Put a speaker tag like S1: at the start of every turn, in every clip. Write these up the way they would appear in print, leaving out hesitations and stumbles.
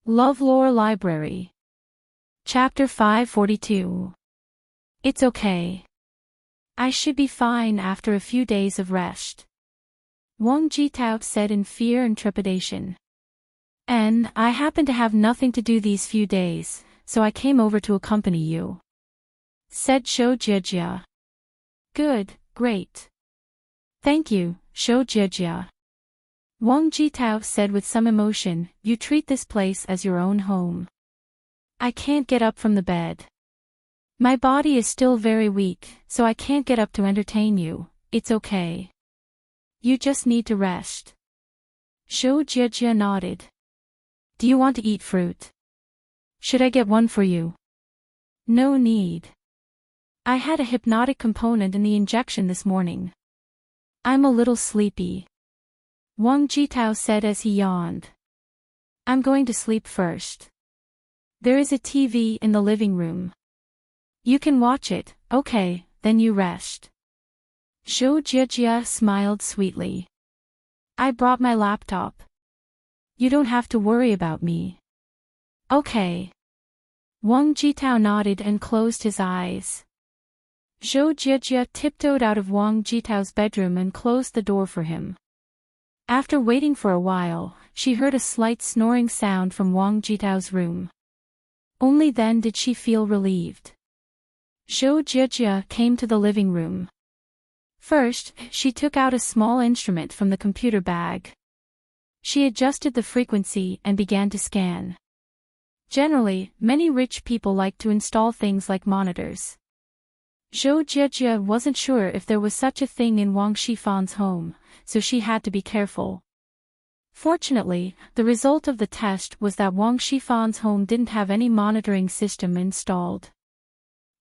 S1: LoveLore Library. Chapter 542. It's okay. I should be fine after a few days of rest. Wang Jitao said in fear and trepidation. And I happen to have nothing to do these few days, so I came over to accompany you, said Shou Jijia. Good, great. Thank you, Shou Jijia. Wang Jitao said with some emotion, you treat this place as your own home. I can't get up from the bed. My body is still very weak, so I can't get up to entertain you. It's okay. You just need to rest. Shou Jijia nodded. Do you want to eat fruit? Should I get one for you? No need. I had a hypnotic component in the injection this morning. I'm a little sleepy, Wang Jitao said as he yawned. I'm going to sleep first. There is a TV in the living room. You can watch it, okay, then you rest. Shou Jijia smiled sweetly. I brought my laptop. You don't have to worry about me. Okay. Wang Jitao nodded and closed his eyes. Shou Jijia tiptoed out of Wang Jitao's bedroom and closed the door for him. After waiting for a while, she heard a slight snoring sound from Wang Jitao's room. Only then did she feel relieved. Shou Jijia came to the living room. First, she took out a small instrument from the computer bag. She adjusted the frequency and began to scan. Generally, many rich people like to install things like monitors. Shou Jijia wasn't sure if there was such a thing in Wang Shifan's home, so she had to be careful. Fortunately, the result of the test was that Wang Shifan's home didn't have any monitoring system installed.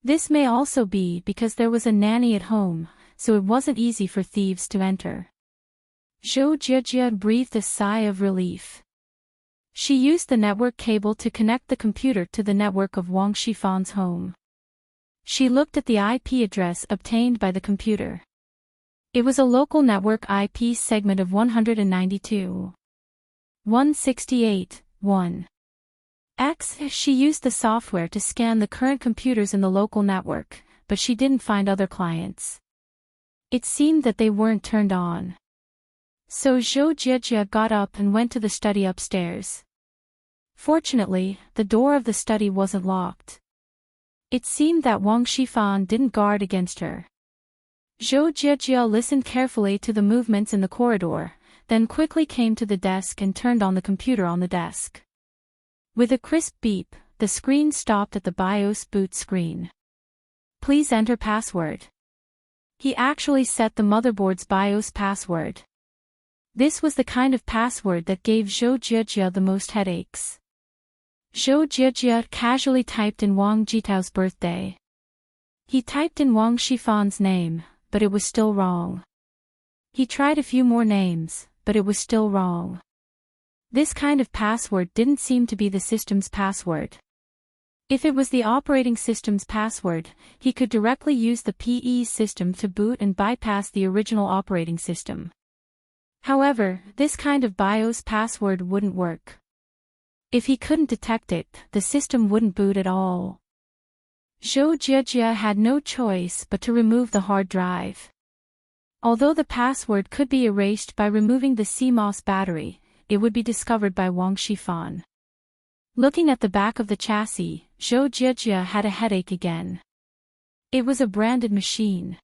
S1: This may also be because there was a nanny at home, so it wasn't easy for thieves to enter. Shou Jijia breathed a sigh of relief. She used the network cable to connect the computer to the network of Wang Shifan's home. She looked at the IP address obtained by the computer. It was a local network IP segment of 192.168.1. She used the software to scan the current computers in the local network, but she didn't find other clients. It seemed that they weren't turned on. So Shou Jijia got up and went to the study upstairs. Fortunately, the door of the study wasn't locked. It seemed that Wang Shifan didn't guard against her. Shou Jijia listened carefully to the movements in the corridor, then quickly came to the desk and turned on the computer on the desk. With a crisp beep, the screen stopped at the BIOS boot screen. Please enter password. He actually set the motherboard's BIOS password. This was the kind of password that gave Shou Jijia the most headaches. Shou Jijia casually typed in Wang Jitao's birthday. He typed in Wang Shifan's name, but it was still wrong. He tried a few more names, but it was still wrong. This kind of password didn't seem to be the system's password. If it was the operating system's password, he could directly use the PE system to boot and bypass the original operating system. However, this kind of BIOS password wouldn't work. If he couldn't detect it, the system wouldn't boot at all. Shou Jijia had no choice but to remove the hard drive. Although the password could be erased by removing the CMOS battery, it would be discovered by Wang Shifan. Looking at the back of the chassis, Shou Jijia had a headache again. It was a branded machine.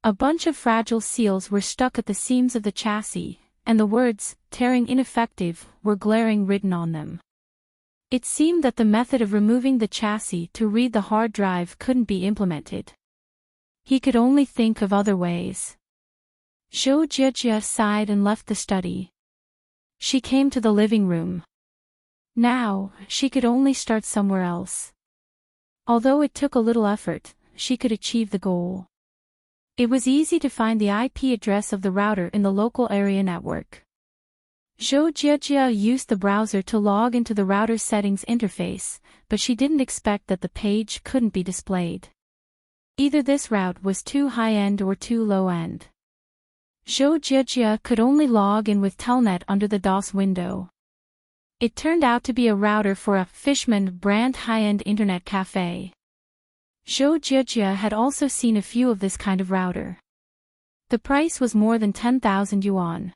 S1: A bunch of fragile seals were stuck at the seams of the chassis, and the words, tearing ineffective, were glaring written on them. It seemed that the method of removing the chassis to read the hard drive couldn't be implemented. He could only think of other ways. Shou Jijia sighed and left the study. She came to the living room. Now, she could only start somewhere else. Although it took a little effort, she could achieve the goal. It was easy to find the IP address of the router in the local area network. Shou Jijia used the browser to log into the router settings interface, but she didn't expect that the page couldn't be displayed. Either this route was too high-end or too low-end. Shou Jijia could only log in with Telnet under the DOS window. It turned out to be a router for a Fishman brand high-end internet cafe. Zhou Jiejie had also seen a few of this kind of router. The price was more than 10,000 yuan.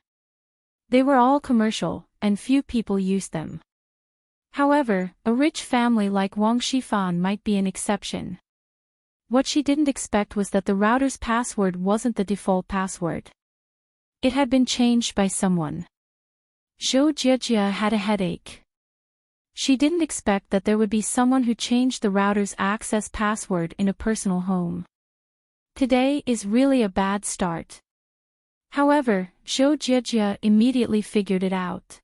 S1: They were all commercial, and few people used them. However, a rich family like Wang Shifan might be an exception. What she didn't expect was that the router's password wasn't the default password. It had been changed by someone. Zhou Jiejie had a headache. She didn't expect that there would be someone who changed the router's access password in a personal home. Today is really a bad start. However, Zhou Jiejie immediately figured it out.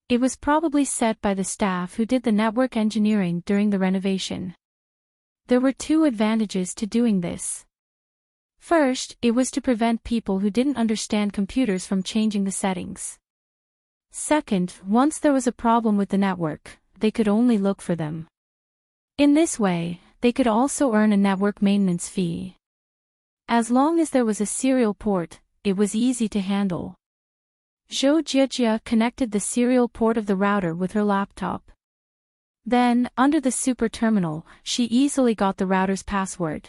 S1: It was probably set by the staff who did the network engineering during the renovation. There were two advantages to doing this. First, it was to prevent people who didn't understand computers from changing the settings. Second, once there was a problem with the network, they could only look for them. In this way, they could also earn a network maintenance fee. As long as there was a serial port, it was easy to handle. Zhou Jiejie connected the serial port of the router with her laptop. Then, under the super terminal, she easily got the router's password.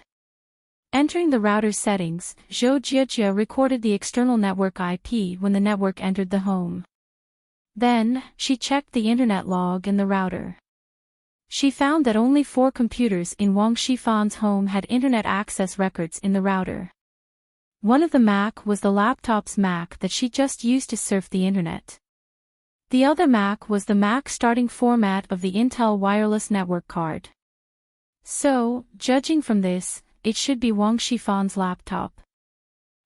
S1: Entering the router's settings, Zhou Jiejie recorded the external network IP when the network entered the home. Then, she checked the internet log in the router. She found that only 4 computers in Wang Shifan's home had internet access records in the router. One of the Mac was the laptop's Mac that she just used to surf the internet. The other Mac was the Mac starting format of the Intel wireless network card. So, judging from this, it should be Wang Shifan's laptop.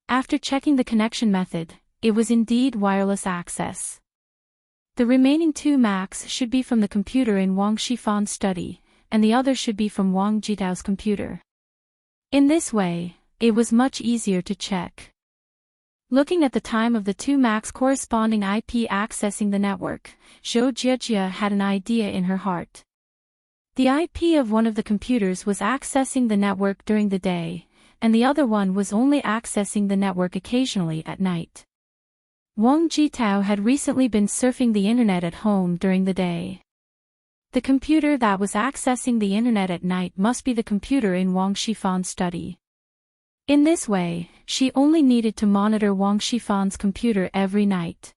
S1: After checking the connection method, it was indeed wireless access. The remaining 2 Macs should be from the computer in Wang Shifan's study, and the other should be from Wang Jitao's computer. In this way, it was much easier to check. Looking at the time of the 2 Macs corresponding IP accessing the network, Zhou Jiejie had an idea in her heart. The IP of one of the computers was accessing the network during the day, and the other one was only accessing the network occasionally at night. Wang Jitao had recently been surfing the internet at home during the day. The computer that was accessing the internet at night must be the computer in Wang Shifan's study. In this way, she only needed to monitor Wang Shifan's computer every night.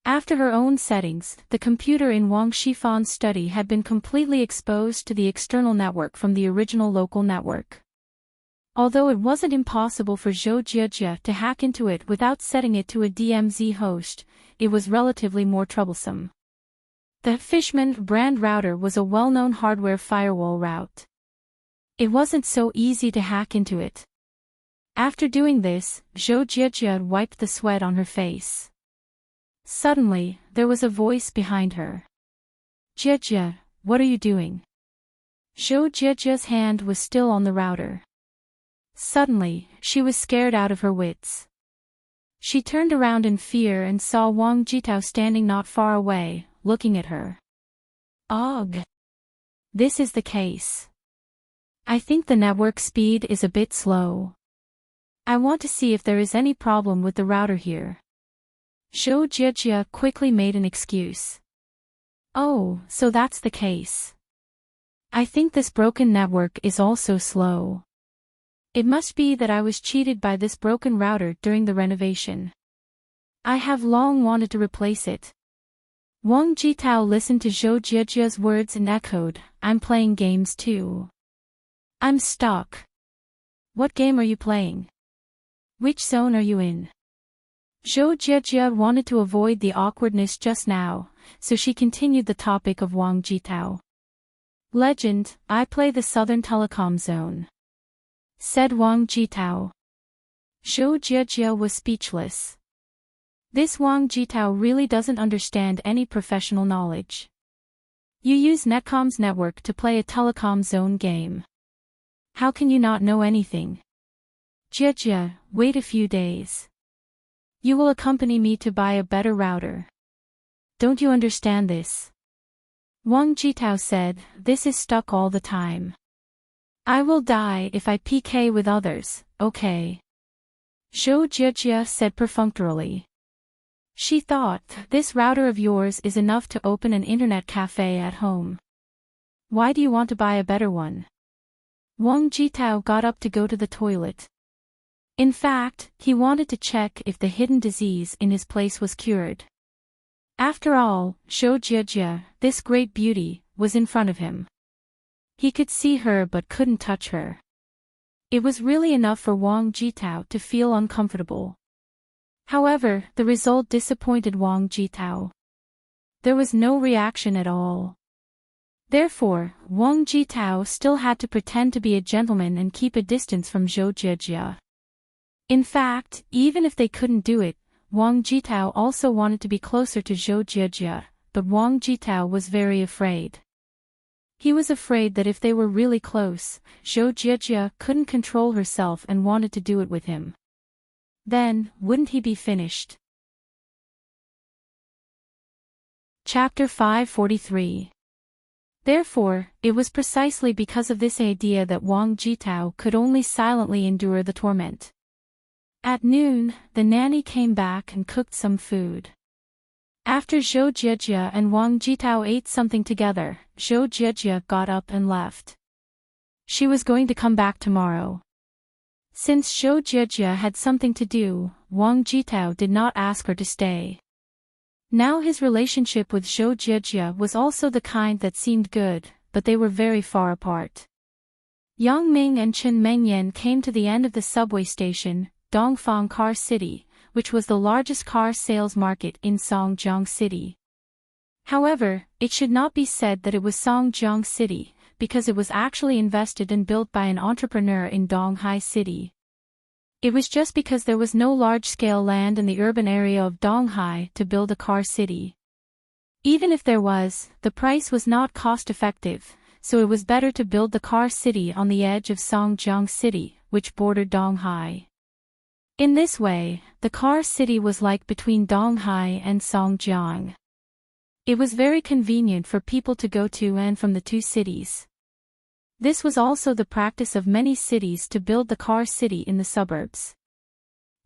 S1: After her own settings, the computer in Wang Shifan's study had been completely exposed to the external network from the original local network. Although it wasn't impossible for Zhou Jiejie to hack into it without setting it to a DMZ host, it was relatively more troublesome. The Fishman brand router was a well-known hardware firewall route. It wasn't so easy to hack into it. After doing this, Zhou Jiejie wiped the sweat on her face. Suddenly, there was a voice behind her. "Jiejie, what are you doing?" Zhou Jiejie's hand was still on the router. Suddenly, she was scared out of her wits. She turned around in fear and saw Wang Jitao standing not far away, looking at her. "Ugh. This is the case. I think the network speed is a bit slow. I want to see if there is any problem with the router here." Zhou Jiejie quickly made an excuse. "Oh, so that's the case. I think this broken network is also slow. It must be that I was cheated by this broken router during the renovation. I have long wanted to replace it." Wang Jitao listened to Zhou Jiejie's words and echoed, "I'm playing games too. I'm stuck. What game are you playing? Which zone are you in?" Zhou Jiejie wanted to avoid the awkwardness just now, so she continued the topic of Wang Jitao. "Legend, I play the Southern Telecom Zone," said Wang Jitao. Zhou Jiejie was speechless. This Wang Jitao really doesn't understand any professional knowledge. You use Netcom's network to play a telecom zone game. How can you not know anything? Jiejie, wait a few days. You will accompany me to buy a better router. Don't you understand this? Wang Jitao said, "This is stuck all the time. I will die if I PK with others, okay?" Zhou Jiejie said perfunctorily. She thought, this router of yours is enough to open an internet cafe at home. Why do you want to buy a better one? Wang Jitao got up to go to the toilet. In fact, he wanted to check if the hidden disease in his place was cured. After all, Zhou Jiejie, this great beauty, was in front of him. He could see her but couldn't touch her. It was really enough for Wang Jitao to feel uncomfortable. However, the result disappointed Wang Jitao. There was no reaction at all. Therefore, Wang Jitao still had to pretend to be a gentleman and keep a distance from Zhou Jiejie. In fact, even if they couldn't do it, Wang Jitao also wanted to be closer to Zhou Jiejie, but Wang Jitao was very afraid. He was afraid that if they were really close, Zhou Jiejie couldn't control herself and wanted to do it with him. Then, wouldn't he be finished? Chapter 543. Therefore, it was precisely because of this idea that Wang Jitao could only silently endure the torment. At noon, the nanny came back and cooked some food. After Zhou Jiejie and Wang Jitao ate something together, Zhou Jiejie got up and left. She was going to come back tomorrow. Since Zhou Jiejie had something to do, Wang Jitao did not ask her to stay. Now his relationship with Zhou Jiejie was also the kind that seemed good, but they were very far apart. Yang Ming and Chen Mengyan came to the end of the subway station, Dongfang Car City, which was the largest car sales market in Songjiang City. However, it should not be said that it was Songjiang City, because it was actually invested and built by an entrepreneur in Donghai City. It was just because there was no large-scale land in the urban area of Donghai to build a car city. Even if there was, the price was not cost-effective, so it was better to build the car city on the edge of Songjiang City, which bordered Donghai. In this way, the car city was like between Donghai and Songjiang. It was very convenient for people to go to and from the two cities. This was also the practice of many cities to build the car city in the suburbs.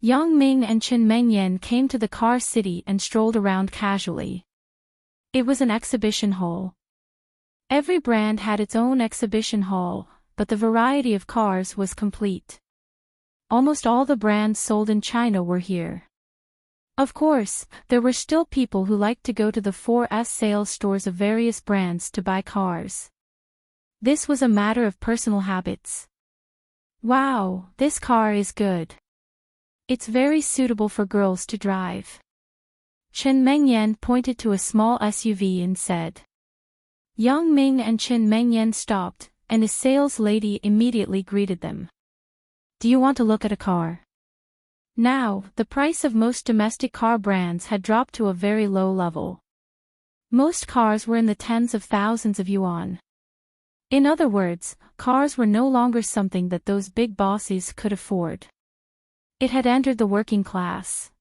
S1: Yang Ming and Chen Mengyan came to the car city and strolled around casually. It was an exhibition hall. Every brand had its own exhibition hall, but the variety of cars was complete. Almost all the brands sold in China were here. Of course, there were still people who liked to go to the 4S sales stores of various brands to buy cars. This was a matter of personal habits. Wow, this car is good. It's very suitable for girls to drive. Chen Mengyan pointed to a small SUV and said. Yang Ming and Chen Mengyan stopped, and a sales lady immediately greeted them. Do you want to look at a car? Now, the price of most domestic car brands had dropped to a very low level. Most cars were in the tens of thousands of yuan. In other words, cars were no longer something that those big bosses could afford. It had entered the working class.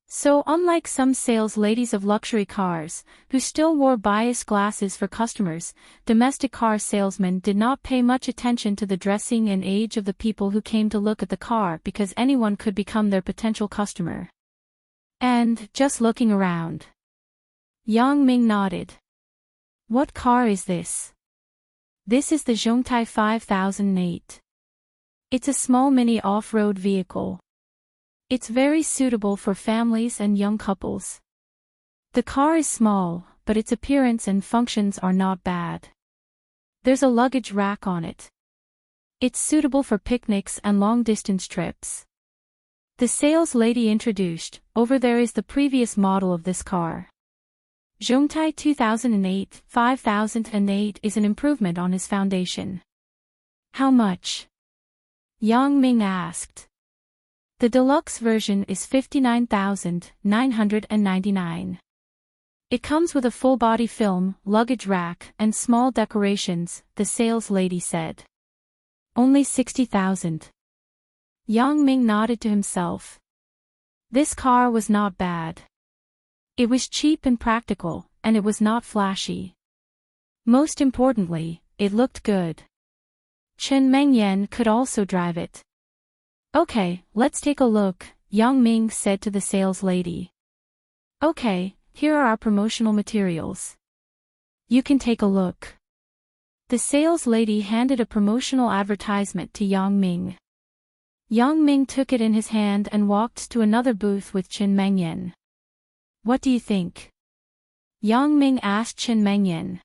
S1: So unlike some sales ladies of luxury cars, who still wore biased glasses for customers, domestic car salesmen did not pay much attention to the dressing and age of the people who came to look at the car because anyone could become their potential customer. And, just looking around. Yang Ming nodded. What car is this? This is the Zhongtai 5008. It's a small mini off-road vehicle. It's very suitable for families and young couples. The car is small, but its appearance and functions are not bad. There's a luggage rack on it. It's suitable for picnics and long-distance trips. The sales lady introduced, over there is the previous model of this car. Zhongtai 5008 is an improvement on his foundation. How much? Yang Ming asked. The deluxe version is 59,999. It comes with a full-body film, luggage rack, and small decorations, the sales lady said. Only 60,000. Yang Ming nodded to himself. This car was not bad. It was cheap and practical, and it was not flashy. Most importantly, it looked good. Chen Mengyan could also drive it. Okay, let's take a look, Yang Ming said to the sales lady. Okay, here are our promotional materials. You can take a look. The sales lady handed a promotional advertisement to Yang Ming. Yang Ming took it in his hand and walked to another booth with Qin Mengyan. What do you think? Yang Ming asked Qin Mengyan.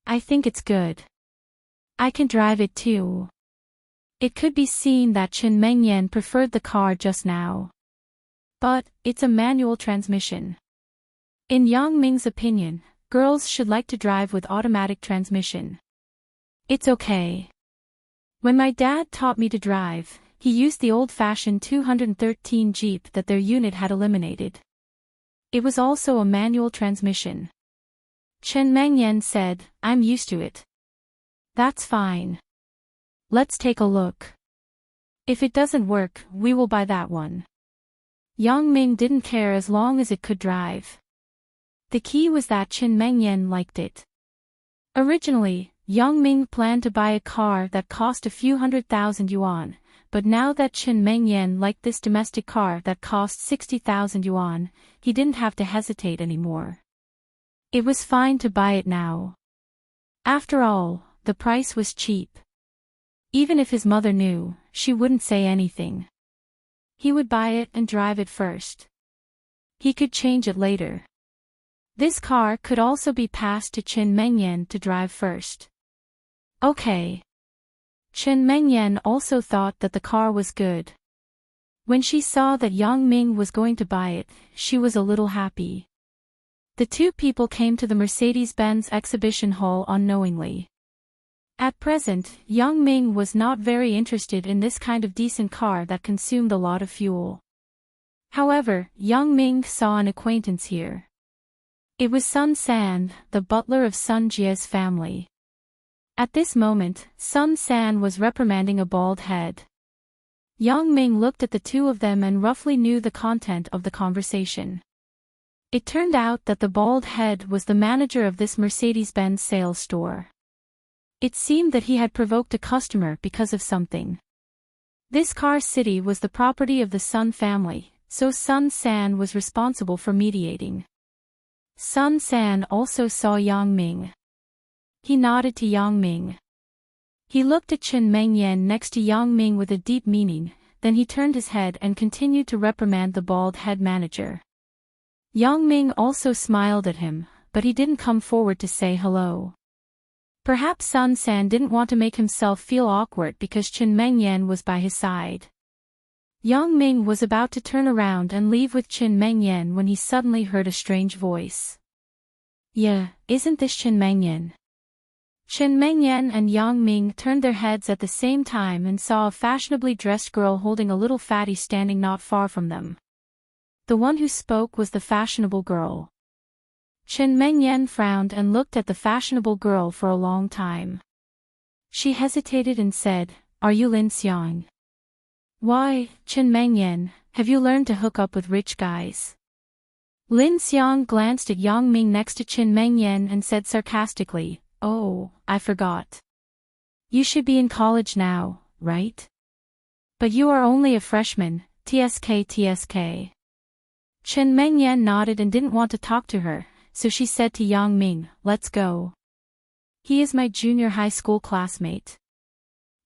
S1: I think it's good. I can drive it too. It could be seen that Qin Mengyan preferred the car just now. But, it's a manual transmission. In Yang Ming's opinion, girls should like to drive with automatic transmission. It's okay. When my dad taught me to drive, he used the old-fashioned 213 Jeep that their unit had eliminated. It was also a manual transmission. Qin Mengyan said, I'm used to it. That's fine. Let's take a look. If it doesn't work, we will buy that one. Yang Ming didn't care as long as it could drive. The key was that Qin Mengyan liked it. Originally, Yang Ming planned to buy a car that cost a few 100,000 yuan, but now that Qin Mengyan liked this domestic car that cost 60,000 yuan, he didn't have to hesitate anymore. It was fine to buy it now. After all, the price was cheap. Even if his mother knew, she wouldn't say anything. He would buy it and drive it first. He could change it later. This car could also be passed to Qin Mengyan to drive first. Okay. Qin Mengyan also thought that the car was good. When she saw that Yang Ming was going to buy it, she was a little happy. The two people came to the Mercedes-Benz exhibition hall unknowingly. At present, Yang Ming was not very interested in this kind of decent car that consumed a lot of fuel. However, Yang Ming saw an acquaintance here. It was Sun San, the butler of Sun Jie's family. At this moment, Sun San was reprimanding a bald head. Yang Ming looked at the two of them and roughly knew the content of the conversation. It turned out that the bald head was the manager of this Mercedes-Benz sales store. It seemed that he had provoked a customer because of something. This car city was the property of the Sun family, so Sun San was responsible for mediating. Sun San also saw Yang Ming. He nodded to Yang Ming. He looked at Qin Mengyan next to Yang Ming with a deep meaning, then he turned his head and continued to reprimand the bald head manager. Yang Ming also smiled at him, but he didn't come forward to say hello. Perhaps Sun San didn't want to make himself feel awkward because Qin Mengyan was by his side. Yang Ming was about to turn around and leave with Qin Mengyan when he suddenly heard a strange voice. Yeah, isn't this Qin Mengyan? Qin Mengyan and Yang Ming turned their heads at the same time and saw a fashionably dressed girl holding a little fatty standing not far from them. The one who spoke was the fashionable girl. Qin Mengyan frowned and looked at the fashionable girl for a long time. She hesitated and said, Are you Lin Xiang? Why, Qin Mengyan, have you learned to hook up with rich guys? Lin Xiang glanced at Yang Ming next to Qin Mengyan and said sarcastically, Oh, I forgot. You should be in college now, right? But you are only a freshman, TSK. Qin Mengyan nodded and didn't want to talk to her, so she said to Yang Ming, Let's go. He is my junior high school classmate.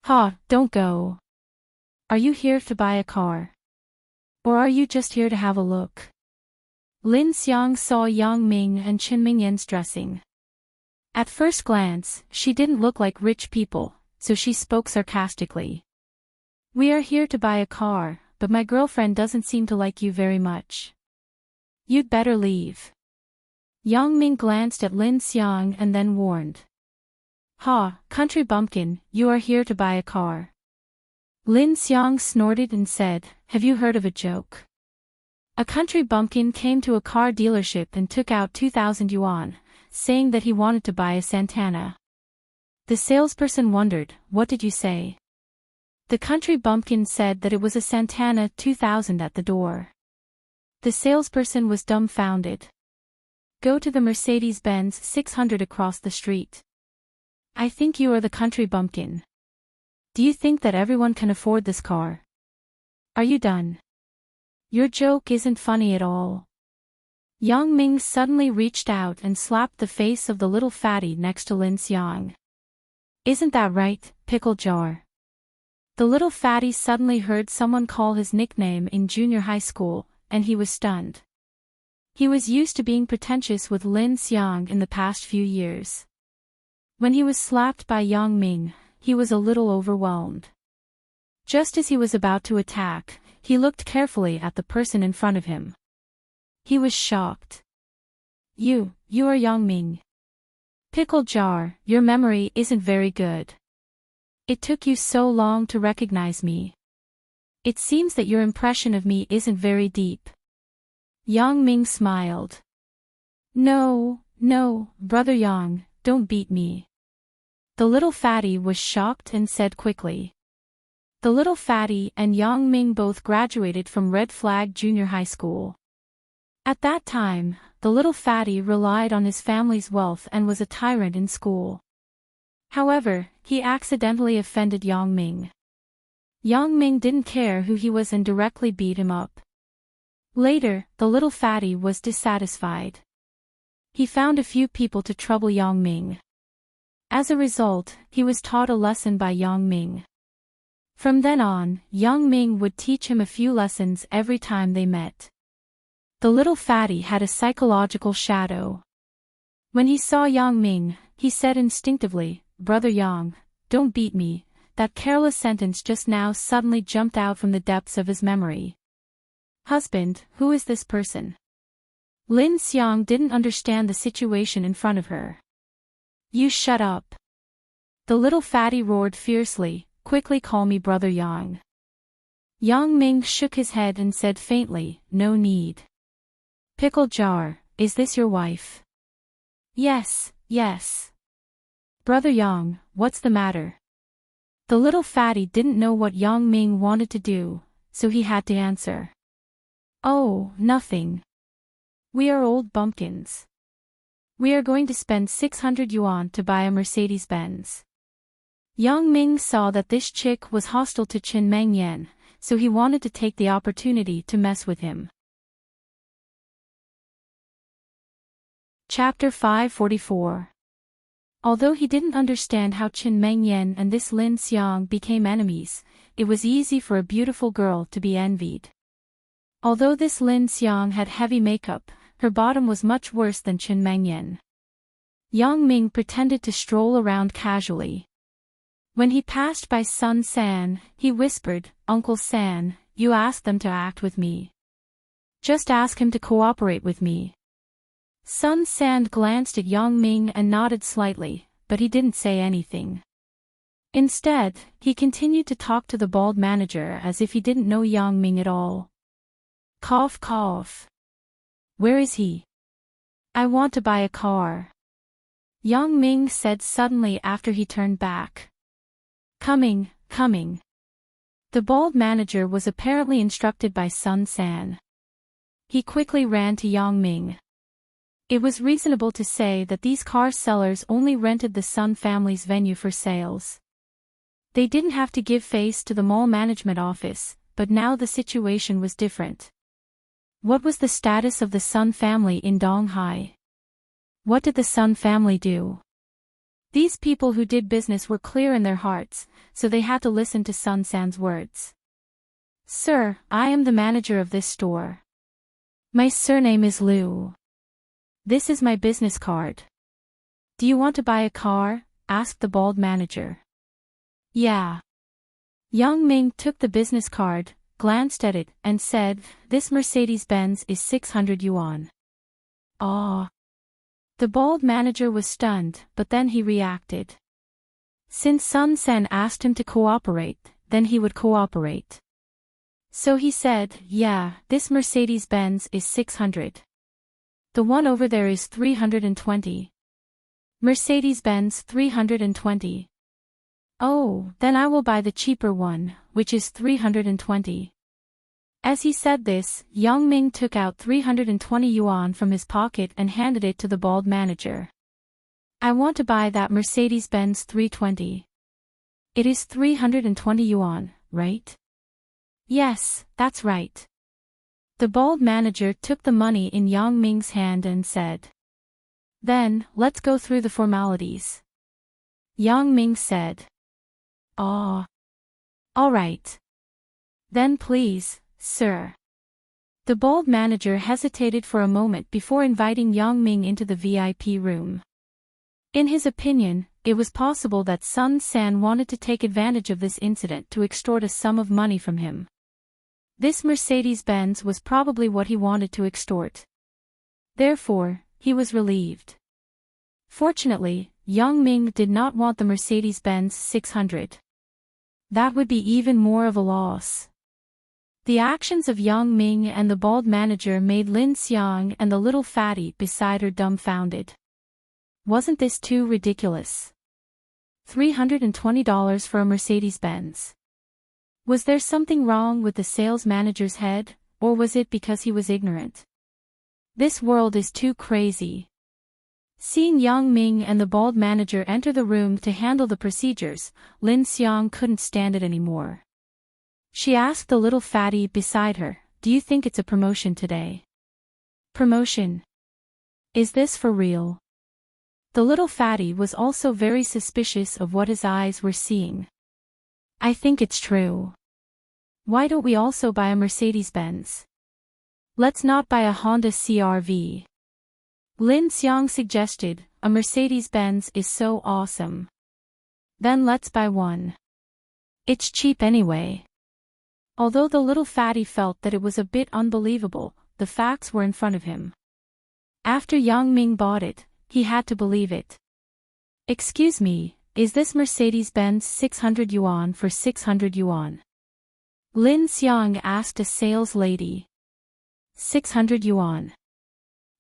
S1: Ha, don't go. Are you here to buy a car? Or are you just here to have a look? Lin Xiang saw Yang Ming and Qin Mengyan's dressing. At first glance, she didn't look like rich people, so she spoke sarcastically. We are here to buy a car, but my girlfriend doesn't seem to like you very much. You'd better leave. Yang Ming glanced at Lin Xiang and then warned. Ha, country bumpkin, you are here to buy a car. Lin Xiang snorted and said, Have you heard of a joke? A country bumpkin came to a car dealership and took out 2,000 yuan, saying that he wanted to buy a Santana. The salesperson wondered, What did you say? The country bumpkin said that it was a Santana 2000 at the door. The salesperson was dumbfounded. Go to the Mercedes-Benz 600 across the street. I think you are the country bumpkin. Do you think that everyone can afford this car? Are you done? Your joke isn't funny at all. Yang Ming suddenly reached out and slapped the face of the little fatty next to Lin Xiang. Isn't that right, Pickle Jar? The little fatty suddenly heard someone call his nickname in junior high school, and he was stunned. He was used to being pretentious with Lin Xiang in the past few years. When he was slapped by Yang Ming, he was a little overwhelmed. Just as he was about to attack, he looked carefully at the person in front of him. He was shocked. You are Yang Ming. Pickle Jar, your memory isn't very good. It took you so long to recognize me. It seems that your impression of me isn't very deep. Yang Ming smiled. No, brother Yang, don't beat me. The little fatty was shocked and said quickly. The little fatty and Yang Ming both graduated from Red Flag Junior High School. At that time, the little fatty relied on his family's wealth and was a tyrant in school. However, he accidentally offended Yang Ming. Yang Ming didn't care who he was and directly beat him up. Later, the little fatty was dissatisfied. He found a few people to trouble Yang Ming. As a result, he was taught a lesson by Yang Ming. From then on, Yang Ming would teach him a few lessons every time they met. The little fatty had a psychological shadow. When he saw Yang Ming, he said instinctively, "Brother Yang, don't beat me." That careless sentence just now suddenly jumped out from the depths of his memory. Husband, who is this person? Lin Xiang didn't understand the situation in front of her. You shut up. The little fatty roared fiercely, quickly call me Brother Yang. Yang Ming shook his head and said faintly, no need. Pickle Jar, is this your wife? Yes. Brother Yang, what's the matter? The little fatty didn't know what Yang Ming wanted to do, so he had to answer. Oh, nothing. We are old bumpkins. We are going to spend 600 yuan to buy a Mercedes-Benz. Yang Ming saw that this chick was hostile to Chen Mengyan, so he wanted to take the opportunity to mess with him. Chapter 544. Although he didn't understand how Chen Mengyan and this Lin Xiang became enemies, it was easy for a beautiful girl to be envied. Although this Lin Xiang had heavy makeup, her bottom was much worse than Chen Mengyan. Yang Ming pretended to stroll around casually. When he passed by Sun San, he whispered, Uncle San, you asked them to act with me. Just ask him to cooperate with me. Sun San glanced at Yang Ming and nodded slightly, but he didn't say anything. Instead, he continued to talk to the bald manager as if he didn't know Yang Ming at all. Cough cough. Where is he? I want to buy a car. Yang Ming said suddenly after he turned back. Coming. The bald manager was apparently instructed by Sun San. He quickly ran to Yang Ming. It was reasonable to say that these car sellers only rented the Sun family's venue for sales. They didn't have to give face to the mall management office, but now the situation was different. What was the status of the Sun family in Donghai? What did the Sun family do? These people who did business were clear in their hearts, so they had to listen to Sun San's words. Sir, I am the manager of this store. My surname is Liu. This is my business card. Do you want to buy a car? Asked the bald manager. Yeah. Yang Ming took the business card, glanced at it, and said, this Mercedes-Benz is 600 yuan. Ah. The bald manager was stunned, but then he reacted. Since Sun San asked him to cooperate, then he would cooperate. So he said, yeah, this Mercedes-Benz is 600. The one over there is 320. Mercedes-Benz 320. Oh, then I will buy the cheaper one, which is 320. As he said this, Yang Ming took out 320 yuan from his pocket and handed it to the bald manager. I want to buy that Mercedes-Benz 320. It is 320 yuan, right? Yes, that's right. The bald manager took the money in Yang Ming's hand and said, "Then, let's go through the formalities." Yang Ming said, "Ah. All right. Then please, sir." The bald manager hesitated for a moment before inviting Yang Ming into the VIP room. In his opinion, it was possible that Sun San wanted to take advantage of this incident to extort a sum of money from him. This Mercedes-Benz was probably what he wanted to extort. Therefore, he was relieved. Fortunately, Yang Ming did not want the Mercedes-Benz 600. That would be even more of a loss. The actions of Yang Ming and the bald manager made Lin Xiang and the little fatty beside her dumbfounded. Wasn't this too ridiculous? $320 for a Mercedes-Benz. Was there something wrong with the sales manager's head, or was it because he was ignorant? This world is too crazy. Seeing Yang Ming and the bald manager enter the room to handle the procedures, Lin Xiang couldn't stand it anymore. She asked the little fatty beside her, "Do you think it's a promotion today?" "Promotion? Is this for real?" The little fatty was also very suspicious of what his eyes were seeing. "I think it's true. Why don't we also buy a Mercedes-Benz? Let's not buy a Honda CR-V. Lin Xiang suggested, "A Mercedes-Benz is so awesome. Then let's buy one. It's cheap anyway." Although the little fatty felt that it was a bit unbelievable, the facts were in front of him. After Yang Ming bought it, he had to believe it. "Excuse me, is this Mercedes-Benz 600 yuan for 600 yuan? Lin Xiang asked a sales lady. 600 yuan.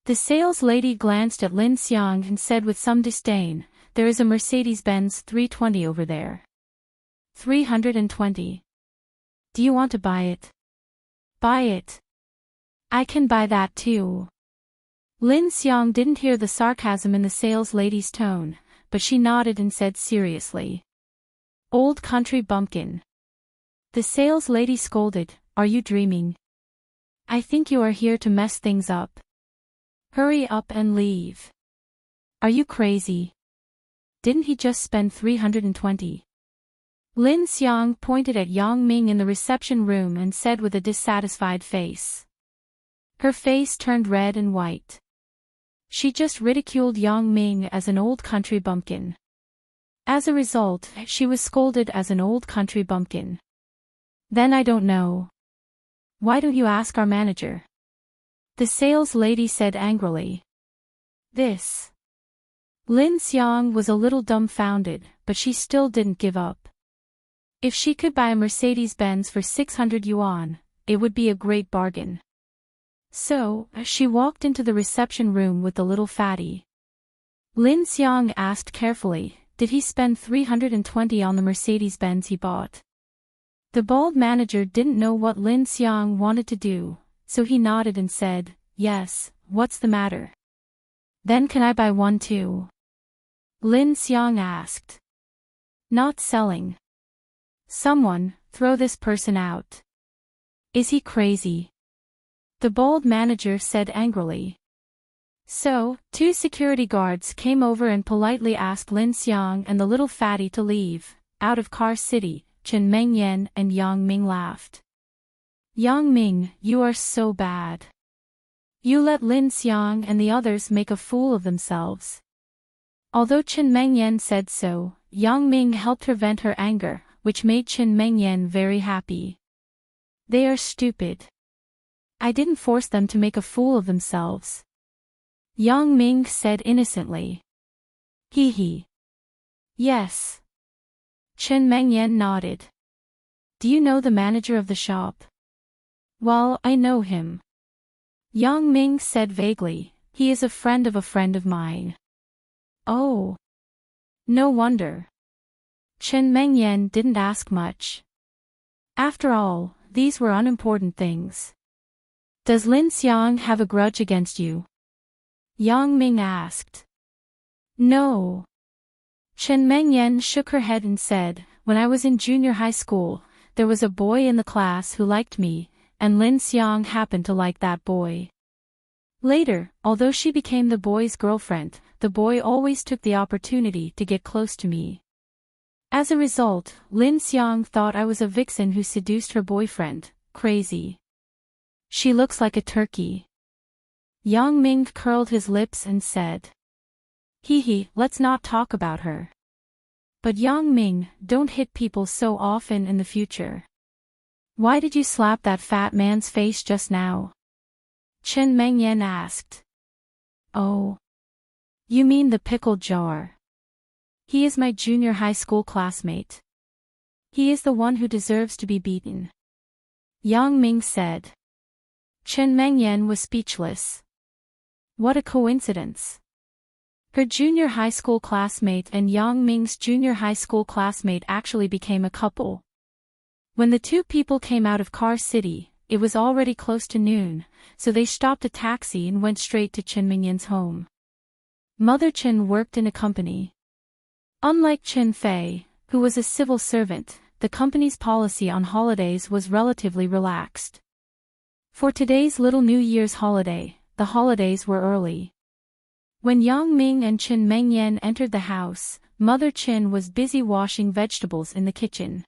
S1: The sales lady glanced at Lin Xiang and said with some disdain, "There is a Mercedes-Benz 320 over there. 320. Do you want to buy it?" "Buy it. I can buy that too." Lin Xiang didn't hear the sarcasm in the sales lady's tone, but she nodded and said seriously, "Old country bumpkin." The sales lady scolded, "Are you dreaming? I think you are here to mess things up. Hurry up and leave. Are you crazy? Didn't he just spend 320? Lin Xiang pointed at Yang Ming in the reception room and said with a dissatisfied face. Her face turned red and white. She just ridiculed Yang Ming as an old country bumpkin. As a result, she was scolded as an old country bumpkin. "Then I don't know. Why don't you ask our manager?" The sales lady said angrily. "This." Lin Xiang was a little dumbfounded, but she still didn't give up. If she could buy a Mercedes-Benz for 600 yuan, it would be a great bargain. So, she walked into the reception room with the little fatty. Lin Xiang asked carefully, "Did he spend 320 on the Mercedes-Benz he bought?" The bald manager didn't know what Lin Xiang wanted to do, so he nodded and said, "Yes, what's the matter?" "Then can I buy one too?" Lin Xiang asked. "Not selling. Someone, throw this person out. Is he crazy?" The bald manager said angrily. So, two security guards came over and politely asked Lin Xiang and the little fatty to leave. Out of Car City, Chen Mengyan and Yang Ming laughed. "Yang Ming, you are so bad. You let Lin Xiang and the others make a fool of themselves." Although Chen Mengyan said so, Yang Ming helped her vent her anger, which made Chen Mengyan very happy. "They are stupid. I didn't force them to make a fool of themselves," Yang Ming said innocently. "Hee hee. Yes." Chen Mengyan nodded. "Do you know the manager of the shop?" "Well, I know him." Yang Ming said vaguely, "He is a friend of mine." "Oh. No wonder." Chen Mengyan didn't ask much. After all, these were unimportant things. "Does Lin Xiang have a grudge against you?" Yang Ming asked. "No." Chen Mengyan shook her head and said, "When I was in junior high school, there was a boy in the class who liked me, and Lin Xiang happened to like that boy. Later, although she became the boy's girlfriend, the boy always took the opportunity to get close to me. As a result, Lin Xiang thought I was a vixen who seduced her boyfriend. Crazy. She looks like a turkey. Yang Ming curled his lips and said. Hee, let's not talk about her. But Yang Ming, don't hit people so often in the future. Why did you slap that fat man's face just now? Chen Mengyan asked. Oh. You mean the pickle jar. He is my junior high school classmate. He is the one who deserves to be beaten. Yang Ming said. Chen Mengyan was speechless. What a coincidence. Her junior high school classmate and Yang Ming's junior high school classmate actually became a couple. When the two people came out of Car City, it was already close to noon, so they stopped a taxi and went straight to Chen Mingyan's home. Mother Chen worked in a company. Unlike Chen Fei, who was a civil servant, the company's policy on holidays was relatively relaxed. For today's little New Year's holiday, the holidays were early. When Yang Ming and Chen Mengyan entered the house, Mother Chen was busy washing vegetables in the kitchen.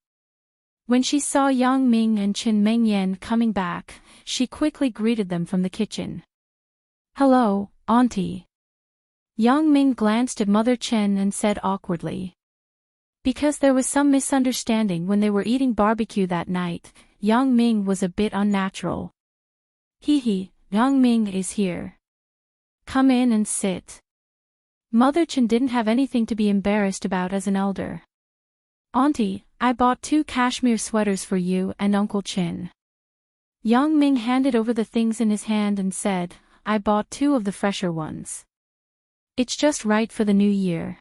S1: When she saw Yang Ming and Chen Mengyan coming back, she quickly greeted them from the kitchen. Hello, Auntie. Yang Ming glanced at Mother Chen and said awkwardly. Because there was some misunderstanding when they were eating barbecue that night, Yang Ming was a bit unnatural. Hee, Yang Ming is here. Come in and sit. Mother Chen didn't have anything to be embarrassed about as an elder. Auntie, I bought 2 cashmere sweaters for you and Uncle Chin. Yang Ming handed over the things in his hand and said, I bought 2 of the fresher ones. It's just right for the new year.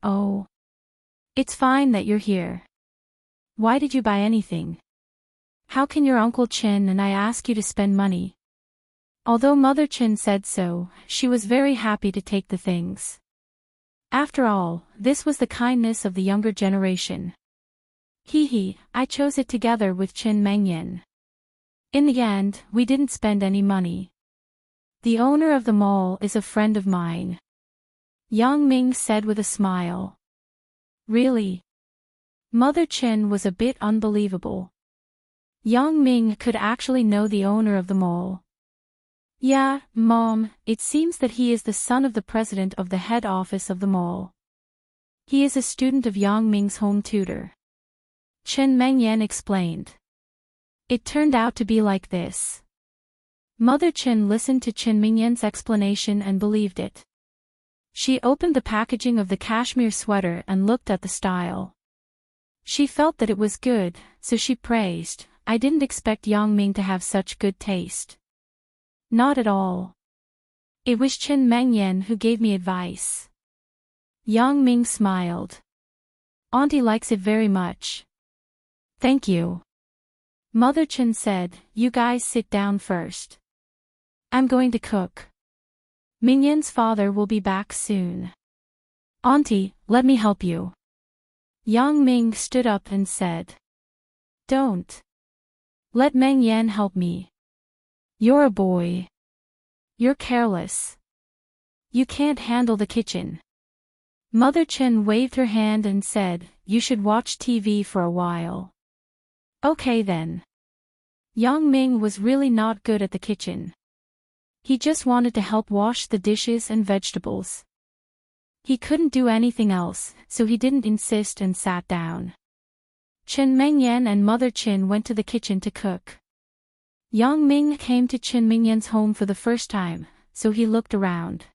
S1: Oh. It's fine that you're here. Why did you buy anything? How can your Uncle Chin and I ask you to spend money? Although Mother Chen said so, she was very happy to take the things. After all, this was the kindness of the younger generation. Hee, I chose it together with Chen Mengyan. In the end, we didn't spend any money. The owner of the mall is a friend of mine. Yang Ming said with a smile. Really? Mother Chen was a bit unbelievable. Yang Ming could actually know the owner of the mall. Yeah, Mom, it seems that he is the son of the president of the head office of the mall. He is a student of Yang Ming's home tutor. Chen Mengyan explained. It turned out to be like this. Mother Chen listened to Chen Mengyan's explanation and believed it. She opened the packaging of the cashmere sweater and looked at the style. She felt that it was good, so she praised, I didn't expect Yang Ming to have such good taste. Not at all. It was Chen Mengyan who gave me advice. Yang Ming smiled. Auntie likes it very much. Thank you. Mother Chen said, you guys sit down first. I'm going to cook. Mingyan's father will be back soon. Auntie, let me help you. Yang Ming stood up and said. Don't. Let Mengyan help me. You're a boy. You're careless. You can't handle the kitchen. Mother Chen waved her hand and said, you should watch TV for a while. Okay then. Yang Ming was really not good at the kitchen. He just wanted to help wash the dishes and vegetables. He couldn't do anything else, so he didn't insist and sat down. Chen Mengyan and Mother Chen went to the kitchen to cook. Yang Ming came to Chen Mengyan's home for the first time, so he looked around.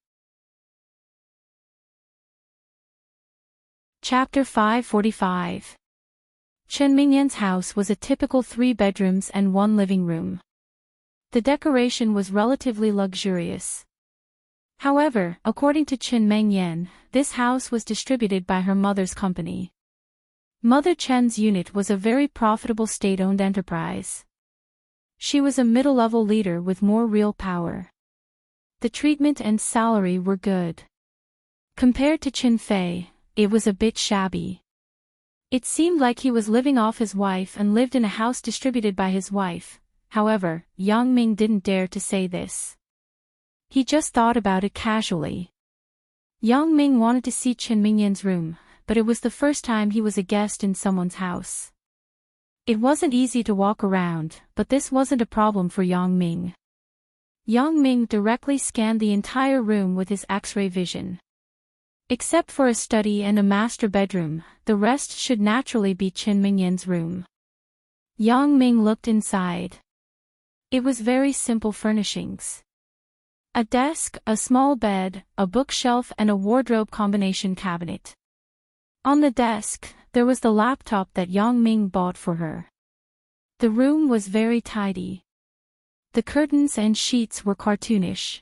S1: Chapter 545. Chen Mengyan's house was a typical 3 bedrooms and 1 living room. The decoration was relatively luxurious. However, according to Chen Mengyan, this house was distributed by her mother's company. Mother Chen's unit was a very profitable state-owned enterprise. She was a middle-level leader with more real power. The treatment and salary were good. Compared to Chen Fei, it was a bit shabby. It seemed like he was living off his wife and lived in a house distributed by his wife, However, Yang Ming didn't dare to say this. He just thought about it casually. Yang Ming wanted to see Chen Mingyan's room, but it was the first time he was a guest in someone's house. It wasn't easy to walk around, but this wasn't a problem for Yang Ming. Yang Ming directly scanned the entire room with his X-ray vision. Except for a study and a master bedroom, the rest should naturally be Chen Mingyan's room. Yang Ming looked inside. It was very simple furnishings. A desk, a small bed, a bookshelf and a wardrobe combination cabinet. On the desk, there was the laptop that Yang Ming bought for her. The room was very tidy. The curtains and sheets were cartoonish.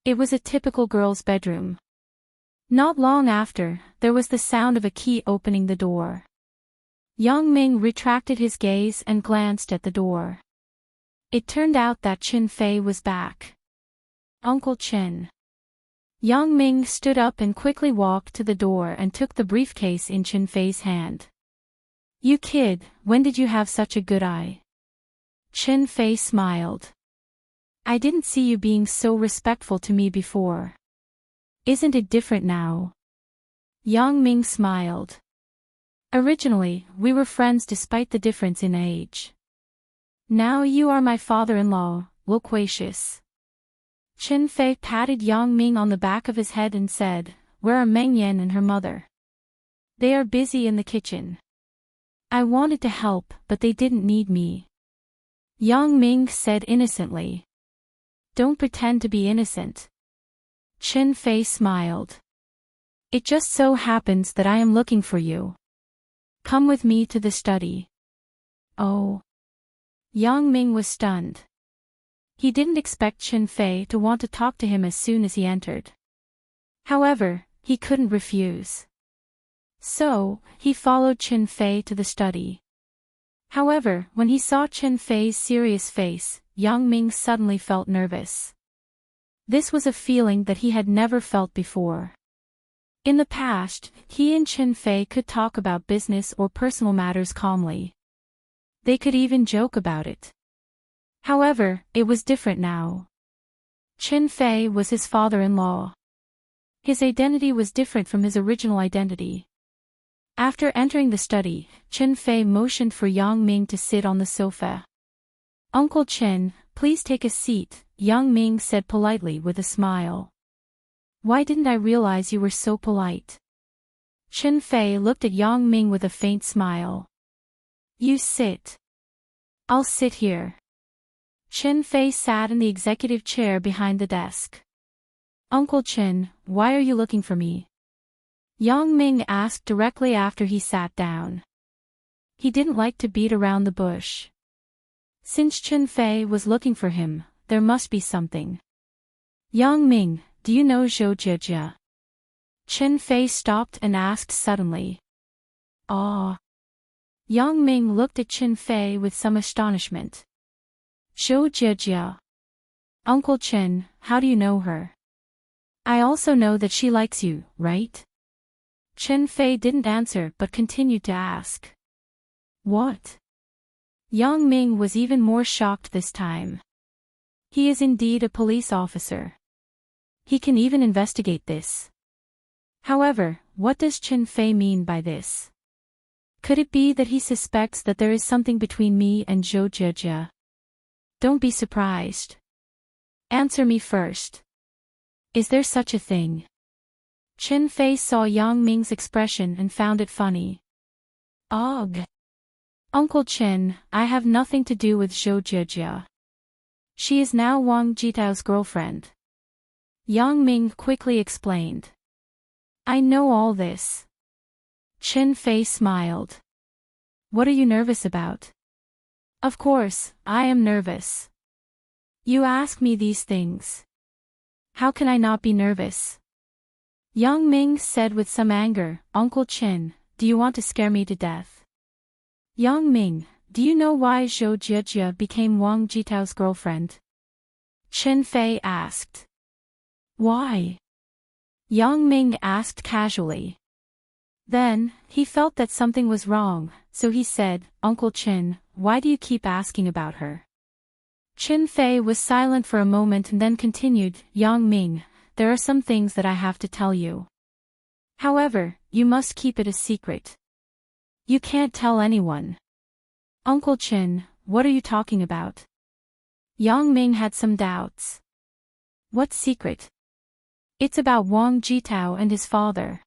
S1: It was a typical girl's bedroom. Not long after, there was the sound of a key opening the door. Yang Ming retracted his gaze and glanced at the door. It turned out that Chen Fei was back. Uncle Chen. Yang Ming stood up and quickly walked to the door and took the briefcase in Chen Fei's hand. You kid, when did you have such a good eye? Chen Fei smiled. I didn't see you being so respectful to me before. Isn't it different now? Yang Ming smiled. Originally, we were friends despite the difference in age. Now you are my father-in-law, loquacious. Chen Fei patted Yang Ming on the back of his head and said, Where are Meng Yan and her mother? They are busy in the kitchen. I wanted to help, but they didn't need me. Yang Ming said innocently. Don't pretend to be innocent. Chen Fei smiled. It just so happens that I am looking for you. Come with me to the study. Oh. Yang Ming was stunned. He didn't expect Chen Fei to want to talk to him as soon as he entered. However, he couldn't refuse. So, he followed Chen Fei to the study. However, when he saw Chen Fei's serious face, Yang Ming suddenly felt nervous. This was a feeling that he had never felt before. In the past, he and Chen Fei could talk about business or personal matters calmly. They could even joke about it. However, it was different now. Chen Fei was his father-in-law. His identity was different from his original identity. After entering the study, Chen Fei motioned for Yang Ming to sit on the sofa. Uncle Chen, please take a seat, Yang Ming said politely with a smile. Why didn't I realize you were so polite? Chen Fei looked at Yang Ming with a faint smile. You sit. I'll sit here. Chen Fei sat in the executive chair behind the desk. Uncle Chen, why are you looking for me? Yang Ming asked directly after he sat down. He didn't like to beat around the bush. Since Chen Fei was looking for him, there must be something. Yang Ming, do you know Zhou Jie? Chen Fei stopped and asked suddenly. Ah. Yang Ming looked at Chen Fei with some astonishment. Zhou Jie. Uncle Chen, how do you know her? I also know that she likes you, right? Chen Fei didn't answer but continued to ask. What? Yang Ming was even more shocked this time. He is indeed a police officer. He can even investigate this. However, what does Chen Fei mean by this? Could it be that he suspects that there is something between me and Zhou Jie? Don't be surprised. Answer me first. Is there such a thing? Chen Fei saw Yang Ming's expression and found it funny. Ugh. Uncle Chen, I have nothing to do with Zhou Jie. She is now Wang Jitao's girlfriend. Yang Ming quickly explained. I know all this. Chen Fei smiled. What are you nervous about? Of course, I am nervous. You ask me these things. How can I not be nervous? Yang Ming said with some anger, Uncle Chen, do you want to scare me to death? Yang Ming, do you know why Zhou Jie became Wang Jitao's girlfriend? Chen Fei asked. Why? Yang Ming asked casually. Then, he felt that something was wrong, so he said, Uncle Chen, why do you keep asking about her? Chen Fei was silent for a moment and then continued, Yang Ming, there are some things that I have to tell you. However, you must keep it a secret. You can't tell anyone. Uncle Chen, what are you talking about? Yang Ming had some doubts. What secret? It's about Wang Jitao and his father.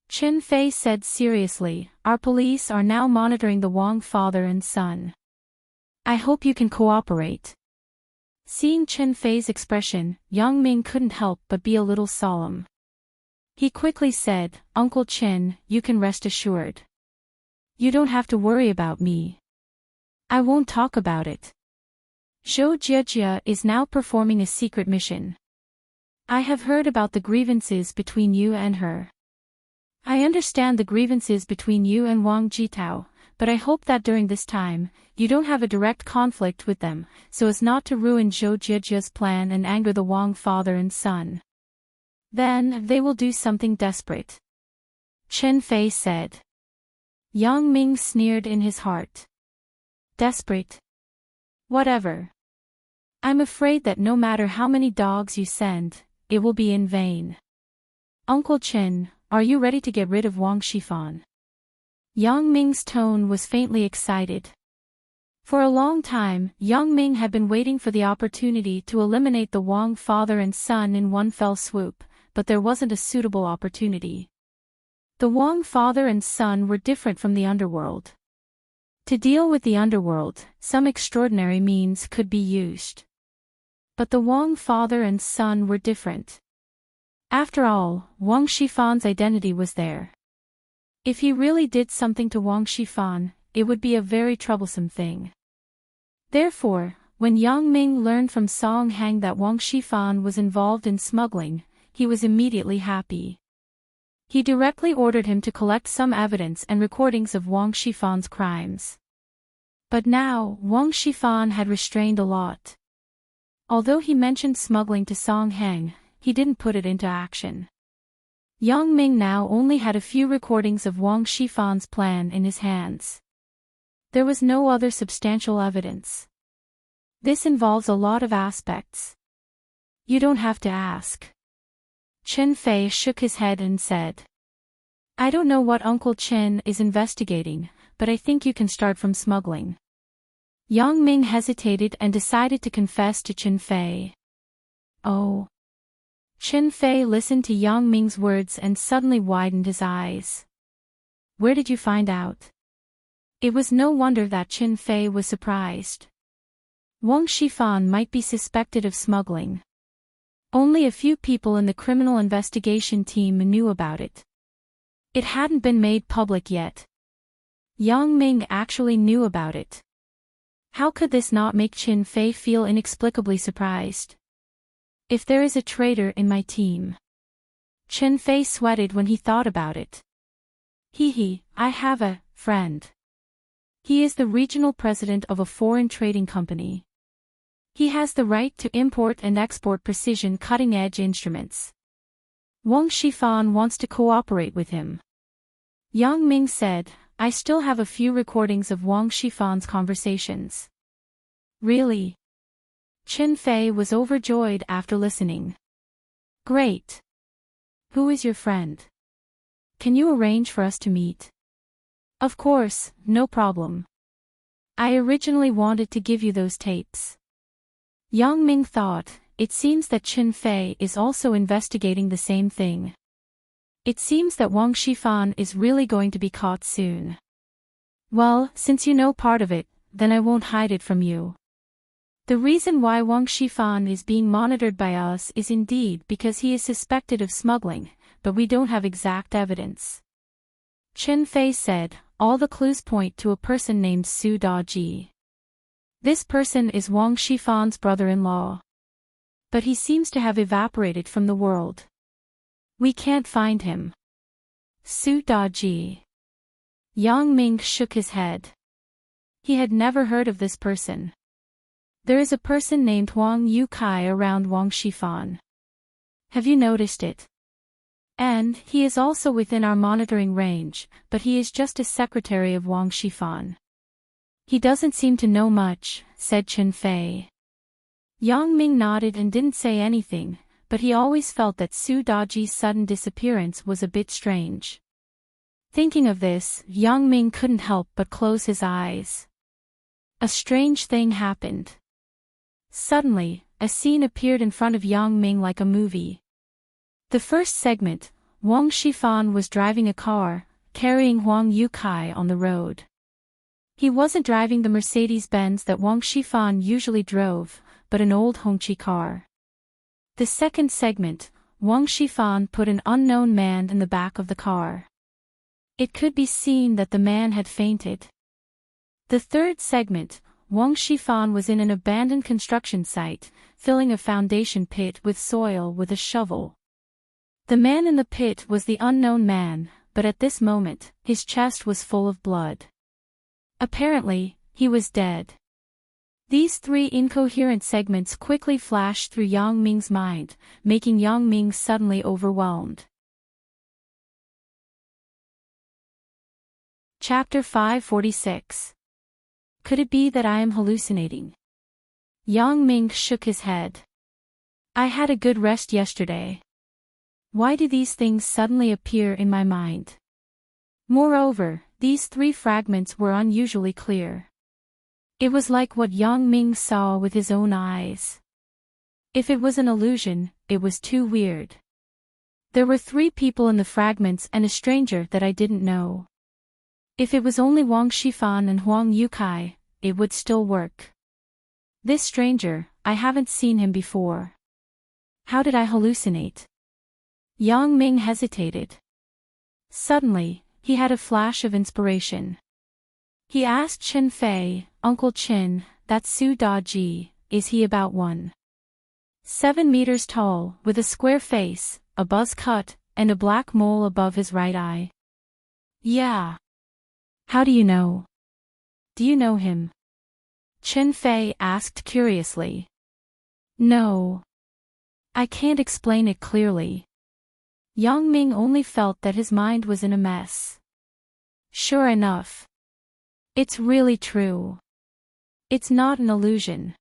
S1: Chen Fei said seriously, our police are now monitoring the Wang father and son. I hope you can cooperate. Seeing Chen Fei's expression, Yang Ming couldn't help but be a little solemn. He quickly said, Uncle Chen, you can rest assured. You don't have to worry about me. I won't talk about it. Zhou Jiejia is now performing a secret mission. I have heard about the grievances between you and her. I understand the grievances between you and Wang Jitao, but I hope that during this time, you don't have a direct conflict with them, so as not to ruin Zhou Jiejia's plan and anger the Wang father and son. Then, they will do something desperate. Chen Fei said. Yang Ming sneered in his heart. Desperate? Whatever. I'm afraid that no matter how many dogs you send, it will be in vain. Uncle Chen, are you ready to get rid of Wang Shifan? Yang Ming's tone was faintly excited. For a long time, Yang Ming had been waiting for the opportunity to eliminate the Wang father and son in one fell swoop, but there wasn't a suitable opportunity. The Wang father and son were different from the underworld. To deal with the underworld, some extraordinary means could be used. But the Wang father and son were different. After all, Wang Shifan's identity was there. If he really did something to Wang Shifan, it would be a very troublesome thing. Therefore, when Yang Ming learned from Song Hang that Wang Shifan was involved in smuggling, he was immediately happy. He directly ordered him to collect some evidence and recordings of Wang Shifan's crimes. But now, Wang Shifan had restrained a lot. Although he mentioned smuggling to Song Hang, he didn't put it into action. Yang Ming now only had a few recordings of Wang Shifan's plan in his hands. There was no other substantial evidence. This involves a lot of aspects. You don't have to ask. Chen Fei shook his head and said. I don't know what Uncle Chen is investigating, but I think you can start from smuggling. Yang Ming hesitated and decided to confess to Chen Fei. Oh. Chen Fei listened to Yang Ming's words and suddenly widened his eyes. Where did you find out? It was no wonder that Chen Fei was surprised. Wang Shifan might be suspected of smuggling. Only a few people in the criminal investigation team knew about it. It hadn't been made public yet. Yang Ming actually knew about it. How could this not make Chen Fei feel inexplicably surprised? If there is a traitor in my team. Chen Fei sweated when he thought about it. I have a friend. He is the regional president of a foreign trading company. He has the right to import and export precision cutting-edge instruments. Wang Shifan wants to cooperate with him. Yang Ming said, I still have a few recordings of Wang Shifan's conversations. Really? Chen Fei was overjoyed after listening. Great. Who is your friend? Can you arrange for us to meet? Of course, no problem. I originally wanted to give you those tapes. Yang Ming thought, it seems that Chen Fei is also investigating the same thing. It seems that Wang Shifan is really going to be caught soon. Well, since you know part of it, then I won't hide it from you. The reason why Wang Shifan is being monitored by us is indeed because he is suspected of smuggling, but we don't have exact evidence. Chen Fei said, all the clues point to a person named Su Daji. This person is Wang Shifan's brother-in-law. But he seems to have evaporated from the world. We can't find him. Su Daji. Yang Ming shook his head. He had never heard of this person. There is a person named Huang Yukai around Wang Shifan. Have you noticed it? And he is also within our monitoring range, but he is just a secretary of Wang Shifan. He doesn't seem to know much, said Chen Fei. Yang Ming nodded and didn't say anything, but he always felt that Su Daji's sudden disappearance was a bit strange. Thinking of this, Yang Ming couldn't help but close his eyes. A strange thing happened. Suddenly, a scene appeared in front of Yang Ming like a movie. The first segment, Wang Shifan was driving a car, carrying Huang Yukai on the road. He wasn't driving the Mercedes-Benz that Wang Shifan usually drove, but an old Hongqi car. The second segment, Wang Shifan put an unknown man in the back of the car. It could be seen that the man had fainted. The third segment, Wang Shifan was in an abandoned construction site, filling a foundation pit with soil with a shovel. The man in the pit was the unknown man, but at this moment, his chest was full of blood. Apparently, he was dead. These three incoherent segments quickly flashed through Yang Ming's mind, making Yang Ming suddenly overwhelmed. Chapter 546. Could it be that I am hallucinating? Yang Ming shook his head. I had a good rest yesterday. Why do these things suddenly appear in my mind? Moreover, these three fragments were unusually clear. It was like what Yang Ming saw with his own eyes. If it was an illusion, it was too weird. There were three people in the fragments and a stranger that I didn't know. If it was only Wang Shifan and Huang Yukai, it would still work. This stranger, I haven't seen him before. How did I hallucinate? Yang Ming hesitated. Suddenly, he had a flash of inspiration. He asked Chen Fei, Uncle Chen, that Su Daji, is he about 1.7 meters tall, with a square face, a buzz cut, and a black mole above his right eye? Yeah. How do you know? Do you know him? Chen Fei asked curiously. No. I can't explain it clearly. Yang Ming only felt that his mind was in a mess. Sure enough. It's really true. It's not an illusion.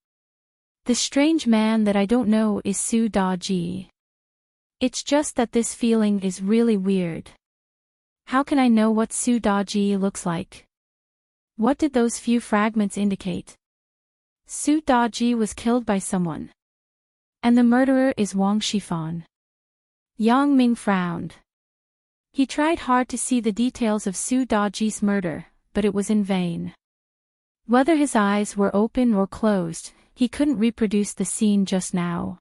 S1: The strange man that I don't know is Su Daji. It's just that this feeling is really weird. How can I know what Su Daji looks like? What did those few fragments indicate? Su Daji was killed by someone. And the murderer is Wang Shifan. Yang Ming frowned. He tried hard to see the details of Su Daji's murder, but it was in vain. Whether his eyes were open or closed, he couldn't reproduce the scene just now.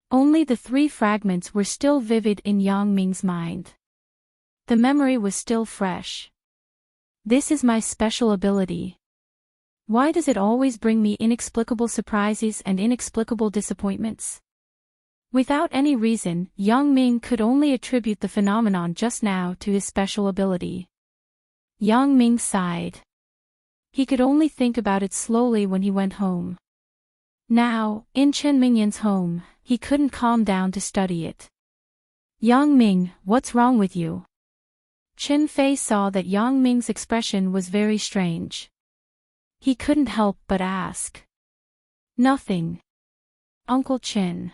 S1: Only the three fragments were still vivid in Yang Ming's mind. The memory was still fresh. This is my special ability. Why does it always bring me inexplicable surprises and inexplicable disappointments? Without any reason, Yang Ming could only attribute the phenomenon just now to his special ability. Yang Ming sighed. He could only think about it slowly when he went home. Now, in Chen Mingyan's home, he couldn't calm down to study it. Yang Ming, what's wrong with you? Chen Fei saw that Yang Ming's expression was very strange. He couldn't help but ask. Nothing. Uncle Chen.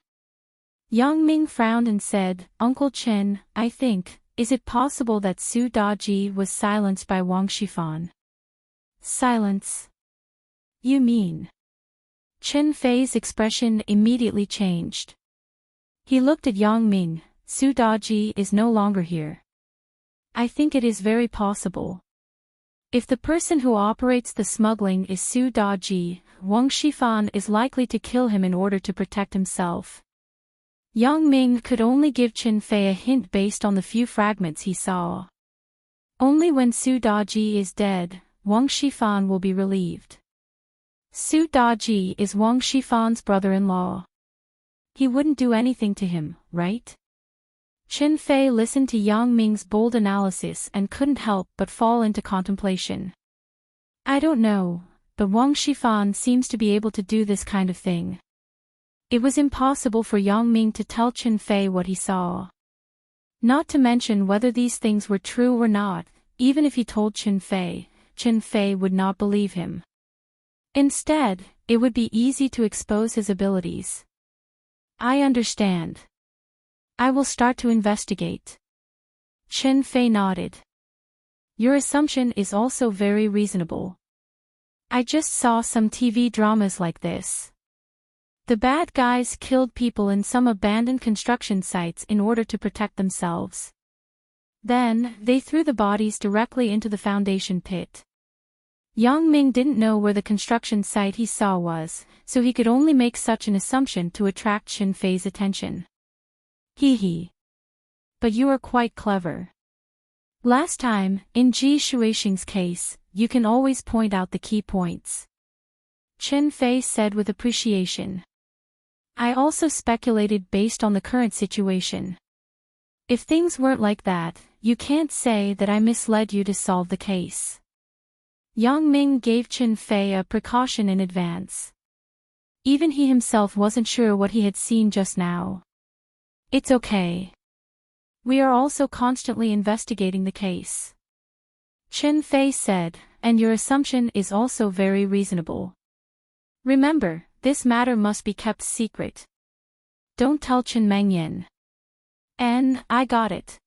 S1: Yang Ming frowned and said, Uncle Chen, I think, is it possible that Su Daji was silenced by Wang Shifan? Silence? You mean? Chen Fei's expression immediately changed. He looked at Yang Ming. Su Daji is no longer here. I think it is very possible. If the person who operates the smuggling is Su Daji, Wang Shifan is likely to kill him in order to protect himself. Yang Ming could only give Chen Fei a hint based on the few fragments he saw. Only when Su Daji is dead, Wang Shifan will be relieved. Su Daji is Wang Shifan's brother-in-law. He wouldn't do anything to him, right? Chen Fei listened to Yang Ming's bold analysis and couldn't help but fall into contemplation. I don't know, but Wang Shifan seems to be able to do this kind of thing. It was impossible for Yang Ming to tell Chen Fei what he saw. Not to mention whether these things were true or not, even if he told Chen Fei would not believe him. Instead, it would be easy to expose his abilities. I understand. I will start to investigate. Chen Fei nodded. Your assumption is also very reasonable. I just saw some TV dramas like this. The bad guys killed people in some abandoned construction sites in order to protect themselves. Then, they threw the bodies directly into the foundation pit. Yang Ming didn't know where the construction site he saw was, so he could only make such an assumption to attract Chen Fei's attention. Hee hee. But you are quite clever. Last time, in Ji Shuixing's case, you can always point out the key points. Chen Fei said with appreciation. I also speculated based on the current situation. If things weren't like that, you can't say that I misled you to solve the case. Yang Ming gave Chen Fei a precaution in advance. Even he himself wasn't sure what he had seen just now. It's okay. We are also constantly investigating the case. Chen Fei said, and your assumption is also very reasonable. Remember, this matter must be kept secret. Don't tell Chen Mengyan. I got it.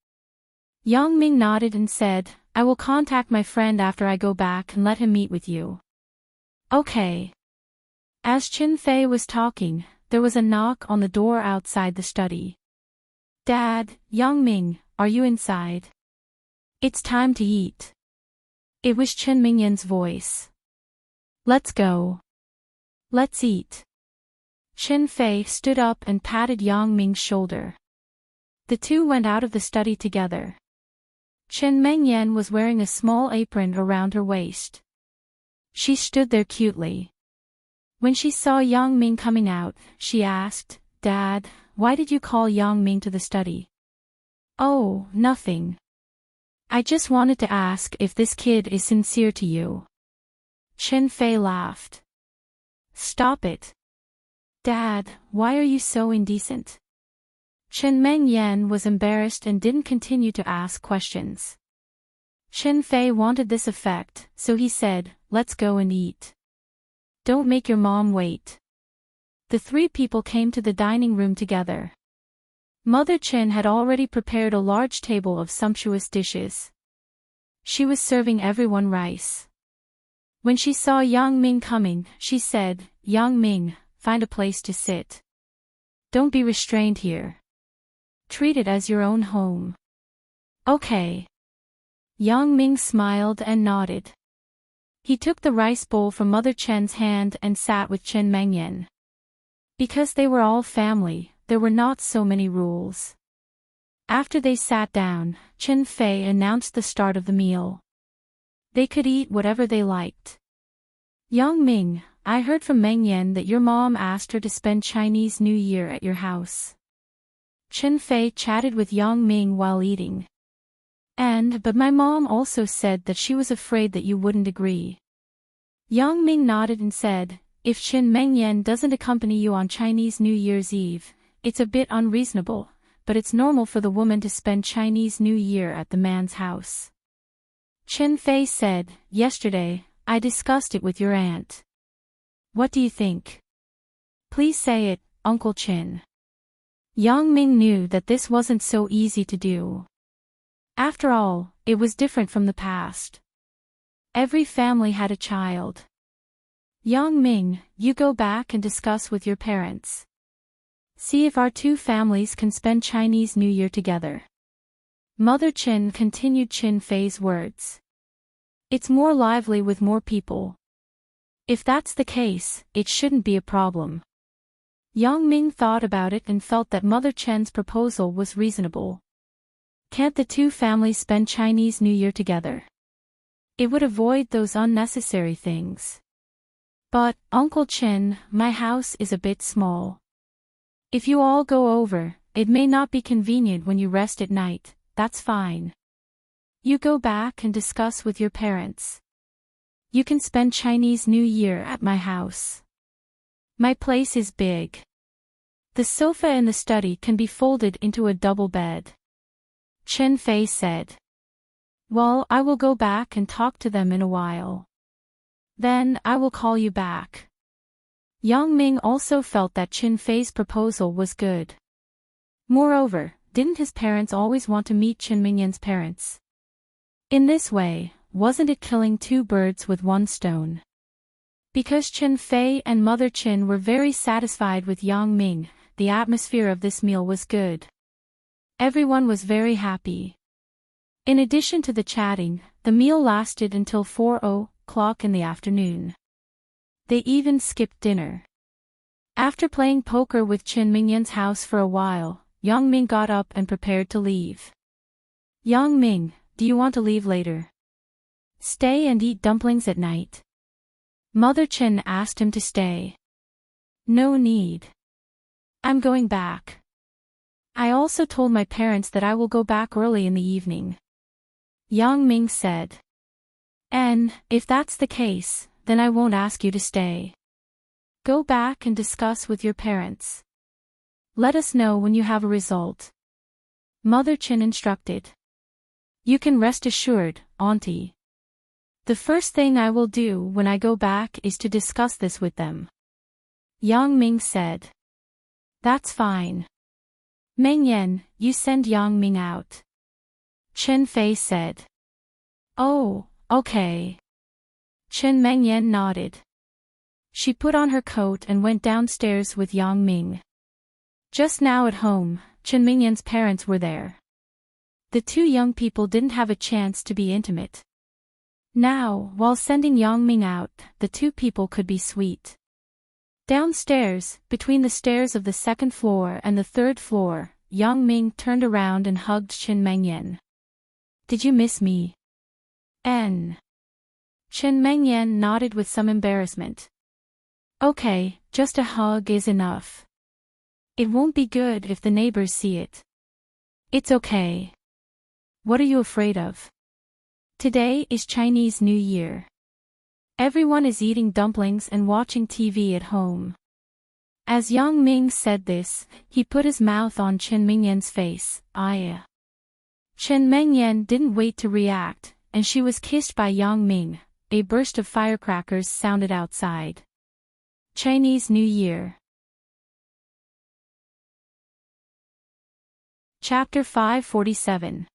S1: Yang Ming nodded and said, I will contact my friend after I go back and let him meet with you. Okay. As Chen Fei was talking, there was a knock on the door outside the study. Dad, Yang Ming, are you inside? It's time to eat. It was Chen Mingyan's voice. Let's go. Let's eat. Chen Fei stood up and patted Yang Ming's shoulder. The two went out of the study together. Chen Mengyan was wearing a small apron around her waist. She stood there cutely. When she saw Yang Ming coming out, she asked, Dad, why did you call Yang Ming to the study? Oh, nothing. I just wanted to ask if this kid is sincere to you. Chen Fei laughed. Stop it. Dad, why are you so indecent? Chen Mengyan was embarrassed and didn't continue to ask questions. Chen Fei wanted this effect, so he said, let's go and eat. Don't make your mom wait. The three people came to the dining room together. Mother Chen had already prepared a large table of sumptuous dishes. She was serving everyone rice. When she saw Yang Ming coming, she said, Yang Ming, find a place to sit. Don't be restrained here. Treat it as your own home. Okay. Yang Ming smiled and nodded. He took the rice bowl from Mother Chen's hand and sat with Chen Mengyan. Because they were all family, there were not so many rules. After they sat down, Chen Fei announced the start of the meal. They could eat whatever they liked. Yang Ming, I heard from Mengyan that your mom asked her to spend Chinese New Year at your house. Chen Fei chatted with Yang Ming while eating. But my mom also said that she was afraid that you wouldn't agree. Yang Ming nodded and said, if Chen Mengyan doesn't accompany you on Chinese New Year's Eve, it's a bit unreasonable, but it's normal for the woman to spend Chinese New Year at the man's house. Chen Fei said, yesterday, I discussed it with your aunt. What do you think? Please say it, Uncle Chen. Yang Ming knew that this wasn't so easy to do. After all, it was different from the past. Every family had a child. Yang Ming, you go back and discuss with your parents. See if our two families can spend Chinese New Year together. Mother Chen continued Chen Fei's words. It's more lively with more people. If that's the case, it shouldn't be a problem. Yang Ming thought about it and felt that Mother Chen's proposal was reasonable. Can't the two families spend Chinese New Year together? It would avoid those unnecessary things. But, Uncle Chen, my house is a bit small. If you all go over, it may not be convenient when you rest at night, that's fine. You go back and discuss with your parents. You can spend Chinese New Year at my house. My place is big. The sofa in the study can be folded into a double bed. Chen Fei said. Well, I will go back and talk to them in a while. Then, I will call you back. Yang Ming also felt that Qin Fei's proposal was good. Moreover, didn't his parents always want to meet Qin Mingyan's parents? In this way, wasn't it killing two birds with one stone? Because Qin Fei and Mother Qin were very satisfied with Yang Ming, the atmosphere of this meal was good. Everyone was very happy. In addition to the chatting, the meal lasted until 4:00 in the afternoon. They even skipped dinner. After playing poker with Qin Mingyan's house for a while, Yang Ming got up and prepared to leave. Yang Ming, do you want to leave later? Stay and eat dumplings at night? Mother Qin asked him to stay. No need. I'm going back. I also told my parents that I will go back early in the evening. Yang Ming said. And, if that's the case, then I won't ask you to stay. Go back and discuss with your parents. Let us know when you have a result. Mother Qin instructed. You can rest assured, Auntie. The first thing I will do when I go back is to discuss this with them. Yang Ming said. That's fine. Mengyan, you send Yang Ming out. Qin Fei said. Oh, okay. Qin Mengyan nodded. She put on her coat and went downstairs with Yang Ming. Just now at home, Qin Mingyan's parents were there. The two young people didn't have a chance to be intimate. Now, while sending Yang Ming out, the two people could be sweet. Downstairs, between the stairs of the second floor and the third floor, Yang Ming turned around and hugged Qin Mengyan. Did you miss me? Qin Mengyan nodded with some embarrassment. Okay, just a hug is enough. It won't be good if the neighbors see it. It's okay. What are you afraid of? Today is Chinese New Year. Everyone is eating dumplings and watching TV at home. As Yang Ming said this, he put his mouth on Qin Mengyan's face. Qin Mengyan didn't wait to react, and she was kissed by Yang Ming. A burst of firecrackers sounded outside. Chinese New Year. Chapter 547.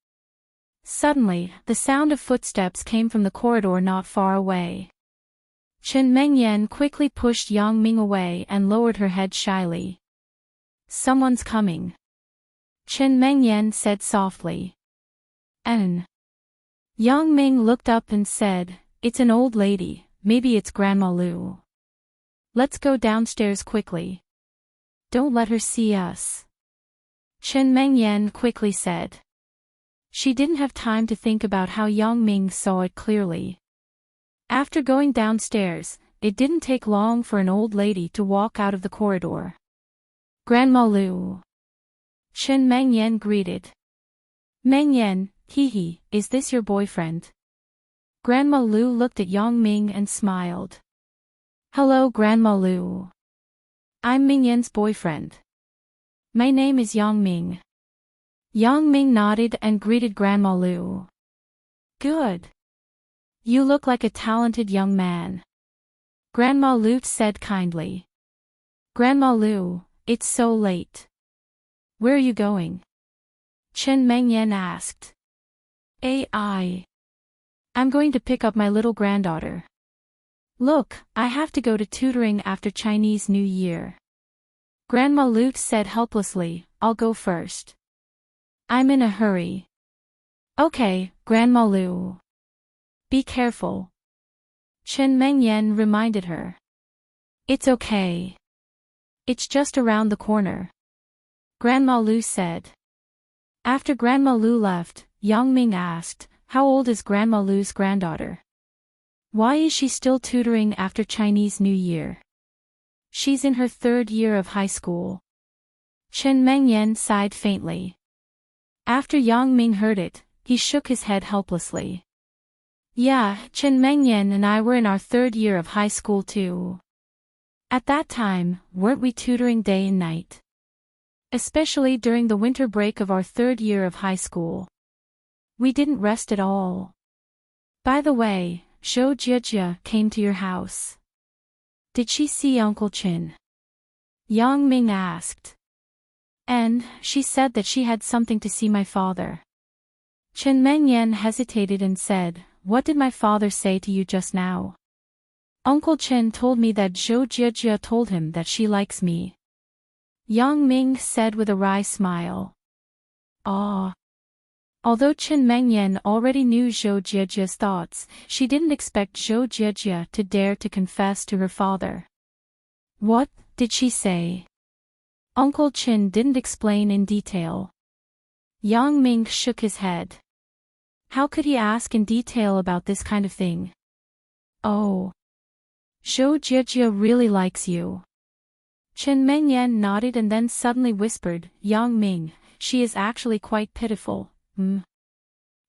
S1: Suddenly, the sound of footsteps came from the corridor not far away. Qin Mengyan quickly pushed Yang Ming away and lowered her head shyly. Someone's coming. Qin Mengyan said softly. Yang Ming looked up and said, It's an old lady, maybe it's Grandma Lu. Let's go downstairs quickly. Don't let her see us. Qin Mengyan quickly said. She didn't have time to think about how Yang Ming saw it clearly. After going downstairs, it didn't take long for an old lady to walk out of the corridor. Grandma Lu. Qin Mengyan greeted. Mengyan, hee, is this your boyfriend? Grandma Lu looked at Yang Ming and smiled. Hello Grandma Lu. I'm Mingyan's boyfriend. My name is Yang Ming. Yang Ming nodded and greeted Grandma Lu. Good. You look like a talented young man. Grandma Lu said kindly. Grandma Lu, it's so late. Where are you going? Qin Mengyan asked. I'm going to pick up my little granddaughter. Look, I have to go to tutoring after Chinese New Year. Grandma Lu said helplessly, I'll go first. I'm in a hurry. Okay, Grandma Lu. Be careful. Qin Mengyan reminded her. It's okay. It's just around the corner. Grandma Lu said. After Grandma Lu left, Yang Ming asked, How old is Grandma Lu's granddaughter? Why is she still tutoring after Chinese New Year? She's in her 3rd year of high school. Qin Mengyan sighed faintly. After Yang Ming heard it, he shook his head helplessly. Yeah, Qin Mengyan and I were in our 3rd year of high school too. At that time, weren't we tutoring day and night? Especially during the winter break of our 3rd year of high school. We didn't rest at all. By the way, Zhou Jie came to your house. Did she see Uncle Qin? Yang Ming asked. And she said that she had something to see my father. Chen Mengyan hesitated and said, "What did my father say to you just now?" Uncle Chen told me that Zhou Jie told him that she likes me. Yang Ming said with a wry smile. Ah. Although Chen Mengyan already knew Zhou Jie's thoughts, she didn't expect Zhou Jie to dare to confess to her father. What did she say? Uncle Qin didn't explain in detail. Yang Ming shook his head. How could he ask in detail about this kind of thing? Oh. Zhou Jie really likes you. Chen Mengyan nodded and then suddenly whispered, Yang Ming, she is actually quite pitiful.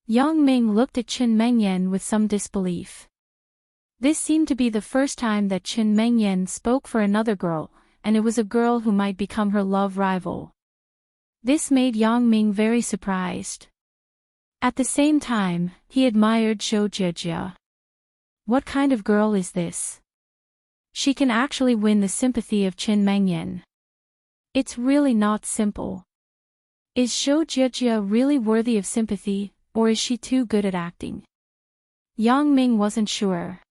S1: Yang Ming looked at Chen Mengyan with some disbelief. This seemed to be the first time that Chen Mengyan spoke for another girl, and it was a girl who might become her love rival. This made Yang Ming very surprised. At the same time, he admired Zhou Jie. What kind of girl is this? She can actually win the sympathy of Chen Mengyan. It's really not simple. Is Zhou Jie really worthy of sympathy, or is she too good at acting? Yang Ming wasn't sure.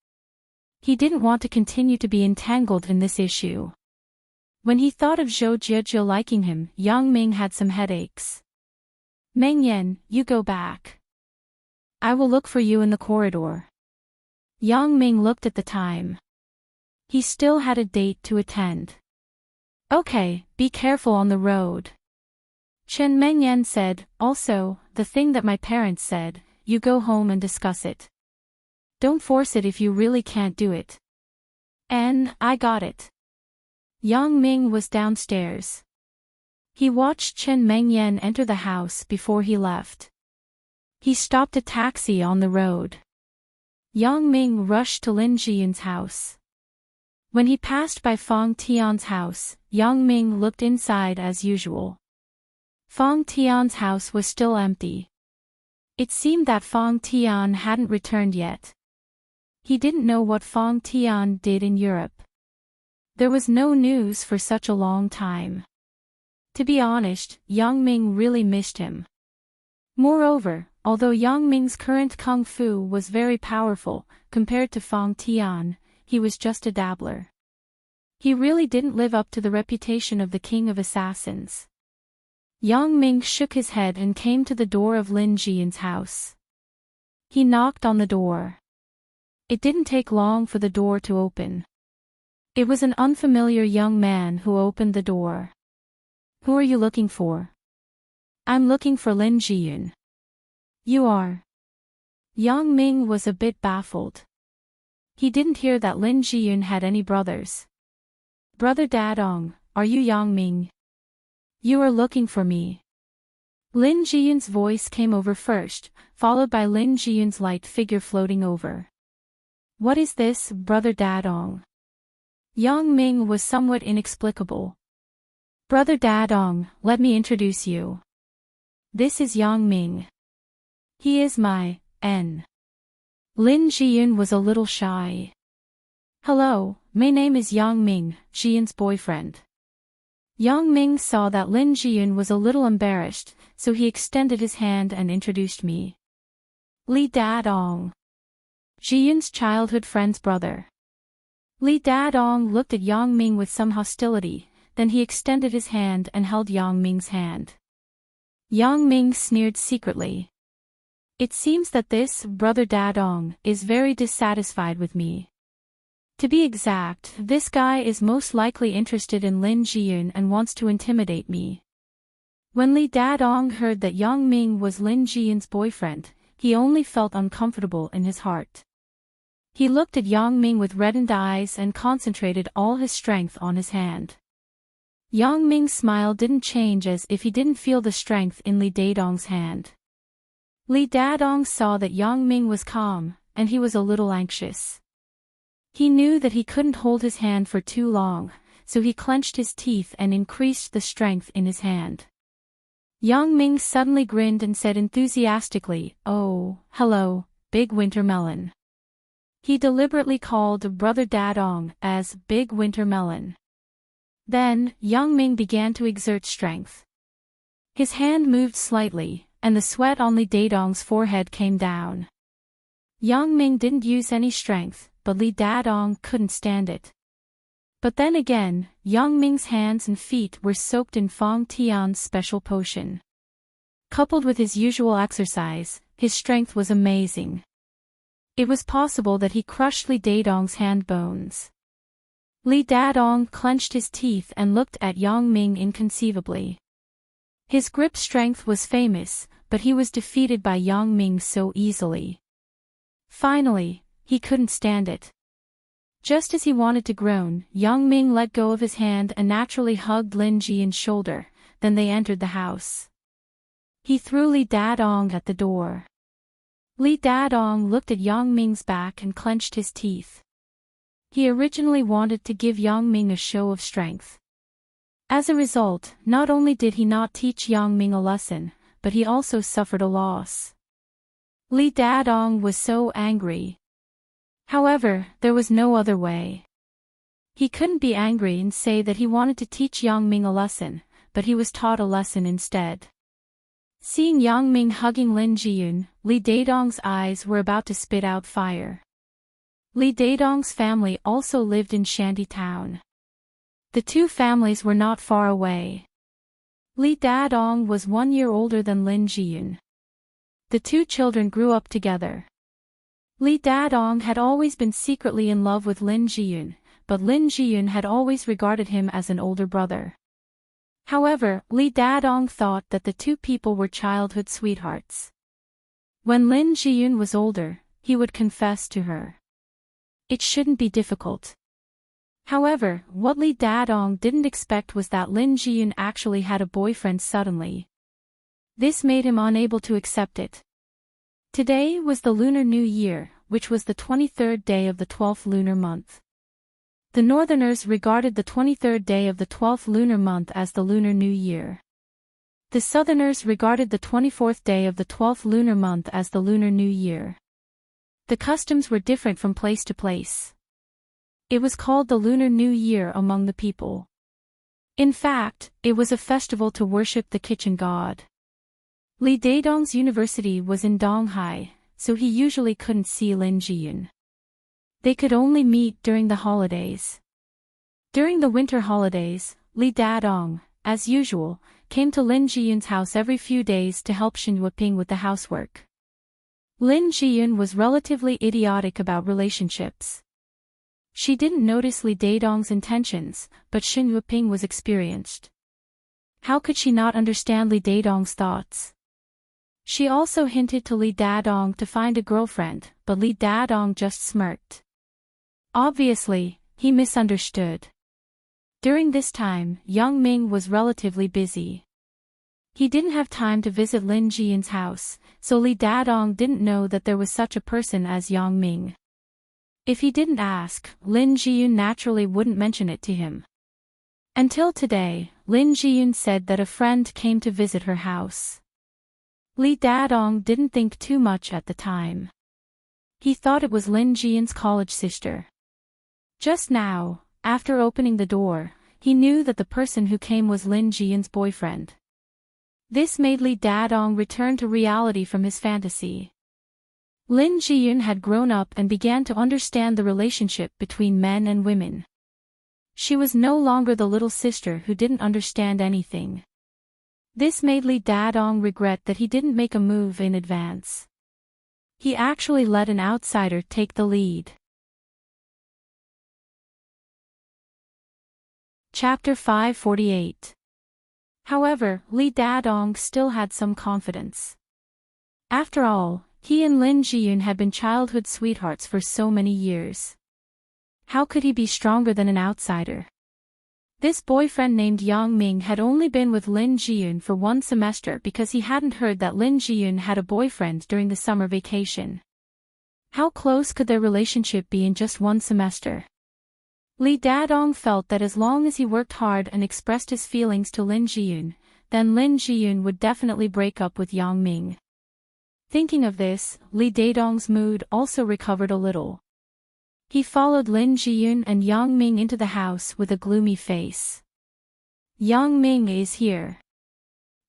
S1: He didn't want to continue to be entangled in this issue. When he thought of Zhou Jie liking him, Yang Ming had some headaches. Mengyan, you go back. I will look for you in the corridor. Yang Ming looked at the time. He still had a date to attend. Okay, be careful on the road. Chen Mengyan said, also, the thing that my parents said, you go home and discuss it. Don't force it if you really can't do it. And, I got it. Yang Ming was downstairs. He watched Chen Mengyan enter the house before he left. He stopped a taxi on the road. Yang Ming rushed to Lin Jiyun's house. When he passed by Fang Tian's house, Yang Ming looked inside as usual. Fang Tian's house was still empty. It seemed that Fang Tian hadn't returned yet. He didn't know what Fang Tian did in Europe. There was no news for such a long time. To be honest, Yang Ming really missed him. Moreover, although Yang Ming's current kung fu was very powerful, compared to Fang Tian, he was just a dabbler. He really didn't live up to the reputation of the king of assassins. Yang Ming shook his head and came to the door of Lin Jiyun's house. He knocked on the door. It didn't take long for the door to open. It was an unfamiliar young man who opened the door. Who are you looking for? I'm looking for Lin Jiyun. You are? Yang Ming was a bit baffled. He didn't hear that Lin Jiyun had any brothers. Brother Dadong, are you Yang Ming? You are looking for me. Lin Jiyun's voice came over first, followed by Lin Jiyun's light figure floating over. What is this, Brother Dadong? Yang Ming was somewhat inexplicable. Brother Dadong, let me introduce you. This is Yang Ming. He is my N. Lin Jiyun was a little shy. Hello, my name is Yang Ming, Jiyun's boyfriend. Yang Ming saw that Lin Jiyun was a little embarrassed, so he extended his hand and introduced me. Li Dadong. Jiyun's childhood friend's brother. Li Dadong looked at Yang Ming with some hostility, then he extended his hand and held Yang Ming's hand. Yang Ming sneered secretly. It seems that this Brother Dadong is very dissatisfied with me. To be exact, this guy is most likely interested in Lin Jiyun and wants to intimidate me. When Li Dadong heard that Yang Ming was Lin Jiyun's boyfriend, he only felt uncomfortable in his heart. He looked at Yang Ming with reddened eyes and concentrated all his strength on his hand. Yang Ming's smile didn't change as if he didn't feel the strength in Li Dadong's hand. Li Dadong saw that Yang Ming was calm, and he was a little anxious. He knew that he couldn't hold his hand for too long, so he clenched his teeth and increased the strength in his hand. Yang Ming suddenly grinned and said enthusiastically, "Oh, hello, big winter melon. He deliberately called Brother Dadong as Big Winter Melon. Then, Yang Ming began to exert strength. His hand moved slightly, and the sweat on Li Dadong's forehead came down. Yang Ming didn't use any strength, but Li Dadong couldn't stand it. But then again, Yang Ming's hands and feet were soaked in Fong Tian's special potion. Coupled with his usual exercise, his strength was amazing. It was possible that he crushed Li Dadong's hand bones. Li Dadong clenched his teeth and looked at Yang Ming inconceivably. His grip strength was famous, but he was defeated by Yang Ming so easily. Finally, he couldn't stand it. Just as he wanted to groan, Yang Ming let go of his hand and naturally hugged Lin Jian's shoulder, then they entered the house. He threw Li Dadong at the door. Li Dadong looked at Yang Ming's back and clenched his teeth. He originally wanted to give Yang Ming a show of strength. As a result, not only did he not teach Yang Ming a lesson, but he also suffered a loss. Li Dadong was so angry. However, there was no other way. He couldn't be angry and say that he wanted to teach Yang Ming a lesson, but he was taught a lesson instead. Seeing Yang Ming hugging Lin Jiyun, Li Dadong's eyes were about to spit out fire. Li Dadong's family also lived in Shanty Town. The two families were not far away. Li Dadong was 1 year older than Lin Jiyun. The two children grew up together. Li Dadong had always been secretly in love with Lin Jiyun, but Lin Jiyun had always regarded him as an older brother. However, Li Dadong thought that the two people were childhood sweethearts. When Lin Jiyun was older, he would confess to her. It shouldn't be difficult. However, what Li Dadong didn't expect was that Lin Jiyun actually had a boyfriend suddenly. This made him unable to accept it. Today was the Lunar New Year, which was the 23rd day of the 12th lunar month. The Northerners regarded the 23rd day of the 12th lunar month as the Lunar New Year. The Southerners regarded the 24th day of the 12th lunar month as the Lunar New Year. The customs were different from place to place. It was called the Lunar New Year among the people. In fact, it was a festival to worship the kitchen god. Li Dadong's university was in Donghai, so he usually couldn't see Lin Jiyun. They could only meet during the holidays. During the winter holidays, Li Dadong, as usual, came to Lin Jiyun's house every few days to help Shen Yueping with the housework. Lin Jiyun was relatively idiotic about relationships. She didn't notice Li Dadong's intentions, but Shen Yueping was experienced. How could she not understand Li Dadong's thoughts? She also hinted to Li Dadong to find a girlfriend, but Li Dadong just smirked. Obviously, he misunderstood. During this time, Yang Ming was relatively busy. He didn't have time to visit Lin Jiyun's house, so Li Dadong didn't know that there was such a person as Yang Ming. If he didn't ask, Lin Jiyun naturally wouldn't mention it to him. Until today, Lin Jiyun said that a friend came to visit her house. Li Dadong didn't think too much at the time. He thought it was Lin Jiyun's college sister. Just now, after opening the door, he knew that the person who came was Lin Jiyun's boyfriend. This made Li Dadong return to reality from his fantasy. Lin Jiyun had grown up and began to understand the relationship between men and women. She was no longer the little sister who didn't understand anything. This made Li Dadong regret that he didn't make a move in advance. He actually let an outsider take the lead. Chapter 548. However, Li Dadong still had some confidence. After all, he and Lin Jiyun had been childhood sweethearts for so many years. How could he be stronger than an outsider? This boyfriend named Yang Ming had only been with Lin Jiyun for 1 semester because he hadn't heard that Lin Jiyun had a boyfriend during the summer vacation. How close could their relationship be in just 1 semester? Li Dadong felt that as long as he worked hard and expressed his feelings to Lin Jiyun, then Lin Jiyun would definitely break up with Yang Ming. Thinking of this, Li Dadong's mood also recovered a little. He followed Lin Jiyun and Yang Ming into the house with a gloomy face. Yang Ming is here.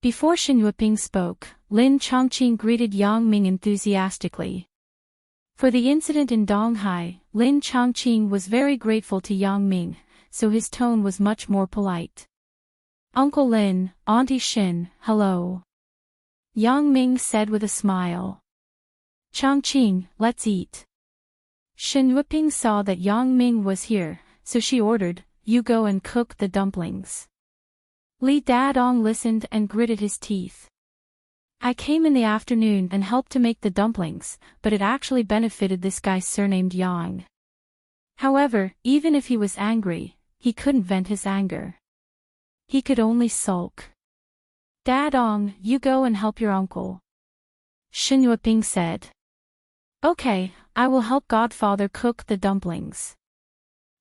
S1: Before Shen Yueping spoke, Lin Chongqing greeted Yang Ming enthusiastically. For the incident in Donghai, Lin Chongqing was very grateful to Yang Ming, so his tone was much more polite. Uncle Lin, Auntie Shen, hello. Yang Ming said with a smile. Chongqing, let's eat. Shen Yueping saw that Yang Ming was here, so she ordered, you go and cook the dumplings. Li Dadong listened and gritted his teeth. I came in the afternoon and helped to make the dumplings, but it actually benefited this guy surnamed Yang. However, even if he was angry, he couldn't vent his anger. He could only sulk. Dadong, you go and help your uncle. Shen Yueping said. Okay, I will help Godfather cook the dumplings.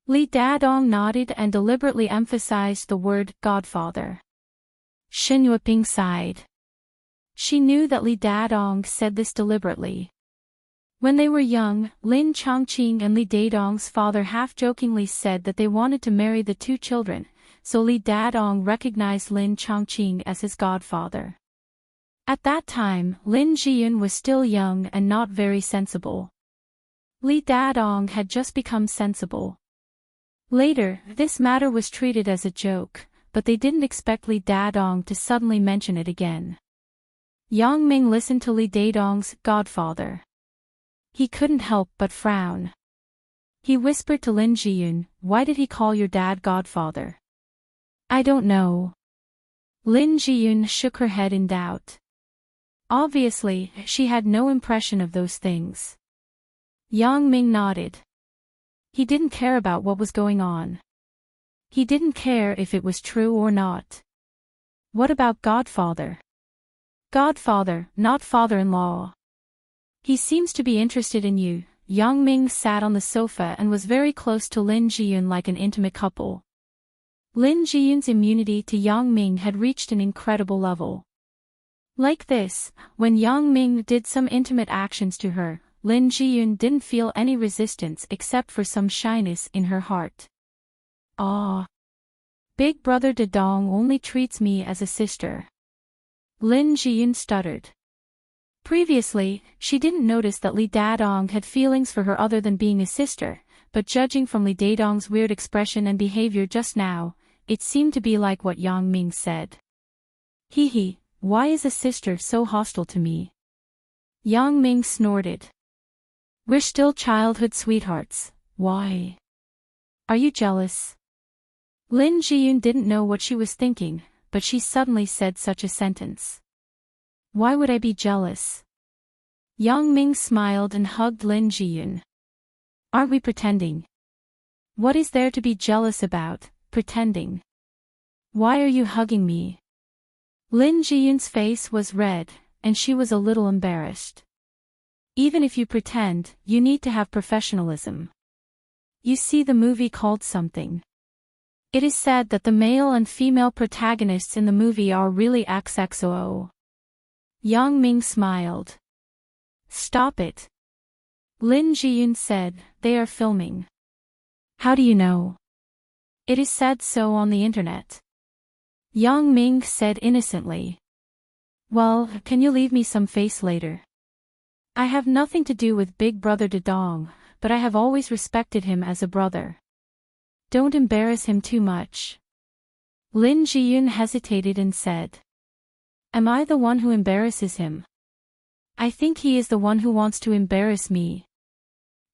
S1: Li Dadong nodded and deliberately emphasized the word Godfather. Shen Yueping sighed. She knew that Li Dadong said this deliberately. When they were young, Lin Chongqing and Li Dadong's father half-jokingly said that they wanted to marry the two children, so Li Dadong recognized Lin Chongqing as his godfather. At that time, Lin Jiyun was still young and not very sensible. Li Dadong had just become sensible. Later, this matter was treated as a joke, but they didn't expect Li Dadong to suddenly mention it again. Yang Ming listened to Li Dadong's godfather. He couldn't help but frown. He whispered to Lin Jiyun, why did he call your dad godfather? I don't know. Lin Jiyun shook her head in doubt. Obviously, she had no impression of those things. Yang Ming nodded. He didn't care about what was going on. He didn't care if it was true or not. What about Godfather? Godfather, not father-in-law. He seems to be interested in you. Yang Ming sat on the sofa and was very close to Lin Jiyun like an intimate couple. Lin Jiyun's immunity to Yang Ming had reached an incredible level. Like this, when Yang Ming did some intimate actions to her, Lin Jiyun didn't feel any resistance except for some shyness in her heart. Ah. Big brother Dedong only treats me as a sister. Lin Jiyun stuttered. Previously, she didn't notice that Li Dadong had feelings for her other than being a sister, but judging from Li Dadong's weird expression and behavior just now, it seemed to be like what Yang Ming said. Hee. Why is a sister so hostile to me? Yang Ming snorted. We're still childhood sweethearts, why? Are you jealous? Lin Jiyun didn't know what she was thinking, but she suddenly said such a sentence. Why would I be jealous? Yang Ming smiled and hugged Lin Jiyun. Aren't we pretending? What is there to be jealous about, pretending? Why are you hugging me? Lin Jiyun's face was red, and she was a little embarrassed. Even if you pretend, you need to have professionalism. You see the movie called Something. It is said that the male and female protagonists in the movie are really XXOO. Yang Ming smiled. Stop it. Lin Jiyun said, they are filming. How do you know? It is said so on the internet. Yang Ming said innocently. Well, can you leave me some face later? I have nothing to do with Big Brother Dedong, but I have always respected him as a brother. Don't embarrass him too much. Lin Jiyun hesitated and said. Am I the one who embarrasses him? I think he is the one who wants to embarrass me.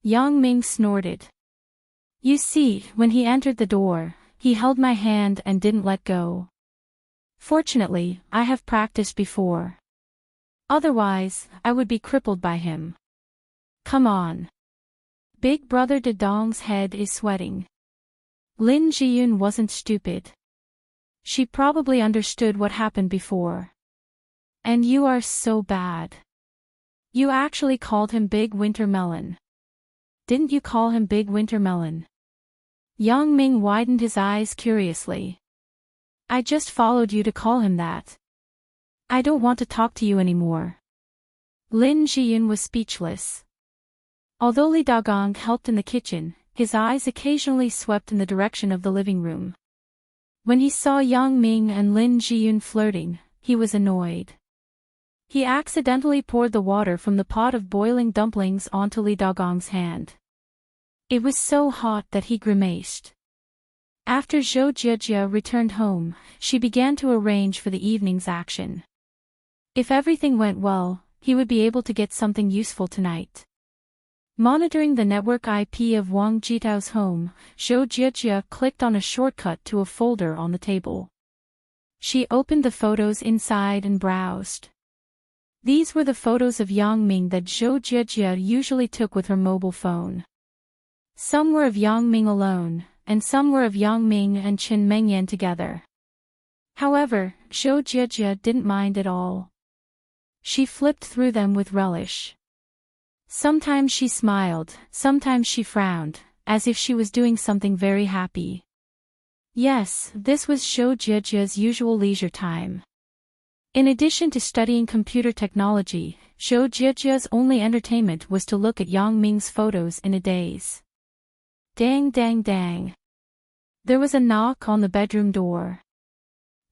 S1: Yang Ming snorted. You see, when he entered the door, he held my hand and didn't let go. Fortunately, I have practiced before. Otherwise, I would be crippled by him. Come on. Big Brother Dedong's head is sweating. Lin Jiyun wasn't stupid. She probably understood what happened before. And you are so bad. You actually called him Big Winter Melon. Didn't you call him Big Winter Melon? Yang Ming widened his eyes curiously. I just followed you to call him that. I don't want to talk to you anymore. Lin Jiyun was speechless. Although Li Dagong helped in the kitchen, his eyes occasionally swept in the direction of the living room. When he saw Yang Ming and Lin Jiyun flirting, he was annoyed. He accidentally poured the water from the pot of boiling dumplings onto Li Dagong's hand. It was so hot that he grimaced. After Zhou Jiejie returned home, she began to arrange for the evening's action. If everything went well, he would be able to get something useful tonight. Monitoring the network IP of Wang Jitao's home, Zhou Jiejie clicked on a shortcut to a folder on the table. She opened the photos inside and browsed. These were the photos of Yang Ming that Zhou Jiejie usually took with her mobile phone. Some were of Yang Ming alone, and some were of Yang Ming and Chen Mengyan together. However, Zhou Jiejie didn't mind at all. She flipped through them with relish. Sometimes she smiled, sometimes she frowned, as if she was doing something very happy. Yes, this was Zhou Jiejie's usual leisure time. In addition to studying computer technology, Zhou Jiejie's only entertainment was to look at Yang Ming's photos in a daze. Dang dang dang. There was a knock on the bedroom door.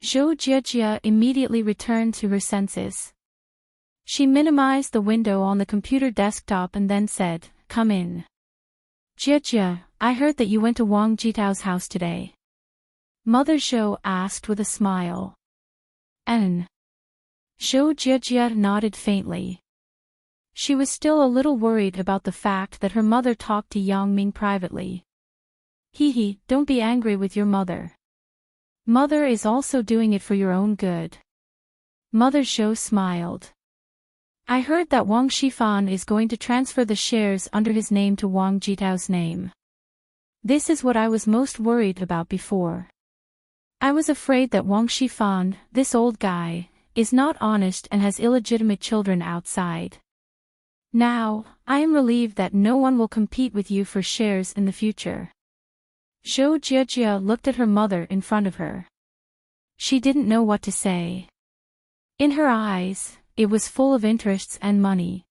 S1: Zhou Jiejie immediately returned to her senses. She minimized the window on the computer desktop and then said, "Come in." "Jiejie, I heard that you went to Wang Jitao's house today." Mother Zhou asked with a smile. "N." Zhou Jiejie nodded faintly. She was still a little worried about the fact that her mother talked to Yang Ming privately. "Hee, don't be angry with your mother. Mother is also doing it for your own good." Mother Zhou smiled. "I heard that Wang Shifan is going to transfer the shares under his name to Wang Jitao's name. This is what I was most worried about before. I was afraid that Wang Shifan, this old guy, is not honest and has illegitimate children outside. Now, I am relieved that no one will compete with you for shares in the future." Zhou Jiejie looked at her mother in front of her. She didn't know what to say. In her eyes, it was full of interests and money.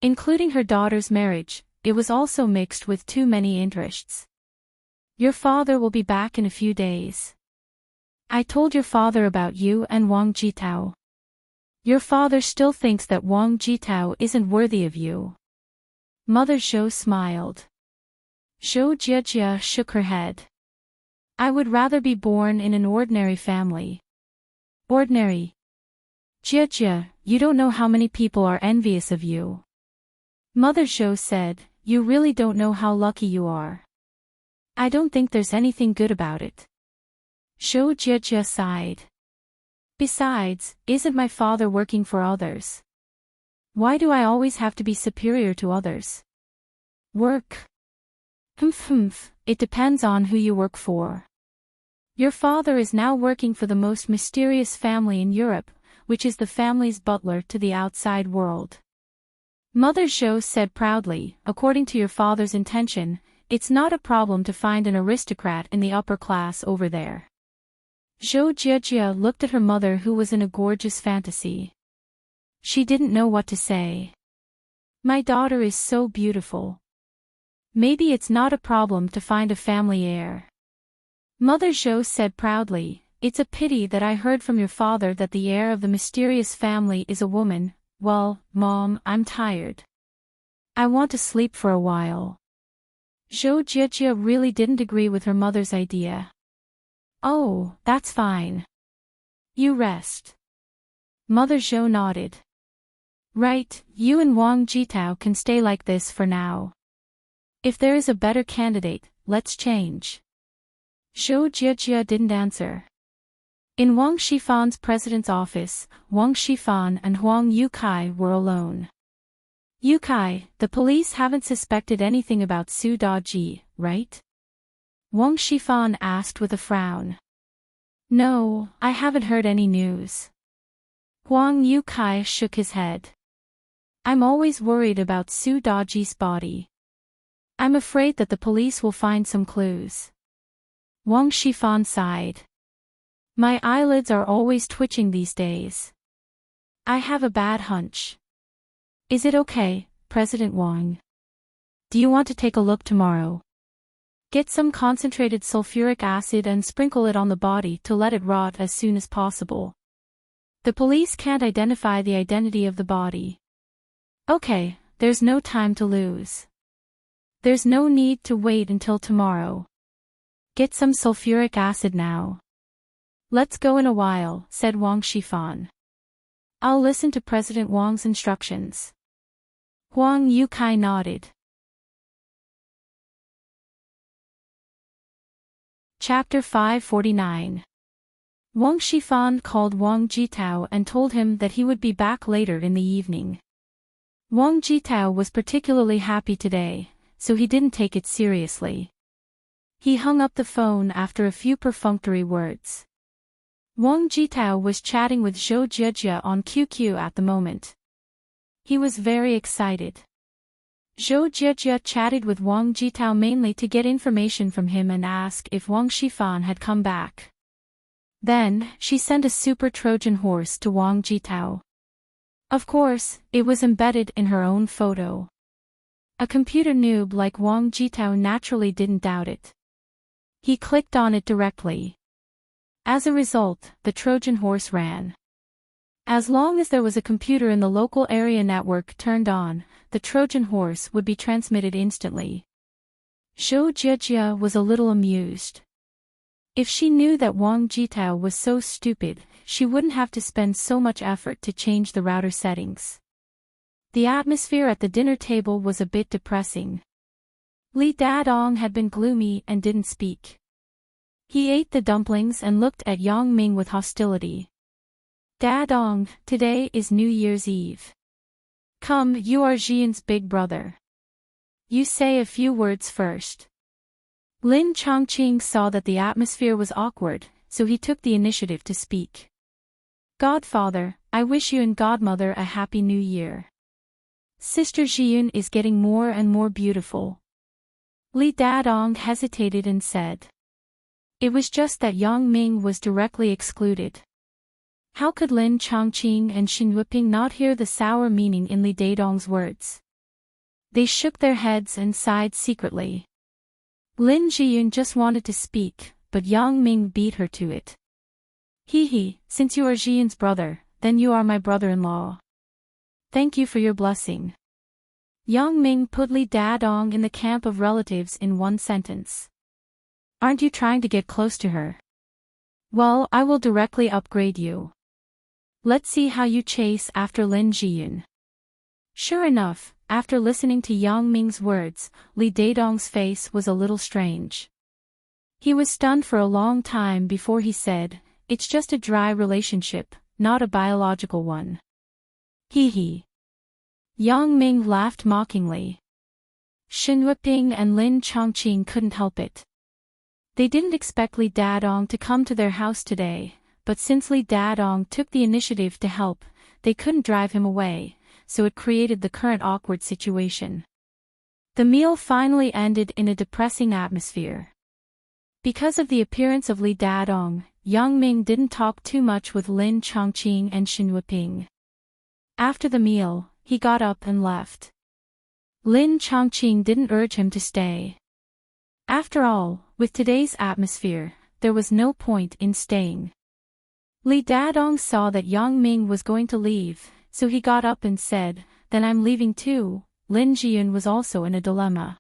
S1: Including her daughter's marriage, it was also mixed with too many interests. "Your father will be back in a few days. I told your father about you and Wang Jitao. Your father still thinks that Wang Jitao isn't worthy of you." Mother Zhou smiled. Zhou Jiejie shook her head. "I would rather be born in an ordinary family." "Ordinary? Jiejie, you don't know how many people are envious of you." Mother Zhou said, "You really don't know how lucky you are. I don't think there's anything good about it." Zhou Jiejie sighed. "Besides, isn't my father working for others? Why do I always have to be superior to others?" "Work? It depends on who you work for. Your father is now working for the most mysterious family in Europe, which is the family's butler to the outside world." Mother Zhou said proudly, "According to your father's intention, it's not a problem to find an aristocrat in the upper class over there." Zhou Jiejie looked at her mother, who was in a gorgeous fantasy. She didn't know what to say. "My daughter is so beautiful. Maybe it's not a problem to find a family heir." Mother Zhou said proudly, "It's a pity that I heard from your father that the heir of the mysterious family is a woman. Well, Mom, I'm tired. I want to sleep for a while." Zhou Jiejie really didn't agree with her mother's idea. "Oh, that's fine. You rest." Mother Zhou nodded. "Right, you and Wang Jitao can stay like this for now. If there is a better candidate, let's change." Zhou Jiejie didn't answer. In Wang Shifan's president's office, Wang Shifan and Huang Yukai were alone. "Yukai, the police haven't suspected anything about Su Daji, right?" Wang Shifan asked with a frown. "No, I haven't heard any news." Huang Yukai shook his head. "I'm always worried about Su Daji's body. I'm afraid that the police will find some clues." Wang Shifan sighed. "My eyelids are always twitching these days. I have a bad hunch." "Is it okay, President Wang?" Do you want to take a look tomorrow? Get some concentrated sulfuric acid and sprinkle it on the body to let it rot as soon as possible. The police can't identify the identity of the body. Okay, there's no time to lose. There's no need to wait until tomorrow. Get some sulfuric acid now. Let's go in a while, said Wang Shifan. I'll listen to President Wang's instructions. Huang Yukai nodded. Chapter 549. Wang Shifan called Wang Jitao and told him that he would be back later in the evening. Wang Jitao was particularly happy today, so he didn't take it seriously. He hung up the phone after a few perfunctory words. Wang Jitao was chatting with Zhou Jiejie on QQ at the moment. He was very excited. Zhou Jiejie chatted with Wang Jitao mainly to get information from him and ask if Wang Shifan had come back. Then, she sent a super Trojan horse to Wang Jitao. Of course, it was embedded in her own photo. A computer noob like Wang Jitao naturally didn't doubt it. He clicked on it directly. As a result, the Trojan horse ran. As long as there was a computer in the local area network turned on, the Trojan horse would be transmitted instantly. Zhou Jiejie was a little amused. If she knew that Wang Jitao was so stupid, she wouldn't have to spend so much effort to change the router settings. The atmosphere at the dinner table was a bit depressing. Li Dadong had been gloomy and didn't speak. He ate the dumplings and looked at Yang Ming with hostility. Dadong, today is New Year's Eve. Come, you are Jian's big brother. You say a few words first. Lin Chongqing saw that the atmosphere was awkward, so he took the initiative to speak. Godfather, I wish you and Godmother a happy new year. Sister Jian is getting more and more beautiful. Li Dadong hesitated and said. It was just that Yang Ming was directly excluded. How could Lin Chongqing and Xin Wuping not hear the sour meaning in Li Dadong's words? They shook their heads and sighed secretly. Lin Jiyun just wanted to speak, but Yang Ming beat her to it. He, since you are Jian's brother, then you are my brother-in-law. Thank you for your blessing. Yang Ming put Li Dadong in the camp of relatives in one sentence. Aren't you trying to get close to her? Well, I will directly upgrade you. Let's see how you chase after Lin Jiyun. Sure enough, after listening to Yang Ming's words, Li Dadong's face was a little strange. He was stunned for a long time before he said, it's just a dry relationship, not a biological one. He. Yang Ming laughed mockingly. Xin Wuping and Lin Chongqing couldn't help it. They didn't expect Li Dadong to come to their house today, but since Li Dadong took the initiative to help, they couldn't drive him away, so it created the current awkward situation. The meal finally ended in a depressing atmosphere. Because of the appearance of Li Dadong, Yang Ming didn't talk too much with Lin Chongqing and Xin Wuping. After the meal, he got up and left. Lin Chongqing didn't urge him to stay. After all, with today's atmosphere, there was no point in staying. Li Dadong saw that Yang Ming was going to leave, so he got up and said, then I'm leaving too. Lin Jiyun was also in a dilemma.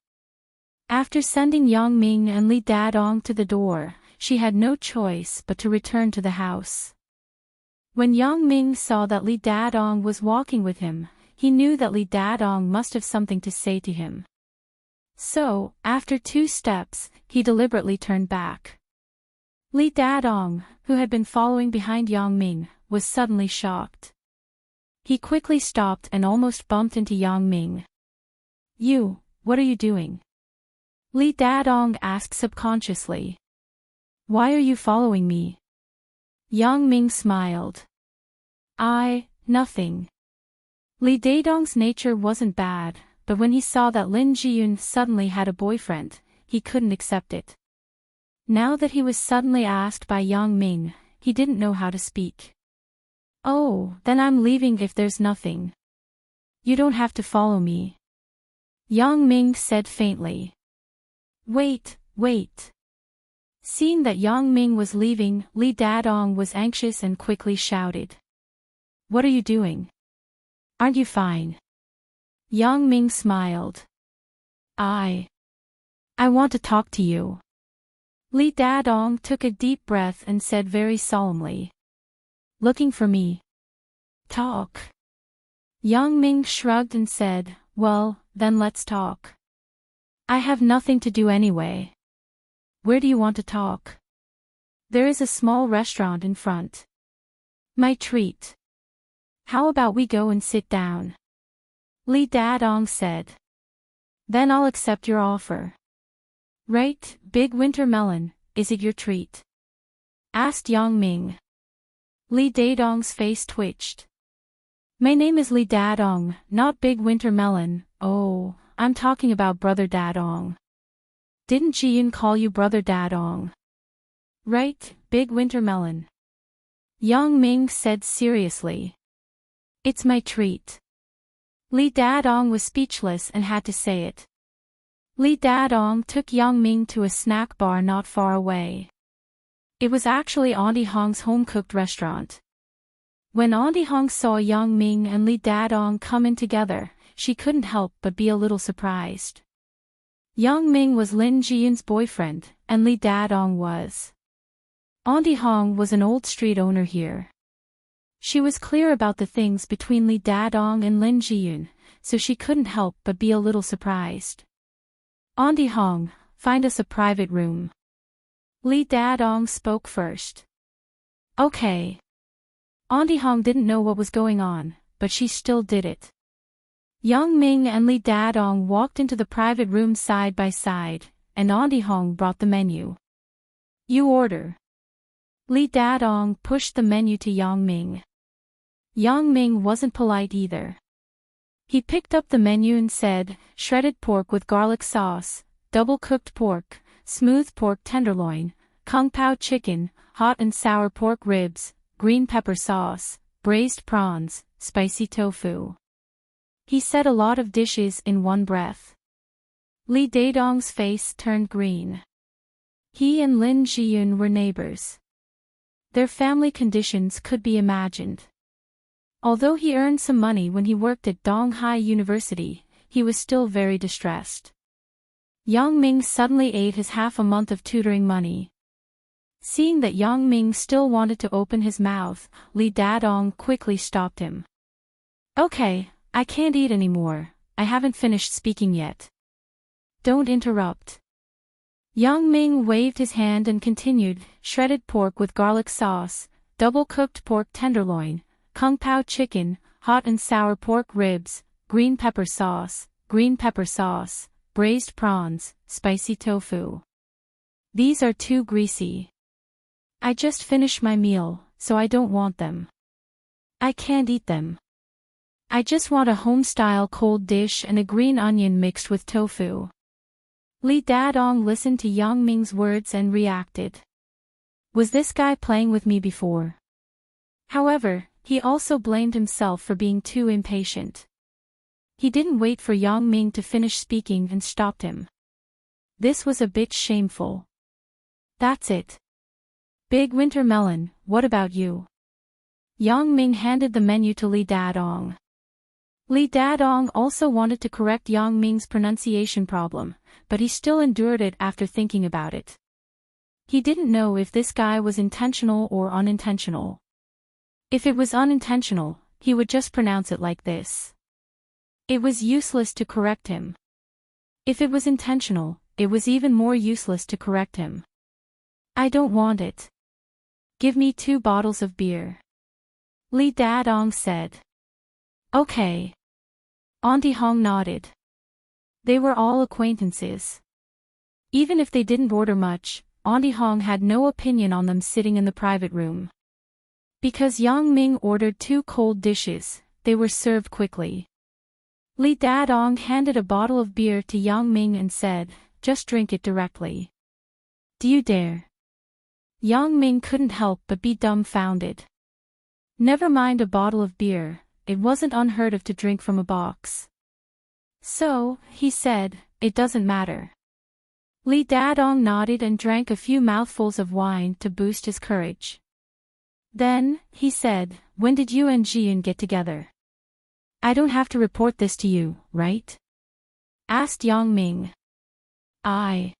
S1: After sending Yang Ming and Li Dadong to the door, she had no choice but to return to the house. When Yang Ming saw that Li Dadong was walking with him, he knew that Li Dadong must have something to say to him. So, after 2 steps, he deliberately turned back. Li Dadong, who had been following behind Yang Ming, was suddenly shocked. He quickly stopped and almost bumped into Yang Ming. You, what are you doing? Li Dadong asked subconsciously. Why are you following me? Yang Ming smiled. Nothing. Li Dadong's nature wasn't bad, but when he saw that Lin Jiyun suddenly had a boyfriend, he couldn't accept it. Now that he was suddenly asked by Yang Ming, he didn't know how to speak. Oh, then I'm leaving if there's nothing. You don't have to follow me. Yang Ming said faintly. Wait, wait. Seeing that Yang Ming was leaving, Li Dadong was anxious and quickly shouted. What are you doing? Aren't you fine? Yang Ming smiled. I want to talk to you. Li Dadong took a deep breath and said very solemnly. Looking for me? Talk. Yang Ming shrugged and said, well, then let's talk. I have nothing to do anyway. Where do you want to talk? There is a small restaurant in front. My treat. How about we go and sit down? Li Dadong said. Then I'll accept your offer. Right, Big Winter Melon, is it your treat? Asked Yang Ming. Li Dadong's face twitched. My name is Li Dadong, not Big Winter Melon. Oh, I'm talking about Brother Dadong. Didn't Jiyun call you Brother Dadong? Right, Big Winter Melon. Yang Ming said seriously. It's my treat. Li Dadong was speechless and had to say it. Li Dadong took Yang Ming to a snack bar not far away. It was actually Auntie Hong's home-cooked restaurant. When Auntie Hong saw Yang Ming and Li Dadong come in together, she couldn't help but be a little surprised. Yang Ming was Lin Jiyun's boyfriend, and Li Dadong was. Auntie Hong was an old street owner here. She was clear about the things between Li Dadong and Lin Jiyun, so she couldn't help but be a little surprised. Auntie Hong, find us a private room. Li Dadong spoke first. Okay. Auntie Hong didn't know what was going on, but she still did it. Yang Ming and Li Dadong walked into the private room side by side, and Auntie Hong brought the menu. You order. Li Dadong pushed the menu to Yang Ming. Yang Ming wasn't polite either. He picked up the menu and said, shredded pork with garlic sauce, double-cooked pork, smooth pork tenderloin, kung pao chicken, hot and sour pork ribs, green pepper sauce, braised prawns, spicy tofu. He said a lot of dishes in one breath. Li Dadong's face turned green. He and Lin Jiyun were neighbors. Their family conditions could be imagined. Although he earned some money when he worked at Donghai University, he was still very distressed. Yang Ming suddenly ate his half a month of tutoring money. Seeing that Yang Ming still wanted to open his mouth, Li Dadong quickly stopped him. Okay, I can't eat anymore, I haven't finished speaking yet. Don't interrupt. Yang Ming waved his hand and continued, shredded pork with garlic sauce, double-cooked pork tenderloin, kung pao chicken, hot and sour pork ribs, green pepper sauce, braised prawns, spicy tofu. These are too greasy. I just finished my meal, so I don't want them. I can't eat them. I just want a home-style cold dish and a green onion mixed with tofu. Li Dadong listened to Yang Ming's words and reacted. Was this guy playing with me before? However, he also blamed himself for being too impatient. He didn't wait for Yang Ming to finish speaking and stopped him. This was a bit shameful. That's it. Big Winter Melon, what about you? Yang Ming handed the menu to Li Dadong. Li Dadong also wanted to correct Yang Ming's pronunciation problem, but he still endured it after thinking about it. He didn't know if this guy was intentional or unintentional. If it was unintentional, he would just pronounce it like this. It was useless to correct him. If it was intentional, it was even more useless to correct him. I don't want it. Give me 2 bottles of beer. Li Dadong said. Okay. Auntie Hong nodded. They were all acquaintances. Even if they didn't order much, Auntie Hong had no opinion on them sitting in the private room. Because Yang Ming ordered 2 cold dishes, they were served quickly. Li Dadong handed a bottle of beer to Yang Ming and said, just drink it directly. Do you dare? Yang Ming couldn't help but be dumbfounded. Never mind a bottle of beer, it wasn't unheard of to drink from a box. So, he said, it doesn't matter. Li Dadong nodded and drank a few mouthfuls of wine to boost his courage. Then, he said, when did you and Jiyun get together? I don't have to report this to you, right? Asked Yang Ming. I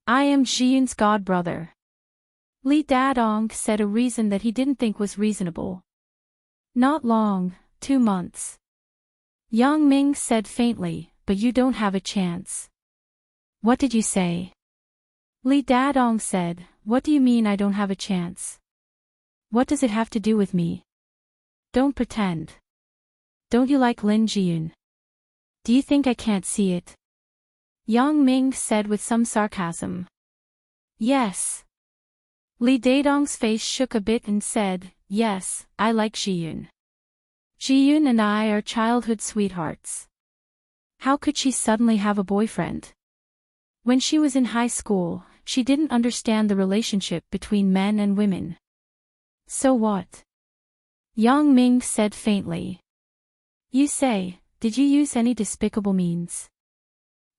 S1: am Jiyun's godbrother. Li Dadong said a reason that he didn't think was reasonable. Not long, 2 months. Yang Ming said faintly, but you don't have a chance. What did you say? Li Dadong said, what do you mean I don't have a chance? What does it have to do with me? Don't pretend. Don't you like Lin Jiyun? Do you think I can't see it? Yang Ming said with some sarcasm. Yes. Li Dadong's face shook a bit and said, yes, I like Jiyun. Jiyun and I are childhood sweethearts. How could she suddenly have a boyfriend? When she was in high school, she didn't understand the relationship between men and women. So what? Yang Ming said faintly. You say, did you use any despicable means?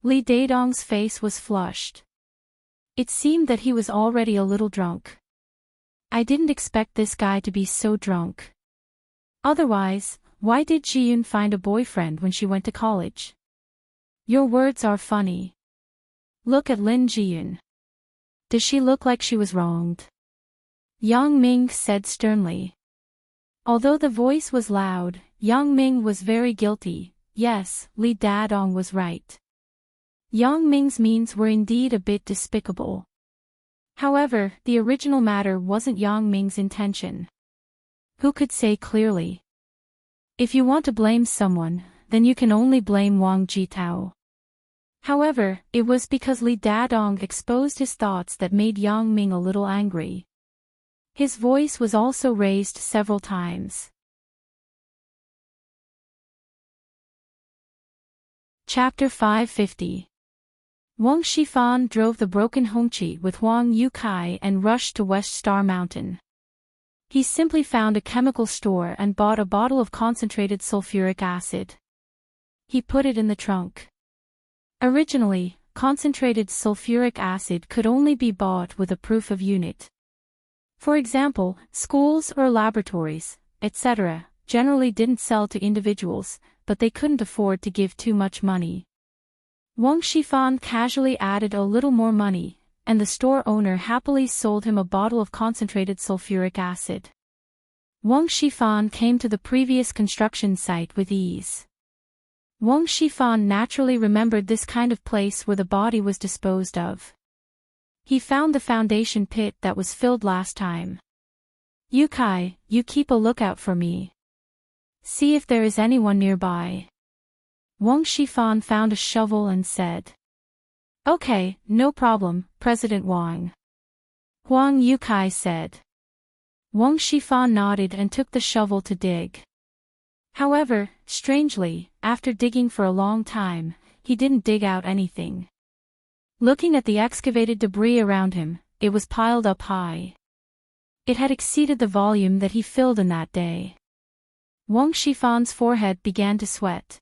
S1: Li Dadong's face was flushed. It seemed that he was already a little drunk. I didn't expect this guy to be so drunk. Otherwise, why did Jiyun find a boyfriend when she went to college? Your words are funny. Look at Lin Jiyun. Does she look like she was wronged? Yang Ming said sternly. Although the voice was loud, Yang Ming was very guilty. Yes, Li Dadong was right. Yang Ming's means were indeed a bit despicable. However, the original matter wasn't Yang Ming's intention. Who could say clearly? If you want to blame someone, then you can only blame Wang Jitao. However, it was because Li Dadong exposed his thoughts that made Yang Ming a little angry. His voice was also raised several times. Chapter 550. Wang Shifan drove the broken Hongqi with Huang Yukai and rushed to West Star Mountain. He simply found a chemical store and bought a bottle of concentrated sulfuric acid. He put it in the trunk. Originally, concentrated sulfuric acid could only be bought with a proof of unit. For example, schools or laboratories, etc., generally didn't sell to individuals, but they couldn't afford to give too much money. Wang Shifan casually added a little more money, and the store owner happily sold him a bottle of concentrated sulfuric acid. Wang Shifan came to the previous construction site with ease. Wang Shifan naturally remembered this kind of place where the body was disposed of. He found the foundation pit that was filled last time. Yukai, you keep a lookout for me. See if there is anyone nearby. Wang Shifan found a shovel and said. Okay, no problem, President Wang. Huang Yukai said. Wang Shifan nodded and took the shovel to dig. However, strangely, after digging for a long time, he didn't dig out anything. Looking at the excavated debris around him, it was piled up high. It had exceeded the volume that he filled in that day. Wang Shifan's forehead began to sweat.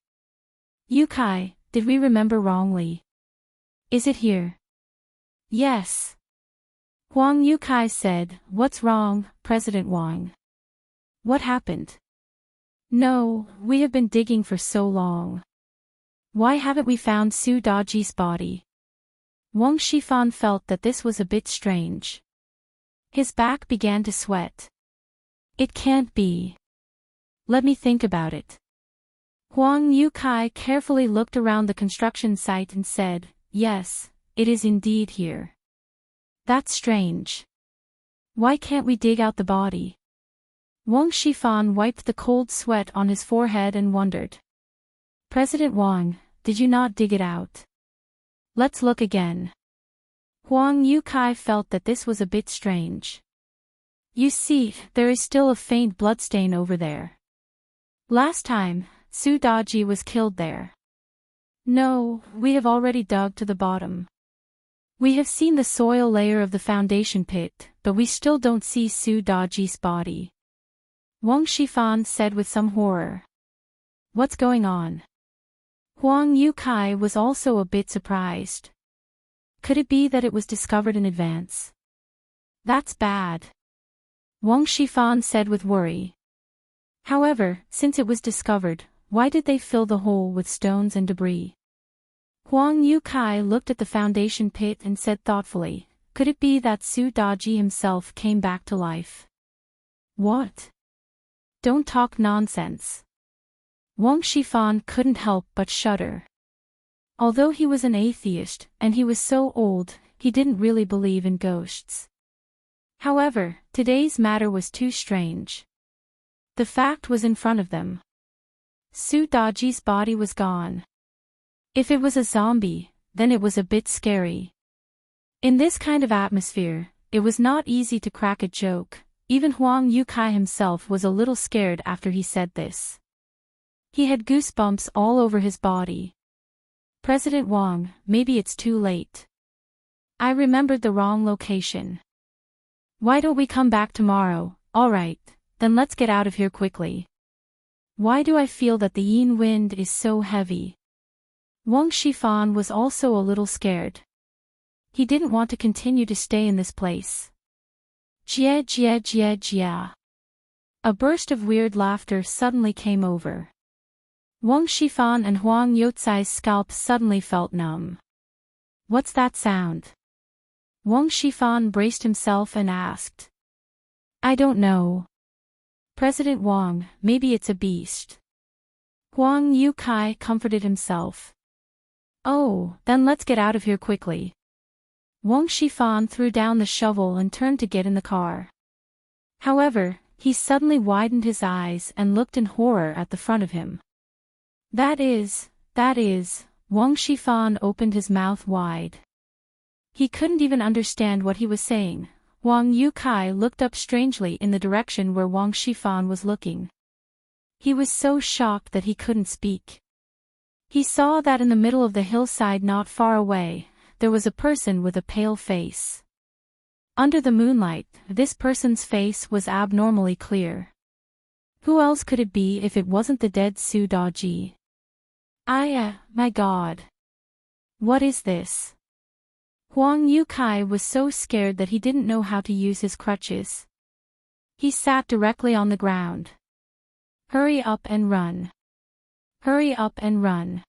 S1: Yukai, did we remember wrongly? Is it here? Yes. Huang Yukai said, what's wrong, President Wang? What happened? No, we have been digging for so long. Why haven't we found Su Daji's body? Wang Shifan felt that this was a bit strange. His back began to sweat. It can't be. Let me think about it. Huang Yukai carefully looked around the construction site and said, yes, it is indeed here. That's strange. Why can't we dig out the body? Wang Shifan wiped the cold sweat on his forehead and wondered. President Wang, did you not dig it out? Let's look again. Huang Yukai felt that this was a bit strange. You see, there is still a faint bloodstain over there. Last time, Su Daji was killed there. No, we have already dug to the bottom. We have seen the soil layer of the foundation pit, but we still don't see Su Daji's body. Wang Shifan said with some horror. What's going on? Huang Yukai was also a bit surprised. Could it be that it was discovered in advance? That's bad, Wang Shifan said with worry. However, since it was discovered, why did they fill the hole with stones and debris? Huang Yukai looked at the foundation pit and said thoughtfully, could it be that Su Daji himself came back to life? What? Don't talk nonsense. Wang Shifan couldn't help but shudder. Although he was an atheist, and he was so old, he didn't really believe in ghosts. However, today's matter was too strange. The fact was in front of them. Su Daji's body was gone. If it was a zombie, then it was a bit scary. In this kind of atmosphere, it was not easy to crack a joke. Even Huang Yukai himself was a little scared after he said this. He had goosebumps all over his body. President Wang, maybe it's too late. I remembered the wrong location. Why don't we come back tomorrow? Alright, then let's get out of here quickly. Why do I feel that the yin wind is so heavy? Wang Shifan was also a little scared. He didn't want to continue to stay in this place. Jia jia jia jia. A burst of weird laughter suddenly came over. Wang Shifan and Huang Youcai's scalps suddenly felt numb. What's that sound? Wang Shifan braced himself and asked. I don't know. President Wang, maybe it's a beast. Huang Yukai comforted himself. Oh, then let's get out of here quickly. Wang Shifan threw down the shovel and turned to get in the car. However, he suddenly widened his eyes and looked in horror at the front of him. That is, Wang Shifan opened his mouth wide. He couldn't even understand what he was saying. Huang Yukai looked up strangely in the direction where Wang Shifan was looking. He was so shocked that he couldn't speak. He saw that in the middle of the hillside not far away, there was a person with a pale face. Under the moonlight, this person's face was abnormally clear. Who else could it be if it wasn't the dead Su Daji? My God. What is this? Huang Yukai was so scared that he didn't know how to use his crutches. He sat directly on the ground. Hurry up and run. Hurry up and run.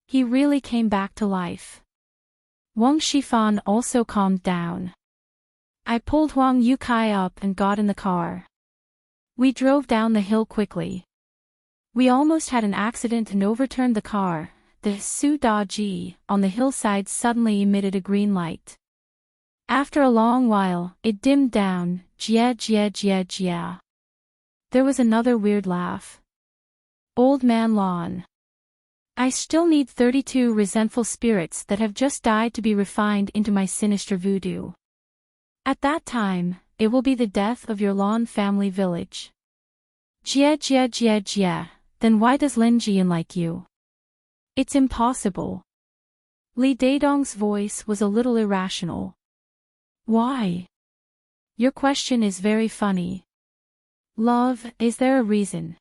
S1: He really came back to life. Wang Shifan also calmed down. I pulled Huang Yukai up and got in the car. We drove down the hill quickly. We almost had an accident and overturned the car. The Su Daji on the hillside suddenly emitted a green light. After a long while, it dimmed down. Jia jia jia jia. There was another weird laugh. Old Man Lon. I still need 32 resentful spirits that have just died to be refined into my sinister voodoo. At that time, it will be the death of your Lon family village. Jia jia jia jia. Then why does Lin Jian like you? It's impossible. Li Daidong's voice was a little irrational. Why? Your question is very funny. Love, is there a reason?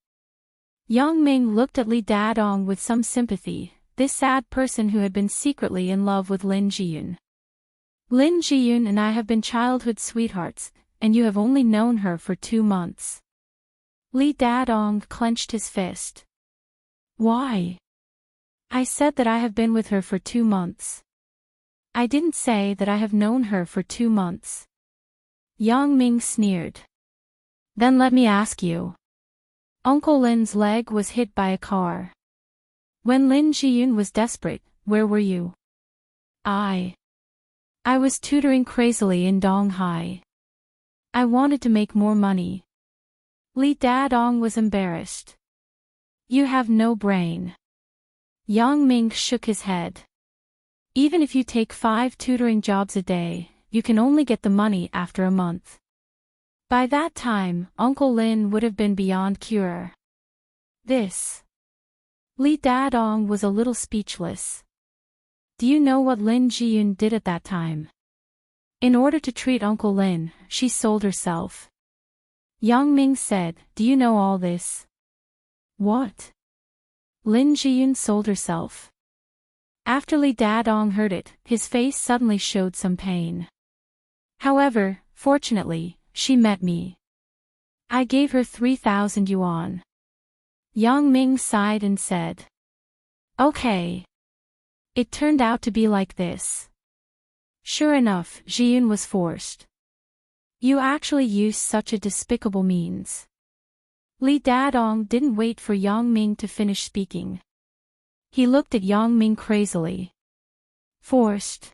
S1: Yang Ming looked at Li Daidong with some sympathy, this sad person who had been secretly in love with Lin Jiyun. Lin Jiyun and I have been childhood sweethearts, and you have only known her for 2 months. Li Daidong clenched his fist. Why? I said that I have been with her for 2 months. I didn't say that I have known her for 2 months. Yang Ming sneered. Then let me ask you. Uncle Lin's leg was hit by a car. When Lin Jiyun was desperate, where were you? I was tutoring crazily in Donghai. I wanted to make more money. Li Daidong was embarrassed. You have no brain. Yang Ming shook his head. Even if you take 5 tutoring jobs a day, you can only get the money after a month. By that time, Uncle Lin would have been beyond cure. Li Daidong was a little speechless. Do you know what Lin Jiyun did at that time? In order to treat Uncle Lin, she sold herself. Yang Ming said, do you know all this? What? Lin Jiyun sold herself. After Li Dadong heard it, his face suddenly showed some pain. However, fortunately, she met me. I gave her 3,000 yuan. Yang Ming sighed and said. Okay. It turned out to be like this. Sure enough, Jiyun was forced. You actually used such a despicable means. Li Dadong didn't wait for Yang Ming to finish speaking. He looked at Yang Ming crazily. Forced.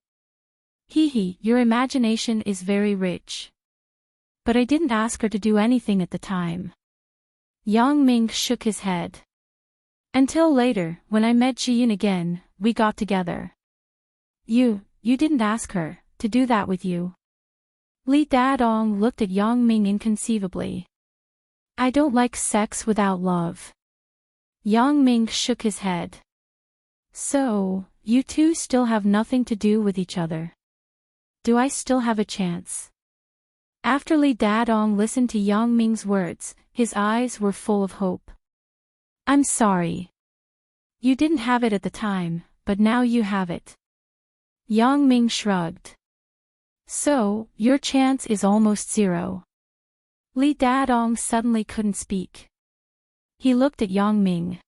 S1: Hee, your imagination is very rich. But I didn't ask her to do anything at the time. Yang Ming shook his head. Until later, when I met Jiyun again, we got together. You didn't ask her to do that with you. Li Dadong looked at Yang Ming inconceivably. I don't like sex without love. Yang Ming shook his head. So, you two still have nothing to do with each other. Do I still have a chance? After Li Dadong listened to Yang Ming's words, his eyes were full of hope. I'm sorry. You didn't have it at the time, but now you have it. Yang Ming shrugged. So, your chance is almost zero. Li Dadong suddenly couldn't speak. He looked at Yang Ming.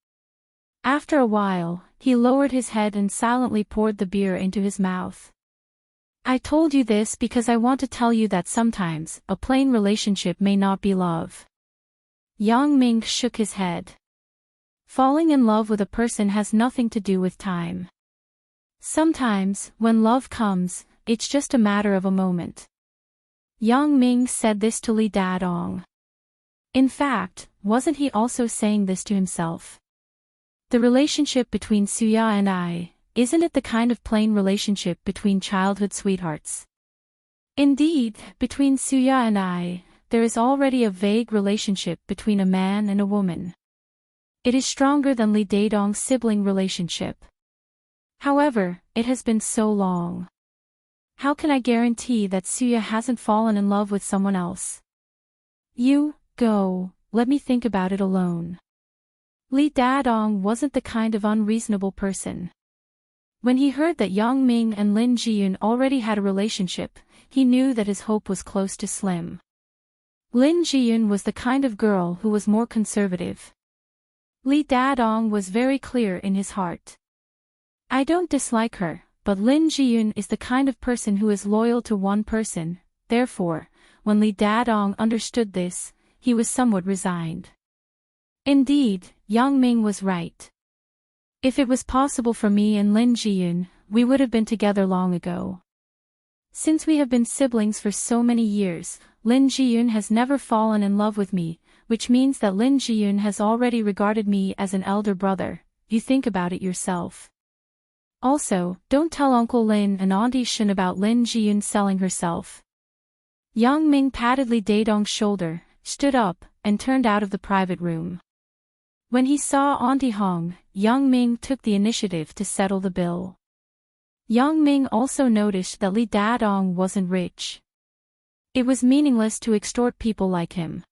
S1: After a while, he lowered his head and silently poured the beer into his mouth. I told you this because I want to tell you that sometimes, a plain relationship may not be love. Yang Ming shook his head. Falling in love with a person has nothing to do with time. Sometimes, when love comes, it's just a matter of a moment. Yang Ming said this to Li Dadong. In fact, wasn't he also saying this to himself? The relationship between Suya and I, isn't it the kind of plain relationship between childhood sweethearts? Indeed, between Suya and I, there is already a vague relationship between a man and a woman. It is stronger than Li Dadong's sibling relationship. However, it has been so long. How can I guarantee that Suya hasn't fallen in love with someone else? You, go, let me think about it alone. Li Dadong wasn't the kind of unreasonable person. When he heard that Yang Ming and Lin Jiyun already had a relationship, he knew that his hope was close to slim. Lin Jiyun was the kind of girl who was more conservative. Li Dadong was very clear in his heart. I don't dislike her, but Lin Jiyun is the kind of person who is loyal to one person. Therefore, when Li Dadong understood this, he was somewhat resigned. Indeed, Yang Ming was right. If it was possible for me and Lin Jiyun, we would have been together long ago. Since we have been siblings for so many years, Lin Jiyun has never fallen in love with me, which means that Lin Jiyun has already regarded me as an elder brother. You think about it yourself. Also, don't tell Uncle Lin and Auntie Shen about Lin Jiyun selling herself. Yang Ming patted Li Dadong's shoulder, stood up, and turned out of the private room. When he saw Auntie Hong, Yang Ming took the initiative to settle the bill. Yang Ming also noticed that Li Dadong wasn't rich. It was meaningless to extort people like him.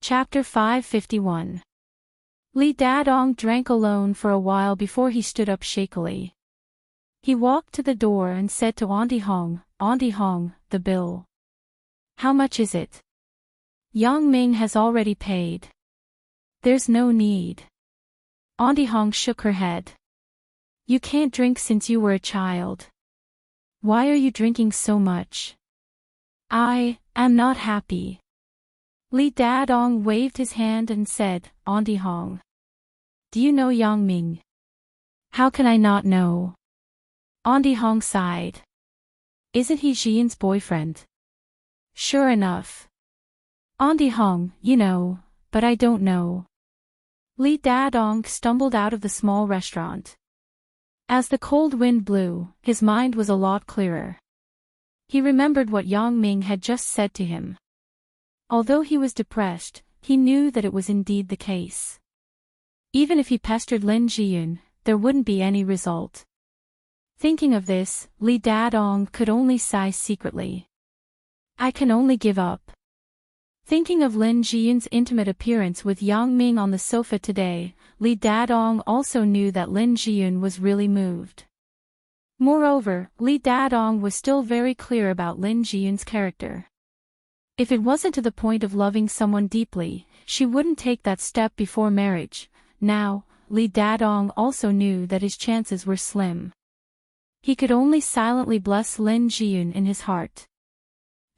S1: Chapter 551. Li Dadong drank alone for a while before he stood up shakily. He walked to the door and said to Auntie Hong, the bill. How much is it? Yang Ming has already paid. There's no need. Auntie Hong shook her head. You can't drink since you were a child. Why are you drinking so much? I am not happy. Li Dadong waved his hand and said, Auntie Hong. Do you know Yang Ming? How can I not know? Auntie Hong sighed. Isn't he Jiyun's boyfriend? Sure enough. Auntie Hong, you know, but I don't know. Li Dadong stumbled out of the small restaurant. As the cold wind blew, his mind was a lot clearer. He remembered what Yang Ming had just said to him. Although he was depressed, he knew that it was indeed the case. Even if he pestered Lin Jiyun, there wouldn't be any result. Thinking of this, Li Dadong could only sigh secretly. I can only give up. Thinking of Lin Jiyun's intimate appearance with Yang Ming on the sofa today, Li Dadong also knew that Lin Jiyun was really moved. Moreover, Li Dadong was still very clear about Lin Jiyun's character. If it wasn't to the point of loving someone deeply, she wouldn't take that step before marriage. Now, Li Dadong also knew that his chances were slim. He could only silently bless Lin Jiyun in his heart.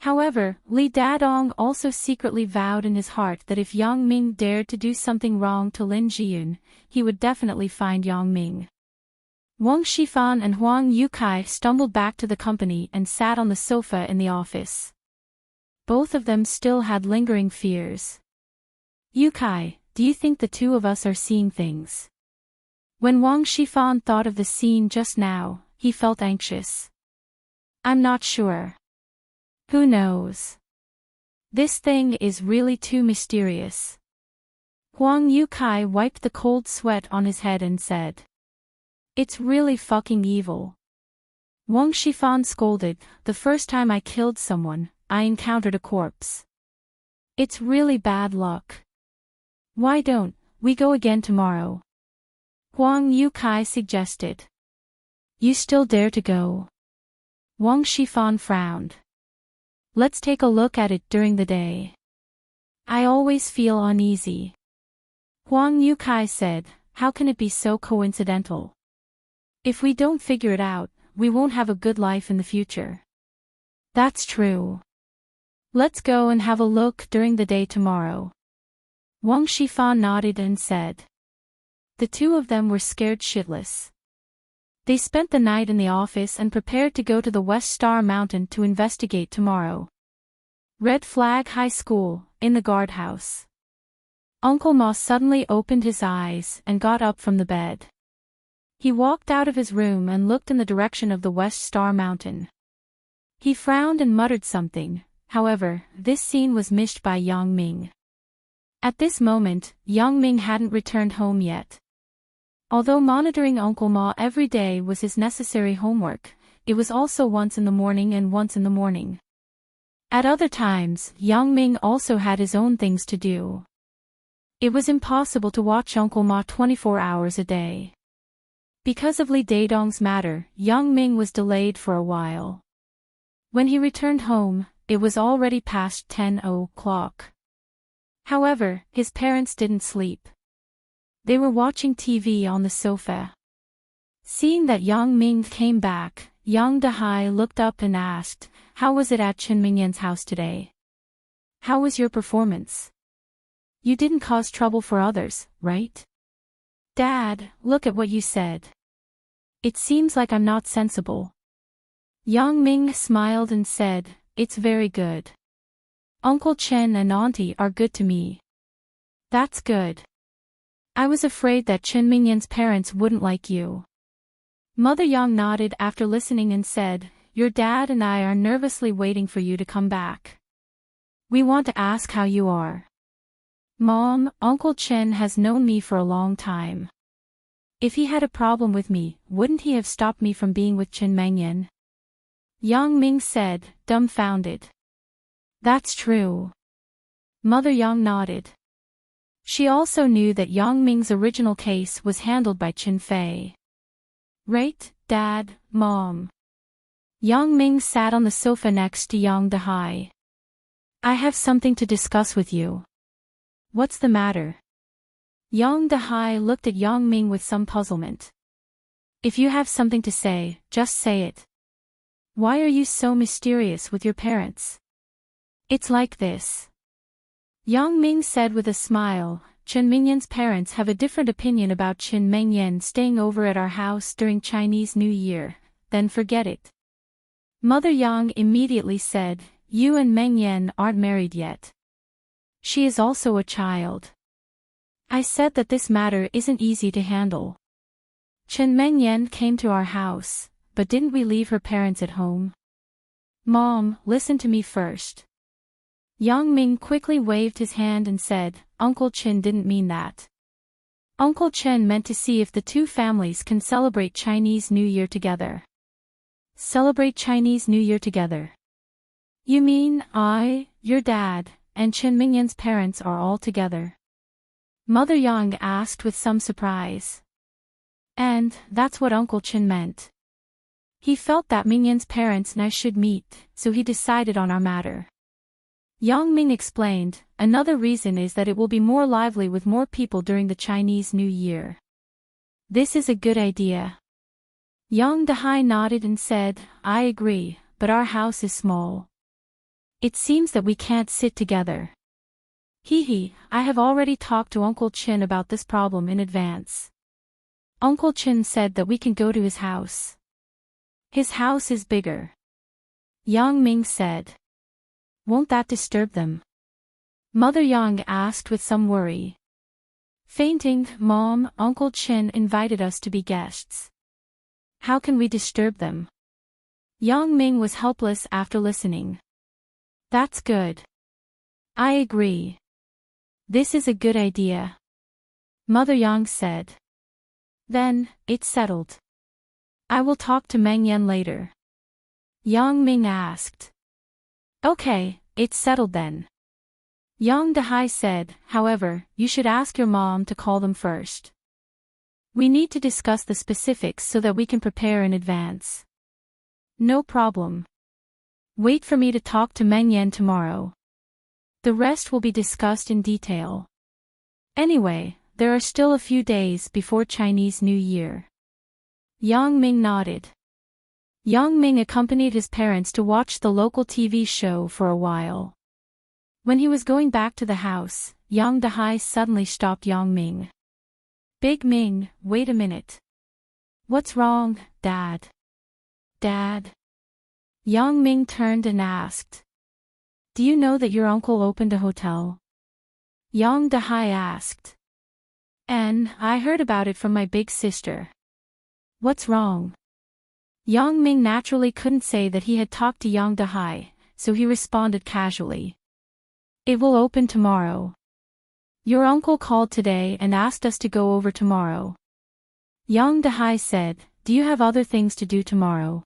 S1: However, Li Dadong also secretly vowed in his heart that if Yang Ming dared to do something wrong to Lin Jiyun, he would definitely find Yang Ming. Wang Shifan and Huang Yukai stumbled back to the company and sat on the sofa in the office. Both of them still had lingering fears. Yukai, do you think the two of us are seeing things? When Wang Shifan thought of the scene just now, he felt anxious. I'm not sure. Who knows? This thing is really too mysterious. Huang Yukai wiped the cold sweat on his head and said. It's really fucking evil. Wang Shifan scolded, the first time I killed someone, I encountered a corpse. It's really bad luck. Why don't we go again tomorrow? Huang Yukai suggested. You still dare to go? Wang Shifan frowned. Let's take a look at it during the day. I always feel uneasy. Huang Yukai said, how can it be so coincidental? If we don't figure it out, we won't have a good life in the future. That's true. Let's go and have a look during the day tomorrow. Wang Shifan nodded and said. The two of them were scared shitless. They spent the night in the office and prepared to go to the West Star Mountain to investigate tomorrow. Red Flag High School, in the guardhouse. Uncle Ma suddenly opened his eyes and got up from the bed. He walked out of his room and looked in the direction of the West Star Mountain. He frowned and muttered something, however, this scene was missed by Yang Ming. At this moment, Yang Ming hadn't returned home yet. Although monitoring Uncle Ma every day was his necessary homework, it was also once in the morning and once in the morning. At other times, Yang Ming also had his own things to do. It was impossible to watch Uncle Ma 24 hours a day. Because of Li Dadong's matter, Yang Ming was delayed for a while. When he returned home, it was already past 10 o'clock. However, his parents didn't sleep. They were watching TV on the sofa. Seeing that Yang Ming came back, Yang Dehai looked up and asked, how was it at Chen Mingyan's house today? How was your performance? You didn't cause trouble for others, right? Dad, look at what you said. It seems like I'm not sensible. Yang Ming smiled and said, it's very good. Uncle Chen and Auntie are good to me. That's good. I was afraid that Chen Mingyan's parents wouldn't like you. Mother Yang nodded after listening and said, your dad and I are nervously waiting for you to come back. We want to ask how you are. Mom, Uncle Chen has known me for a long time. If he had a problem with me, wouldn't he have stopped me from being with Chen Mingyan? Yang Ming said, dumbfounded. That's true. Mother Yang nodded. She also knew that Yang Ming's original case was handled by Qin Fei. Right, Dad, Mom. Yang Ming sat on the sofa next to Yang Dehai. I have something to discuss with you. What's the matter? Yang Dehai looked at Yang Ming with some puzzlement. If you have something to say, just say it. Why are you so mysterious with your parents? It's like this. Yang Ming said with a smile, Chen Mingyan's parents have a different opinion about Chen Mingyan staying over at our house during Chinese New Year, then forget it. Mother Yang immediately said, you and Mingyan aren't married yet. She is also a child. I said that this matter isn't easy to handle. Chen Mingyan came to our house, but didn't we leave her parents at home? Mom, listen to me first. Yang Ming quickly waved his hand and said, Uncle Chen didn't mean that. Uncle Chen meant to see if the two families can celebrate Chinese New Year together. Celebrate Chinese New Year together. You mean, your dad, and Chen Mingyan's parents are all together? Mother Yang asked with some surprise. And that's what Uncle Chen meant. He felt that Mingyan's parents and I should meet, so he decided on our matter. Yang Ming explained, another reason is that it will be more lively with more people during the Chinese New Year. This is a good idea. Yang Dahai nodded and said, I agree, but our house is small. It seems that we can't sit together. I have already talked to Uncle Chen about this problem in advance. Uncle Chen said that we can go to his house. His house is bigger. Yang Ming said. Won't that disturb them? Mother Yang asked with some worry. Fainting, Mom, Uncle Chen invited us to be guests. How can we disturb them? Yang Ming was helpless after listening. That's good. I agree. This is a good idea. Mother Yang said. Then, it's settled. I will talk to Meng Yan later. Yang Ming asked. Okay, it's settled then. Yang Dahai said, however, you should ask your mom to call them first. We need to discuss the specifics so that we can prepare in advance. No problem. Wait for me to talk to Meng Yan tomorrow. The rest will be discussed in detail. Anyway, there are still a few days before Chinese New Year. Yang Ming nodded. Yang Ming accompanied his parents to watch the local TV show for a while. When he was going back to the house, Yang Dahai suddenly stopped Yang Ming. Big Ming, wait a minute. What's wrong, Dad? Dad? Yang Ming turned and asked. Do you know that your uncle opened a hotel? Yang Dahai asked. And I heard about it from my big sister. What's wrong? Yang Ming naturally couldn't say that he had talked to Yang Dahai, so he responded casually. It will open tomorrow. Your uncle called today and asked us to go over tomorrow. Yang Dahai said, do you have other things to do tomorrow?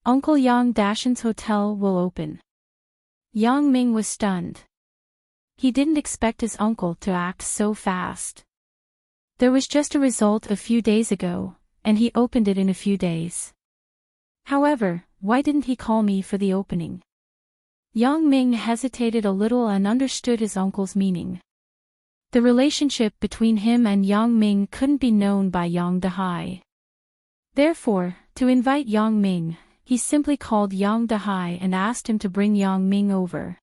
S1: Uncle Yang Dashan's hotel will open. Yang Ming was stunned. He didn't expect his uncle to act so fast. There was just a result a few days ago, and he opened it in a few days. However, why didn't he call me for the opening? Yang Ming hesitated a little and understood his uncle's meaning. The relationship between him and Yang Ming couldn't be known by Yang Dahai. Therefore, to invite Yang Ming, he simply called Yang Dahai and asked him to bring Yang Ming over.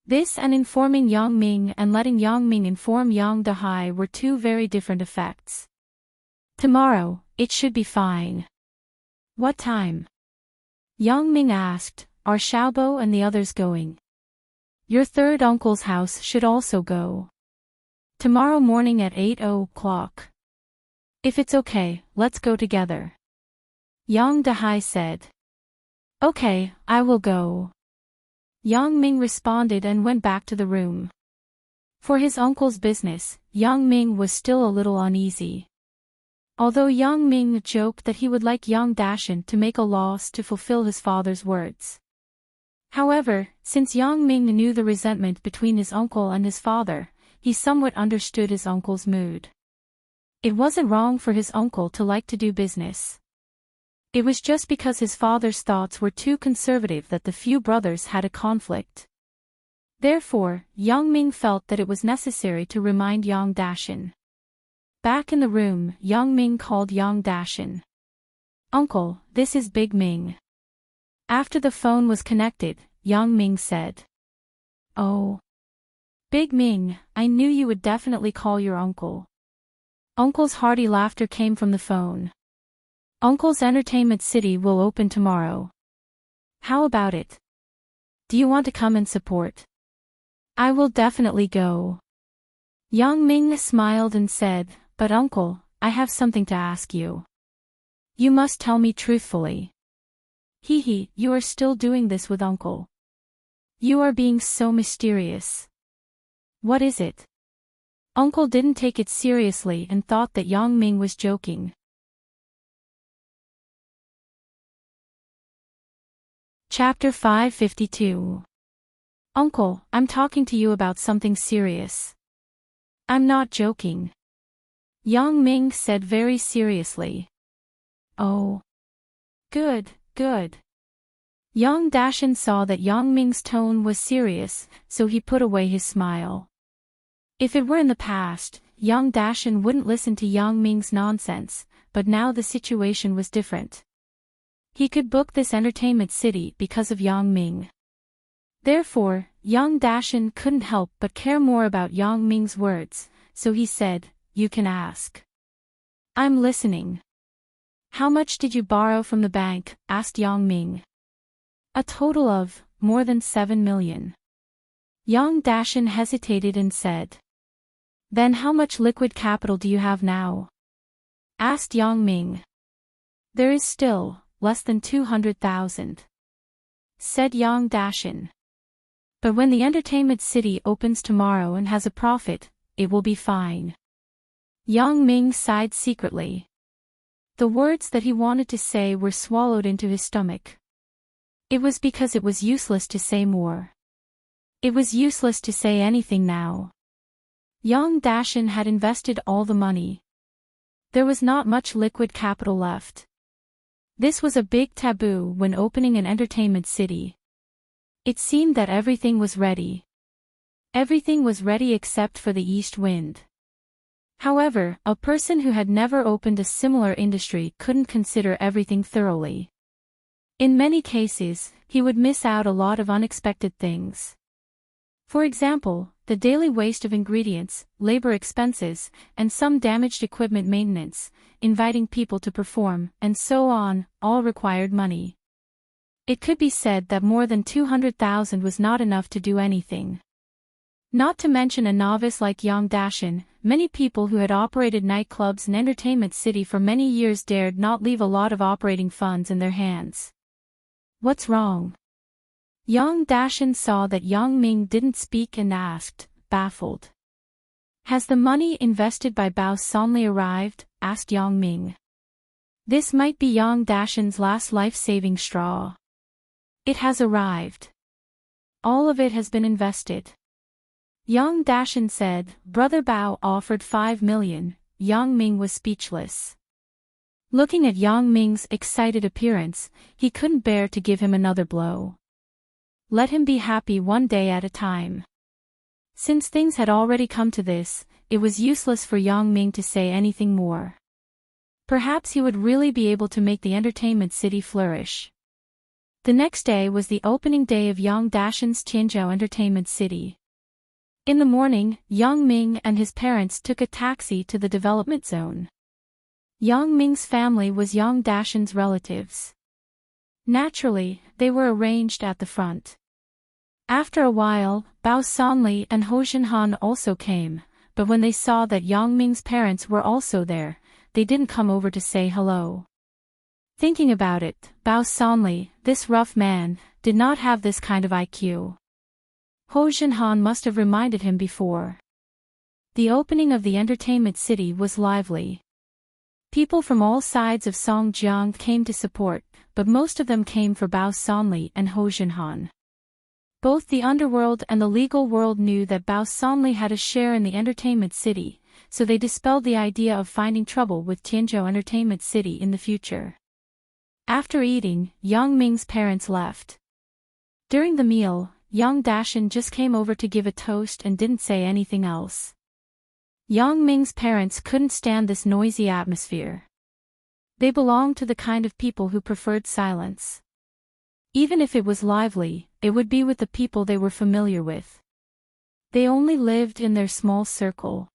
S1: This and informing Yang Ming and letting Yang Ming inform Yang Dahai were two very different effects. Tomorrow, it should be fine. What time? Yang Ming asked, are Xiaobo and the others going? Your third uncle's house should also go. Tomorrow morning at 8:00. If it's okay, let's go together. Yang Dahai said. Okay, I will go. Yang Ming responded and went back to the room. For his uncle's business, Yang Ming was still a little uneasy. Although Yang Ming joked that he would like Yang Dashan to make a loss to fulfill his father's words. However, since Yang Ming knew the resentment between his uncle and his father, he somewhat understood his uncle's mood. It wasn't wrong for his uncle to like to do business. It was just because his father's thoughts were too conservative that the few brothers had a conflict. Therefore, Yang Ming felt that it was necessary to remind Yang Dashan. Back in the room, Yang Ming called Yang Dashan. Uncle, this is Big Ming. After the phone was connected, Yang Ming said. Oh. Big Ming, I knew you would definitely call your uncle. Uncle's hearty laughter came from the phone. Uncle's Entertainment City will open tomorrow. How about it? Do you want to come and support? I will definitely go. Yang Ming smiled and said, but uncle, I have something to ask you. You must tell me truthfully. You are still doing this with uncle. You are being so mysterious. What is it? Uncle didn't take it seriously and thought that Yang Ming was joking. Chapter 552. Uncle, I'm talking to you about something serious. I'm not joking. Yang Ming said very seriously. Oh. Good, good. Yang Dashan saw that Yang Ming's tone was serious, so he put away his smile. If it were in the past, Yang Dashan wouldn't listen to Yang Ming's nonsense, but now the situation was different. He could book this entertainment city because of Yang Ming. Therefore, Yang Dashan couldn't help but care more about Yang Ming's words, so he said, "You can ask." "I'm listening." "How much did you borrow from the bank?" asked Yang Ming. "A total of, more than 7 million. Yang Dashan hesitated and said. "Then how much liquid capital do you have now?" asked Yang Ming. "There is still, less than 200,000. said Yang Dashan. "But when the entertainment city opens tomorrow and has a profit, it will be fine." Yang Ming sighed secretly. The words that he wanted to say were swallowed into his stomach. It was because it was useless to say more. It was useless to say anything now. Yang Dashan had invested all the money. There was not much liquid capital left. This was a big taboo when opening an entertainment city. It seemed that everything was ready. Everything was ready except for the east wind. However, a person who had never opened a similar industry couldn't consider everything thoroughly. In many cases, he would miss out a lot of unexpected things. For example, the daily waste of ingredients, labor expenses, and some damaged equipment maintenance, inviting people to perform, and so on, all required money. It could be said that more than 200,000 was not enough to do anything. Not to mention a novice like Yang Dashan, many people who had operated nightclubs and entertainment city for many years dared not leave a lot of operating funds in their hands. "What's wrong?" Yang Dashan saw that Yang Ming didn't speak and asked, baffled. "Has the money invested by Bao Sonli arrived?" asked Yang Ming. This might be Yang Dashan's last life-saving straw. "It has arrived. All of it has been invested." Yang Dashan said. Brother Bao offered 5 million, Yang Ming was speechless. Looking at Yang Ming's excited appearance, he couldn't bear to give him another blow. Let him be happy one day at a time. Since things had already come to this, it was useless for Yang Ming to say anything more. Perhaps he would really be able to make the entertainment city flourish. The next day was the opening day of Yang Dashan's Tianzhou Entertainment City. In the morning, Yang Ming and his parents took a taxi to the development zone. Yang Ming's family was Yang Dashan's relatives. Naturally, they were arranged at the front. After a while, Bao Sonli and Ho Jinhan also came, but when they saw that Yang Ming's parents were also there, they didn't come over to say hello. Thinking about it, Bao Sonli, this rough man, did not have this kind of IQ. Ho Jinhan must have reminded him before. The opening of the entertainment city was lively. People from all sides of Songjiang came to support, but most of them came for Bao Sonli and Ho Jinhan. Both the underworld and the legal world knew that Bao Sonli had a share in the entertainment city, so they dispelled the idea of finding trouble with Tianzhou Entertainment City in the future. After eating, Yang Ming's parents left. During the meal, Yang Dashan just came over to give a toast and didn't say anything else. Yang Ming's parents couldn't stand this noisy atmosphere. They belonged to the kind of people who preferred silence. Even if it was lively, it would be with the people they were familiar with. They only lived in their small circle.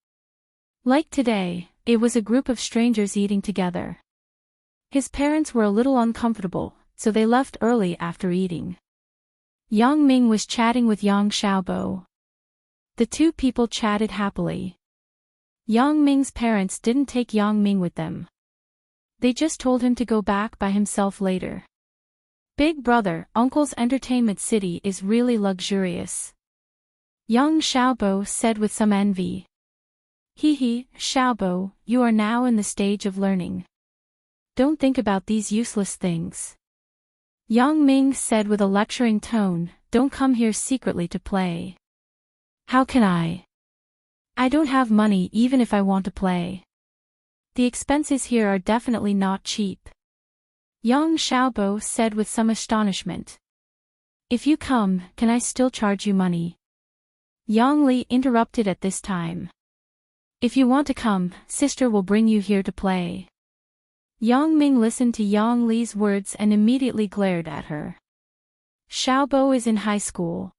S1: Like today, it was a group of strangers eating together. His parents were a little uncomfortable, so they left early after eating. Yang Ming was chatting with Yang Xiaobo. The two people chatted happily. Yang Ming's parents didn't take Yang Ming with them. They just told him to go back by himself later. "Big brother, Uncle's entertainment city is really luxurious," Yang Xiaobo said with some envy. He, Xiaobo, you are now in the stage of learning. Don't think about these useless things." Yang Ming said with a lecturing tone, don't come here secretly to play. How can I? I don't have money even if I want to play. The expenses here are definitely not cheap. Young Xiaobo said with some astonishment. If you come, can I still charge you money? Yang Li interrupted at this time. If you want to come, sister will bring you here to play. Yang Ming listened to Yang Li's words and immediately glared at her. Xiaobo is in high school.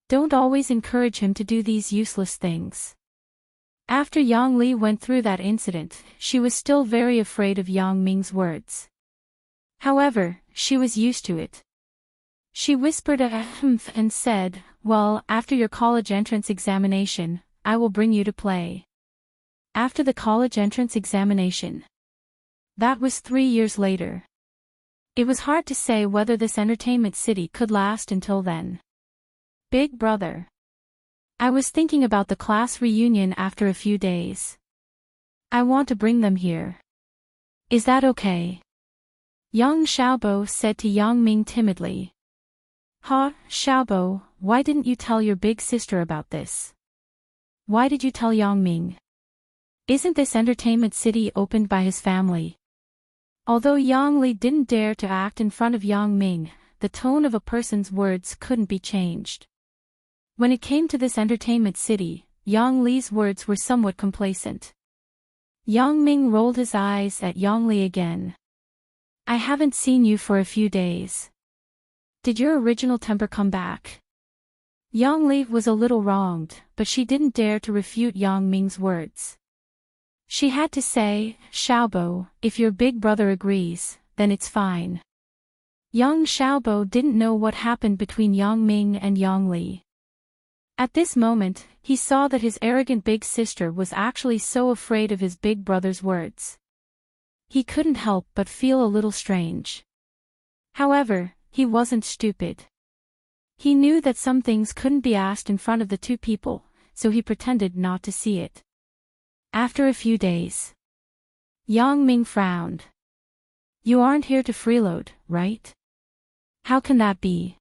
S1: Don't always encourage him to do these useless things. After Yang Li went through that incident, she was still very afraid of Yang Ming's words. However, she was used to it. She whispered a humph and said, well, after your college entrance examination, I will bring you to play. After the college entrance examination. That was 3 years later. It was hard to say whether this entertainment city could last until then. Big brother. I was thinking about the class reunion after a few days. I want to bring them here. Is that okay? Young Xiaobo said to Yang Ming timidly. Ha, Xiaobo, why didn't you tell your big sister about this? Why did you tell Yang Ming? Isn't this entertainment city opened by his family? Although Yang Li didn't dare to act in front of Yang Ming, the tone of a person's words couldn't be changed. When it came to this entertainment city, Yang Li's words were somewhat complacent. Yang Ming rolled his eyes at Yang Li again. I haven't seen you for a few days. Did your original temper come back? Yang Li was a little wronged, but she didn't dare to refute Yang Ming's words. She had to say, Xiaobo, if your big brother agrees, then it's fine. Young Xiaobo didn't know what happened between Yang Ming and Yang Li. At this moment, he saw that his arrogant big sister was actually so afraid of his big brother's words. He couldn't help but feel a little strange. However, he wasn't stupid. He knew that some things couldn't be asked in front of the two people, so he pretended not to see it. After a few days, Yang Ming frowned. You aren't here to freeload, right? How can that be?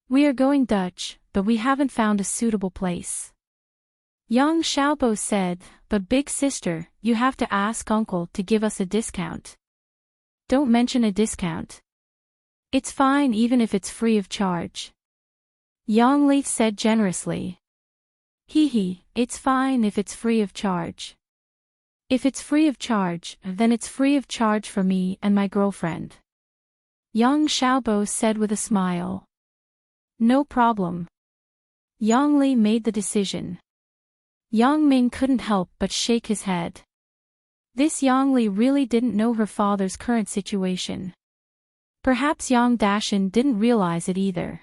S1: We are going Dutch, but we haven't found a suitable place. Young Xiaobo said, but big sister, you have to ask uncle to give us a discount. Don't mention a discount. It's fine even if it's free of charge. Yang Li said generously. Hee, it's fine if it's free of charge. If it's free of charge, then it's free of charge for me and my girlfriend. Young Xiaobo said with a smile. No problem. Yang Li made the decision. Yang Ming couldn't help but shake his head. This Yang Li really didn't know her father's current situation. Perhaps Yang Dashin didn't realize it either.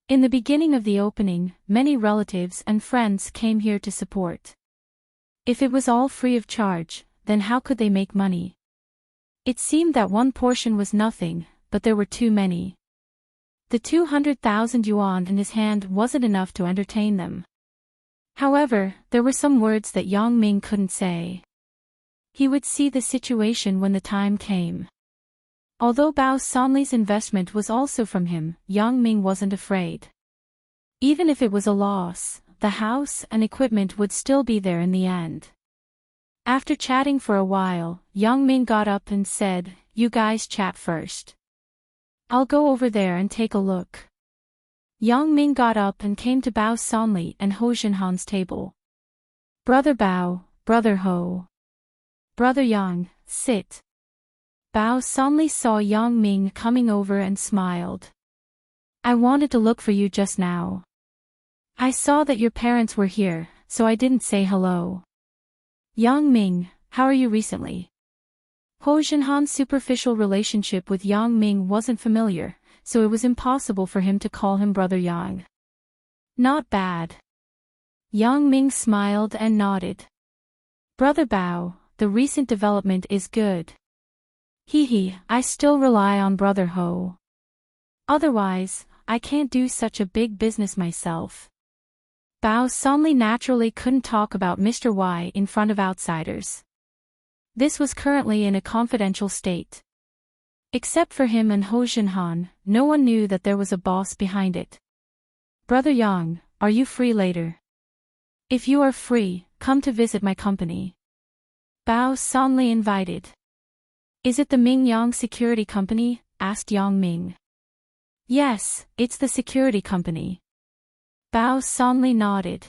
S1: In the beginning of the opening, many relatives and friends came here to support. If it was all free of charge, then how could they make money? It seemed that one portion was nothing, but there were too many. The 200,000 yuan in his hand wasn't enough to entertain them. However, there were some words that Yang Ming couldn't say. He would see the situation when the time came. Although Bao Sanli's investment was also from him, Yang Ming wasn't afraid. Even if it was a loss, the house and equipment would still be there in the end. After chatting for a while, Yang Ming got up and said, you guys chat first. I'll go over there and take a look. Yang Ming got up and came to Bao Sanli and Ho Jinhan's table. Brother Bao, Brother Ho. Brother Yang, sit. Bao Sanli saw Yang Ming coming over and smiled. I wanted to look for you just now. I saw that your parents were here, so I didn't say hello. Yang Ming, how are you recently? Ho Jinhan's superficial relationship with Yang Ming wasn't familiar, so it was impossible for him to call him Brother Yang. Not bad. Yang Ming smiled and nodded. Brother Bao, the recent development is good. Hee, I still rely on Brother Ho. Otherwise, I can't do such a big business myself. Bao Sanli naturally couldn't talk about Mr. Y in front of outsiders. This was currently in a confidential state. Except for him and Ho Jinhan, no one knew that there was a boss behind it. Brother Yang, are you free later? If you are free, come to visit my company. Bao Sanli invited. Is it the Ming Yang Security Company? Asked Yang Ming. Yes, it's the security company. Bao Sanli nodded.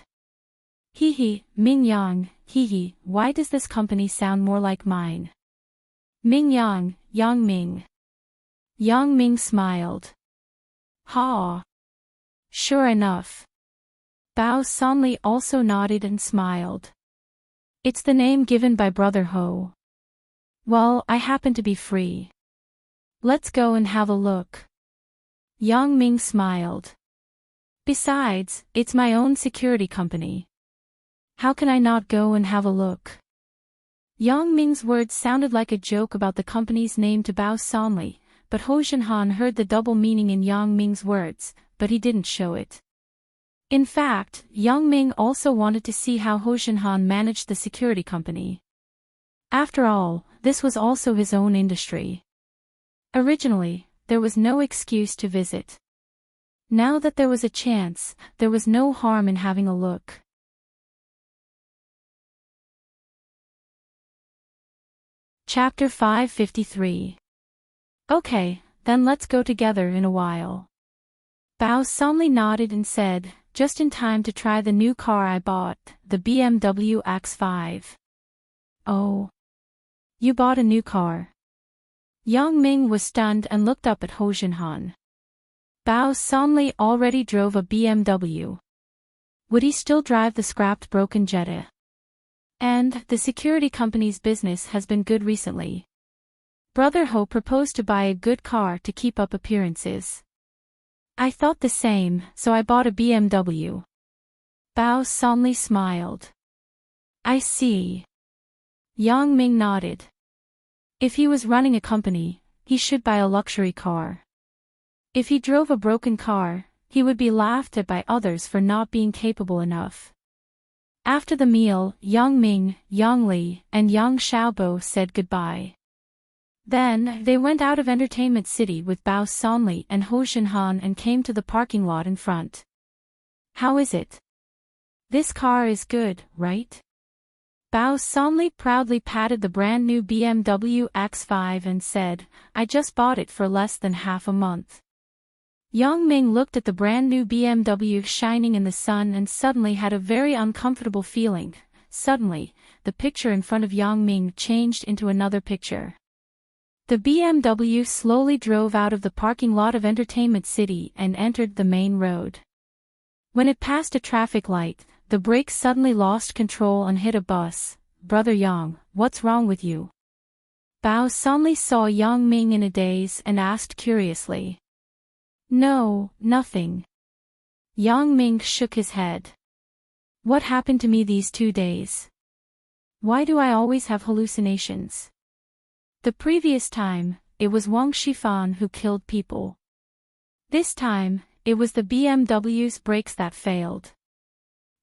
S1: Hee, Ming Yang, hee, why does this company sound more like mine? Ming Yang, Yang Ming. Yang Ming smiled. Ha. Sure enough. Bao Sanli also nodded and smiled. It's the name given by Brother Ho. Well, I happen to be free. Let's go and have a look. Yang Ming smiled. Besides, it's my own security company. How can I not go and have a look? Yang Ming's words sounded like a joke about the company's name to Bao Sanli, but Ho Jinhan heard the double meaning in Yang Ming's words, but he didn't show it. In fact, Yang Ming also wanted to see how Ho Jinhan managed the security company. After all, this was also his own industry. Originally, there was no excuse to visit. Now that there was a chance, there was no harm in having a look. Chapter 553. Okay, then let's go together in a while. Bao Sanli nodded and said, just in time to try the new car I bought, the BMW X5. Oh. You bought a new car. Yang Ming was stunned and looked up at Ho Jinhan. Bao Sanli already drove a BMW. Would he still drive the scrapped broken Jetta? And the security company's business has been good recently. Brother Ho proposed to buy a good car to keep up appearances. I thought the same, so I bought a BMW. Bao Sanli smiled. I see. Yang Ming nodded. If he was running a company, he should buy a luxury car. If he drove a broken car, he would be laughed at by others for not being capable enough. After the meal, Yang Ming, Yang Li, and Yang Xiaobo said goodbye. Then, they went out of Entertainment City with Bao Sanli and Ho Jinhan and came to the parking lot in front. How is it? This car is good, right? Bao Sanli proudly patted the brand new BMW X5 and said, I just bought it for less than half a month. Yang Ming looked at the brand new BMW shining in the sun and suddenly had a very uncomfortable feeling. Suddenly, the picture in front of Yang Ming changed into another picture. The BMW slowly drove out of the parking lot of Entertainment City and entered the main road. When it passed a traffic light, the brakes suddenly lost control and hit a bus. Brother Yang, what's wrong with you? Bao Sanli saw Yang Ming in a daze and asked curiously. No, nothing. Yang Ming shook his head. What happened to me these 2 days? Why do I always have hallucinations? The previous time, it was Wang Shifan who killed people. This time, it was the BMW's brakes that failed.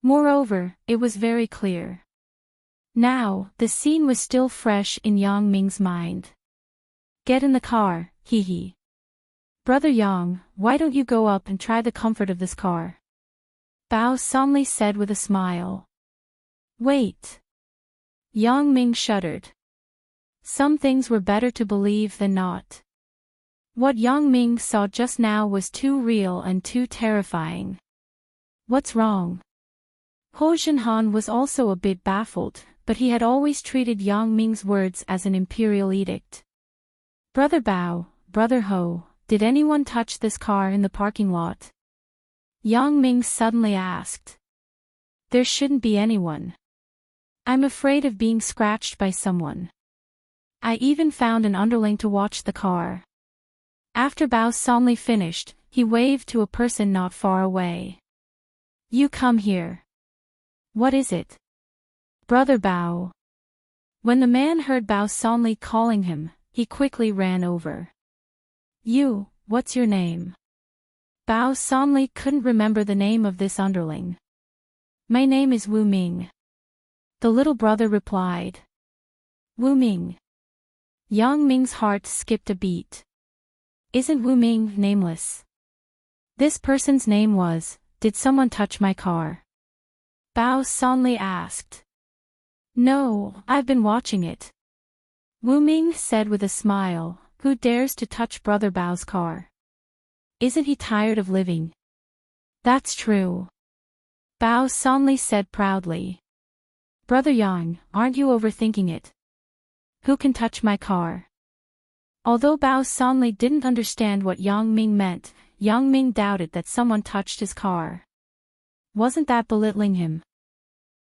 S1: Moreover, it was very clear. Now, the scene was still fresh in Yang Ming's mind. Get in the car, hee. Brother Yang, why don't you go up and try the comfort of this car? Bao Sanli said with a smile. Wait. Yang Ming shuddered. Some things were better to believe than not. What Yang Ming saw just now was too real and too terrifying. What's wrong? Ho Jinhan was also a bit baffled, but he had always treated Yang Ming's words as an imperial edict. Brother Bao, Brother Ho, did anyone touch this car in the parking lot? Yang Ming suddenly asked. There shouldn't be anyone. I'm afraid of being scratched by someone. I even found an underling to watch the car. After Bao Sanli finished, he waved to a person not far away. You come here. What is it? Brother Bao. When the man heard Bao Sanli calling him, he quickly ran over. You, what's your name? Bao Sanli couldn't remember the name of this underling. My name is Wu Ming. The little brother replied. Wu Ming. Yang Ming's heart skipped a beat. Isn't Wu Ming nameless? This person's name was, did someone touch my car? Bao Sanli asked. No, I've been watching it. Wu Ming said with a smile, who dares to touch Brother Bao's car? Isn't he tired of living? That's true. Bao Sanli said proudly. Brother Yang, aren't you overthinking it? Who can touch my car? Although Bao Sanli didn't understand what Yang Ming meant, Yang Ming doubted that someone touched his car. Wasn't that belittling him?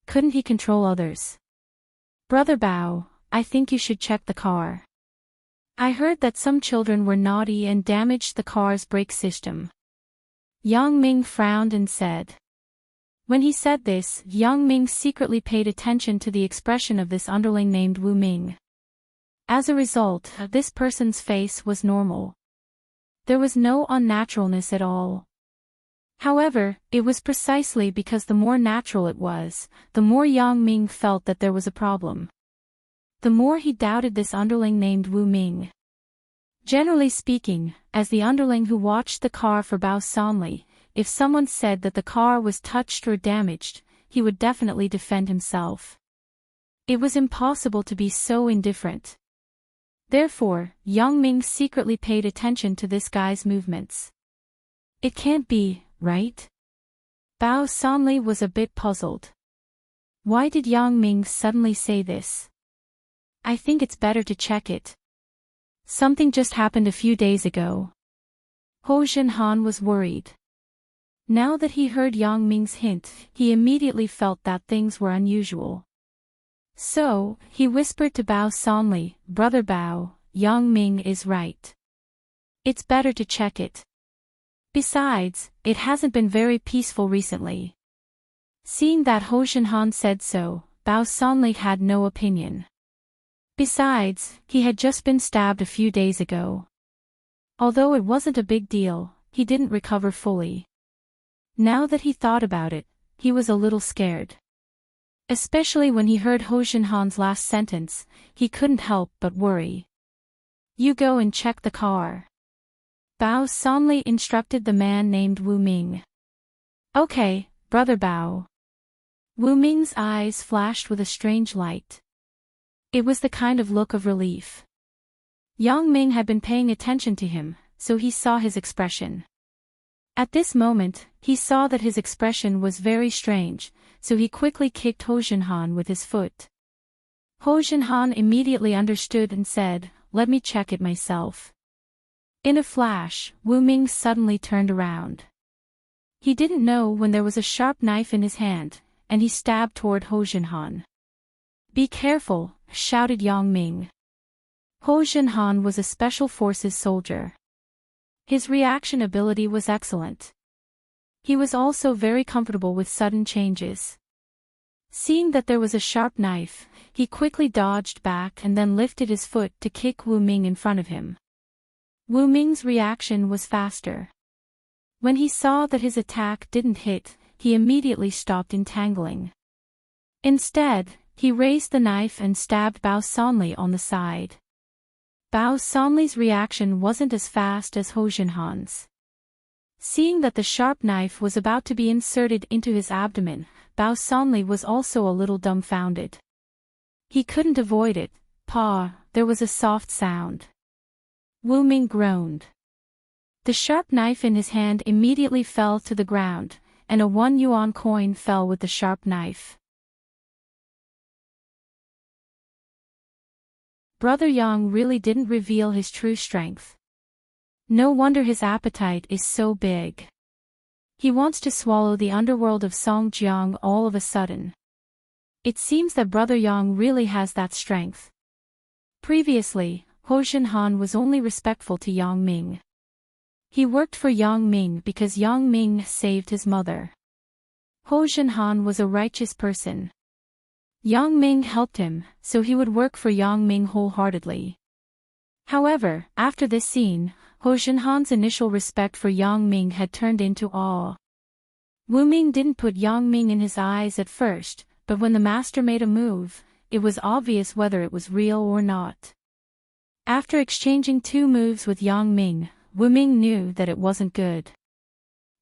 S1: Couldn't he control others? Brother Bao, I think you should check the car. I heard that some children were naughty and damaged the car's brake system. Yang Ming frowned and said. When he said this, Yang Ming secretly paid attention to the expression of this underling named Wu Ming. As a result, this person's face was normal. There was no unnaturalness at all. However, it was precisely because the more natural it was, the more Yang Ming felt that there was a problem. The more he doubted this underling named Wu Ming. Generally speaking, as the underling who watched the car for Bao Sanli, if someone said that the car was touched or damaged, he would definitely defend himself. It was impossible to be so indifferent. Therefore, Yang Ming secretly paid attention to this guy's movements. It can't be, right? Bao Sanli was a bit puzzled. Why did Yang Ming suddenly say this? I think it's better to check it. Something just happened a few days ago. Ho Jinhan was worried. Now that he heard Yang Ming's hint, he immediately felt that things were unusual. So, he whispered to Bao Sanli, Brother Bao, Yang Ming is right. It's better to check it. Besides, it hasn't been very peaceful recently. Seeing that Ho Jinhan said so, Bao Sanli had no opinion. Besides, he had just been stabbed a few days ago. Although it wasn't a big deal, he didn't recover fully. Now that he thought about it, he was a little scared. Especially when he heard Ho Jinhan's last sentence, he couldn't help but worry. You go and check the car. Bao Sanli instructed the man named Wu Ming. Okay, Brother Bao. Wu Ming's eyes flashed with a strange light. It was the kind of look of relief. Yang Ming had been paying attention to him, so he saw his expression. At this moment, he saw that his expression was very strange, so he quickly kicked Ho Jinhan with his foot. Ho Jinhan immediately understood and said, Let me check it myself. In a flash, Wu Ming suddenly turned around. He didn't know when there was a sharp knife in his hand, and he stabbed toward Ho Jinhan. Be careful, shouted Yang Ming. Ho Jinhan was a special forces soldier. His reaction ability was excellent. He was also very comfortable with sudden changes. Seeing that there was a sharp knife, he quickly dodged back and then lifted his foot to kick Wu Ming in front of him. Wu Ming's reaction was faster. When he saw that his attack didn't hit, he immediately stopped entangling. Instead, he raised the knife and stabbed Bao Sanli on the side. Bao Sanli's reaction wasn't as fast as Ho Jinhan's. Seeing that the sharp knife was about to be inserted into his abdomen, Bao Sanli was also a little dumbfounded. He couldn't avoid it. There was a soft sound. Wu Ming groaned. The sharp knife in his hand immediately fell to the ground, and a 1 yuan coin fell with the sharp knife. Brother Yang really didn't reveal his true strength. No wonder his appetite is so big. He wants to swallow the underworld of Songjiang all of a sudden. It seems that Brother Yang really has that strength. Previously, Ho Jinhan was only respectful to Yang Ming. He worked for Yang Ming because Yang Ming saved his mother. Ho Jinhan was a righteous person. Yang Ming helped him, so he would work for Yang Ming wholeheartedly. However, after this scene, Ho Jinhan's initial respect for Yang Ming had turned into awe. Wu Ming didn't put Yang Ming in his eyes at first, but when the master made a move, it was obvious whether it was real or not. After exchanging 2 moves with Yang Ming, Wu Ming knew that it wasn't good.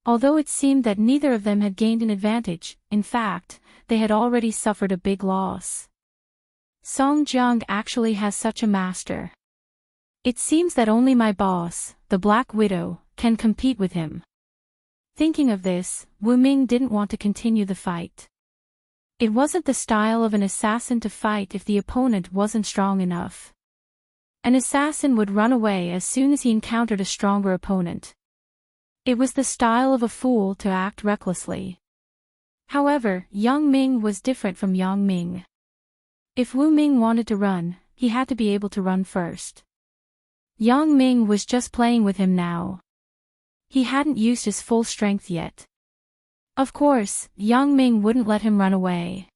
S1: Although it seemed that neither of them had gained an advantage, in fact, they had already suffered a big loss. Song Jiang actually has such a master. It seems that only my boss, the Black Widow, can compete with him. Thinking of this, Wu Ming didn't want to continue the fight. It wasn't the style of an assassin to fight if the opponent wasn't strong enough. An assassin would run away as soon as he encountered a stronger opponent. It was the style of a fool to act recklessly. However, Yang Ming was different from Yang Ming. If Wu Ming wanted to run, he had to be able to run first. Yang Ming was just playing with him now. He hadn't used his full strength yet. Of course, Yang Ming wouldn't let him run away.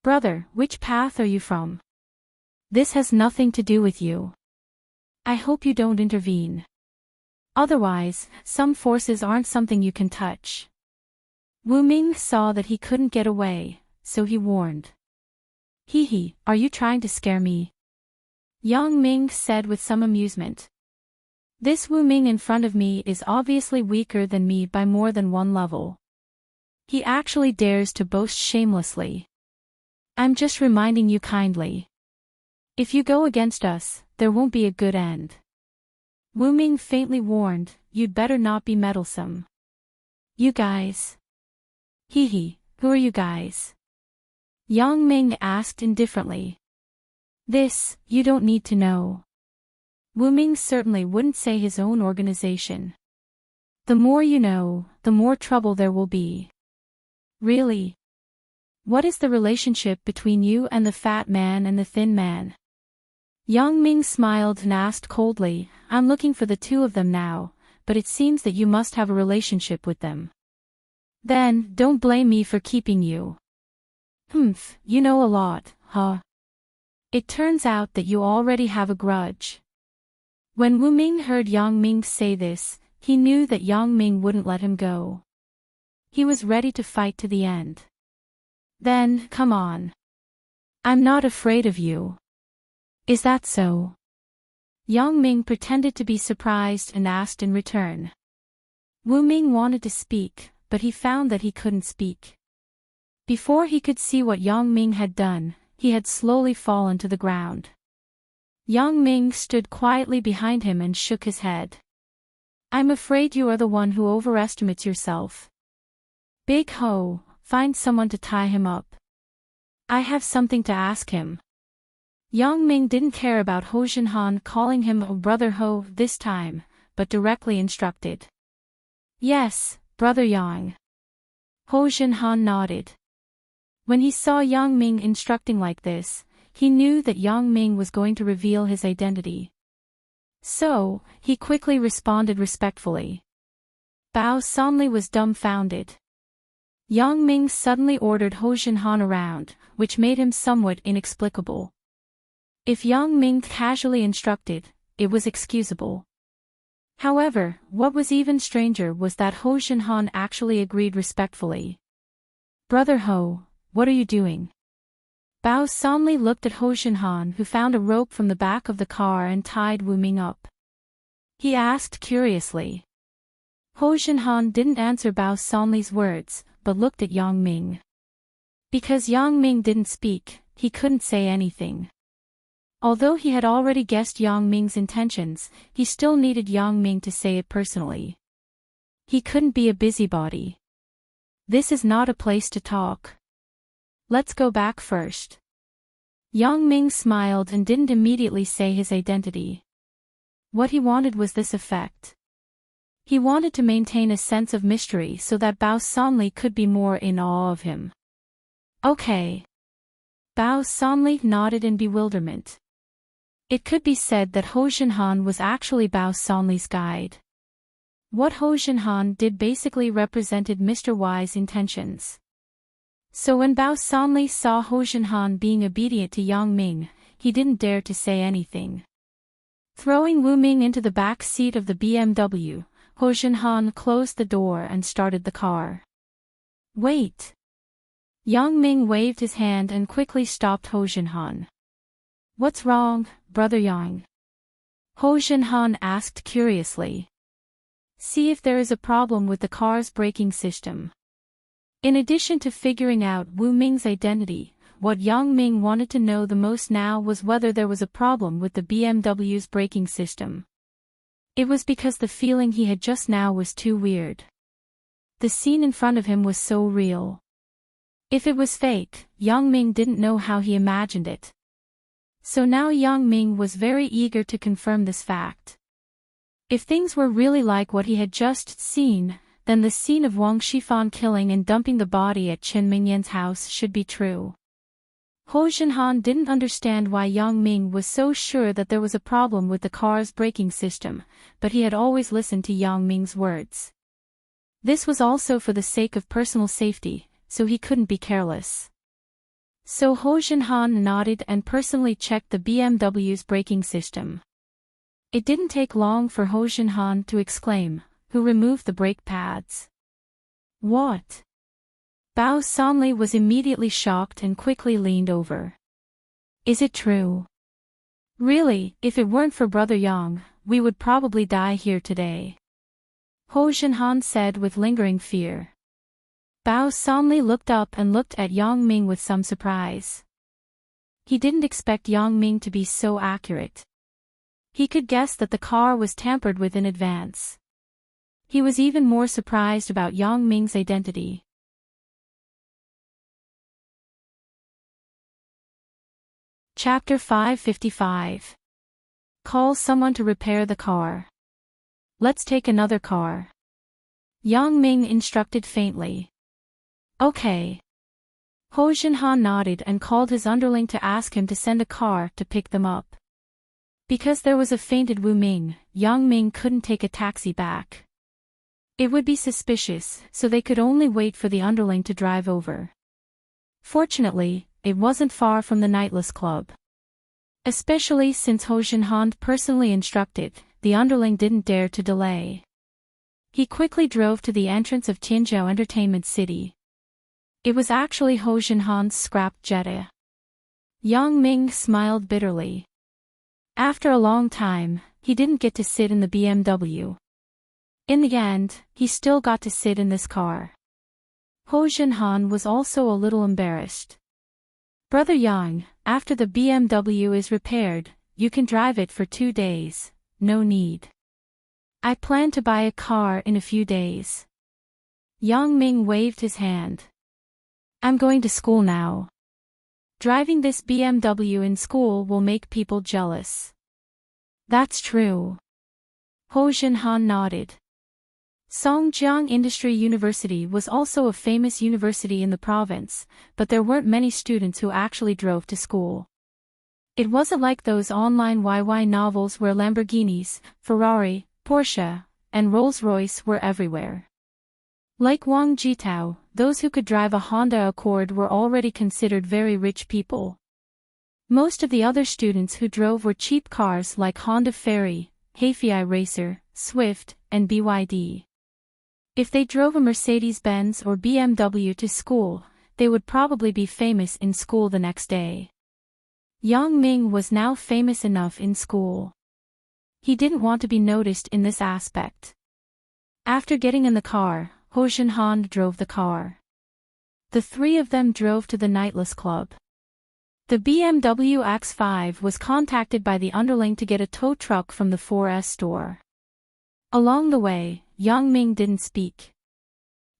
S1: "Brother, which path are you from? This has nothing to do with you. I hope you don't intervene. Otherwise, some forces aren't something you can touch." Wu Ming saw that he couldn't get away, so he warned. "Hee, are you trying to scare me?" Yang Ming said with some amusement. "This Wu Ming in front of me is obviously weaker than me by more than one level. He actually dares to boast shamelessly. I'm just reminding you kindly. If you go against us, there won't be a good end." Wu Ming faintly warned, "You'd better not be meddlesome." "You guys?" Hee, who are you guys?" Yang Ming asked indifferently. "This, you don't need to know." Wu Ming certainly wouldn't say his own organization. "The more you know, the more trouble there will be." "Really? What is the relationship between you and the fat man and the thin man?" Yang Ming smiled and asked coldly, "I'm looking for the two of them now, but it seems that you must have a relationship with them. Then, don't blame me for keeping you." "Humph, you know a lot, huh? It turns out that you already have a grudge." When Wu Ming heard Yang Ming say this, he knew that Yang Ming wouldn't let him go. He was ready to fight to the end. "Then, come on. I'm not afraid of you." "Is that so?" Yang Ming pretended to be surprised and asked in return. Wu Ming wanted to speak, but he found that he couldn't speak. Before he could see what Yang Ming had done, he had slowly fallen to the ground. Yang Ming stood quietly behind him and shook his head. "I'm afraid you are the one who overestimates yourself. Big Ho, find someone to tie him up. I have something to ask him." Yang Ming didn't care about Ho Jinhan calling him a brother Ho this time, but directly instructed. "Yes, Brother Yang." Ho Jinhan nodded. When he saw Yang Ming instructing like this, he knew that Yang Ming was going to reveal his identity. So, he quickly responded respectfully. Bao Sanli was dumbfounded. Yang Ming suddenly ordered Ho Jinhan around, which made him somewhat inexplicable. If Yang Ming casually instructed, it was excusable. However, what was even stranger was that Ho Jinhan actually agreed respectfully. "Brother Ho, what are you doing?" Bao Sanli looked at Ho Jinhan, who found a rope from the back of the car and tied Wu Ming up. He asked curiously. Ho Jinhan didn't answer Bao Sanli's words, but looked at Yang Ming. Because Yang Ming didn't speak, he couldn't say anything. Although he had already guessed Yang Ming's intentions, he still needed Yang Ming to say it personally. He couldn't be a busybody. "This is not a place to talk. Let's go back first." Yang Ming smiled and didn't immediately say his identity. What he wanted was this effect. He wanted to maintain a sense of mystery so that Bao Sanli could be more in awe of him. "Okay." Bao Sanli nodded in bewilderment. It could be said that Ho Jinhan was actually Bao Sanli's guide. What Ho Jinhan did basically represented Mr. Y's intentions. So when Bao Sanli saw Ho Jinhan being obedient to Yang Ming, he didn't dare to say anything. Throwing Wu Ming into the back seat of the BMW, Ho Jinhan closed the door and started the car. "Wait!" Yang Ming waved his hand and quickly stopped Ho Jinhan. "What's wrong, Brother Yang?" Ho Junhan asked curiously. See if there is a problem with the car's braking system. In addition to figuring out Wu Ming's identity, what Yang Ming wanted to know the most now was whether there was a problem with the BMW's braking system. It was because the feeling he had just now was too weird. The scene in front of him was so real. If it was fake, Yang Ming didn't know how he imagined it. So now Yang Ming was very eager to confirm this fact. If things were really like what he had just seen, then the scene of Wang Shifan killing and dumping the body at Chen Mingyan's house should be true. Ho Junhan didn't understand why Yang Ming was so sure that there was a problem with the car's braking system, but he had always listened to Yang Ming's words. This was also for the sake of personal safety, so he couldn't be careless. So Ho Junhan nodded and personally checked the BMW's braking system. It didn't take long for Ho Junhan to exclaim, "Who removed the brake pads?" "What?" Bao Sanli was immediately shocked and quickly leaned over. "Is it true?" "Really, if it weren't for Brother Yang, we would probably die here today," Ho Junhan said with lingering fear. Bao Sanli looked up and looked at Yang Ming with some surprise. He didn't expect Yang Ming to be so accurate. He could guess that the car was tampered with in advance. He was even more surprised about Yang Ming's identity. Chapter 555. Call someone to repair the car. Let's take another car. Yang Ming instructed faintly. Okay. Ho Junhan nodded and called his underling to ask him to send a car to pick them up. Because there was a fainted Wu Ming, Yang Ming couldn't take a taxi back. It would be suspicious, so they could only wait for the underling to drive over. Fortunately, it wasn't far from the Nightless Club. Especially since Ho Junhan personally instructed, the underling didn't dare to delay. He quickly drove to the entrance of Tianzhou Entertainment City. It was actually Ho Junhan's scrap Jetta. Yang Ming smiled bitterly. After a long time, he didn't get to sit in the BMW. In the end, he still got to sit in this car. Ho Junhan was also a little embarrassed. Brother Yang, after the BMW is repaired, you can drive it for 2 days, no need. I plan to buy a car in a few days. Yang Ming waved his hand. I'm going to school now. Driving this BMW in school will make people jealous. That's true. Ho Junhan nodded. Songjiang Industry University was also a famous university in the province, but there weren't many students who actually drove to school. It wasn't like those online YY novels where Lamborghinis, Ferrari, Porsche, and Rolls-Royce were everywhere. Like Wang Jitao, those who could drive a Honda Accord were already considered very rich people. Most of the other students who drove were cheap cars like Honda Ferry, Hafei Racer, Swift, and BYD. If they drove a Mercedes-Benz or BMW to school, they would probably be famous in school the next day. Yang Ming was now famous enough in school. He didn't want to be noticed in this aspect. After getting in the car, Ho Junhan drove the car. The three of them drove to the Nightless Club. The BMW X5 was contacted by the underling to get a tow truck from the 4S store. Along the way, Yang Ming didn't speak.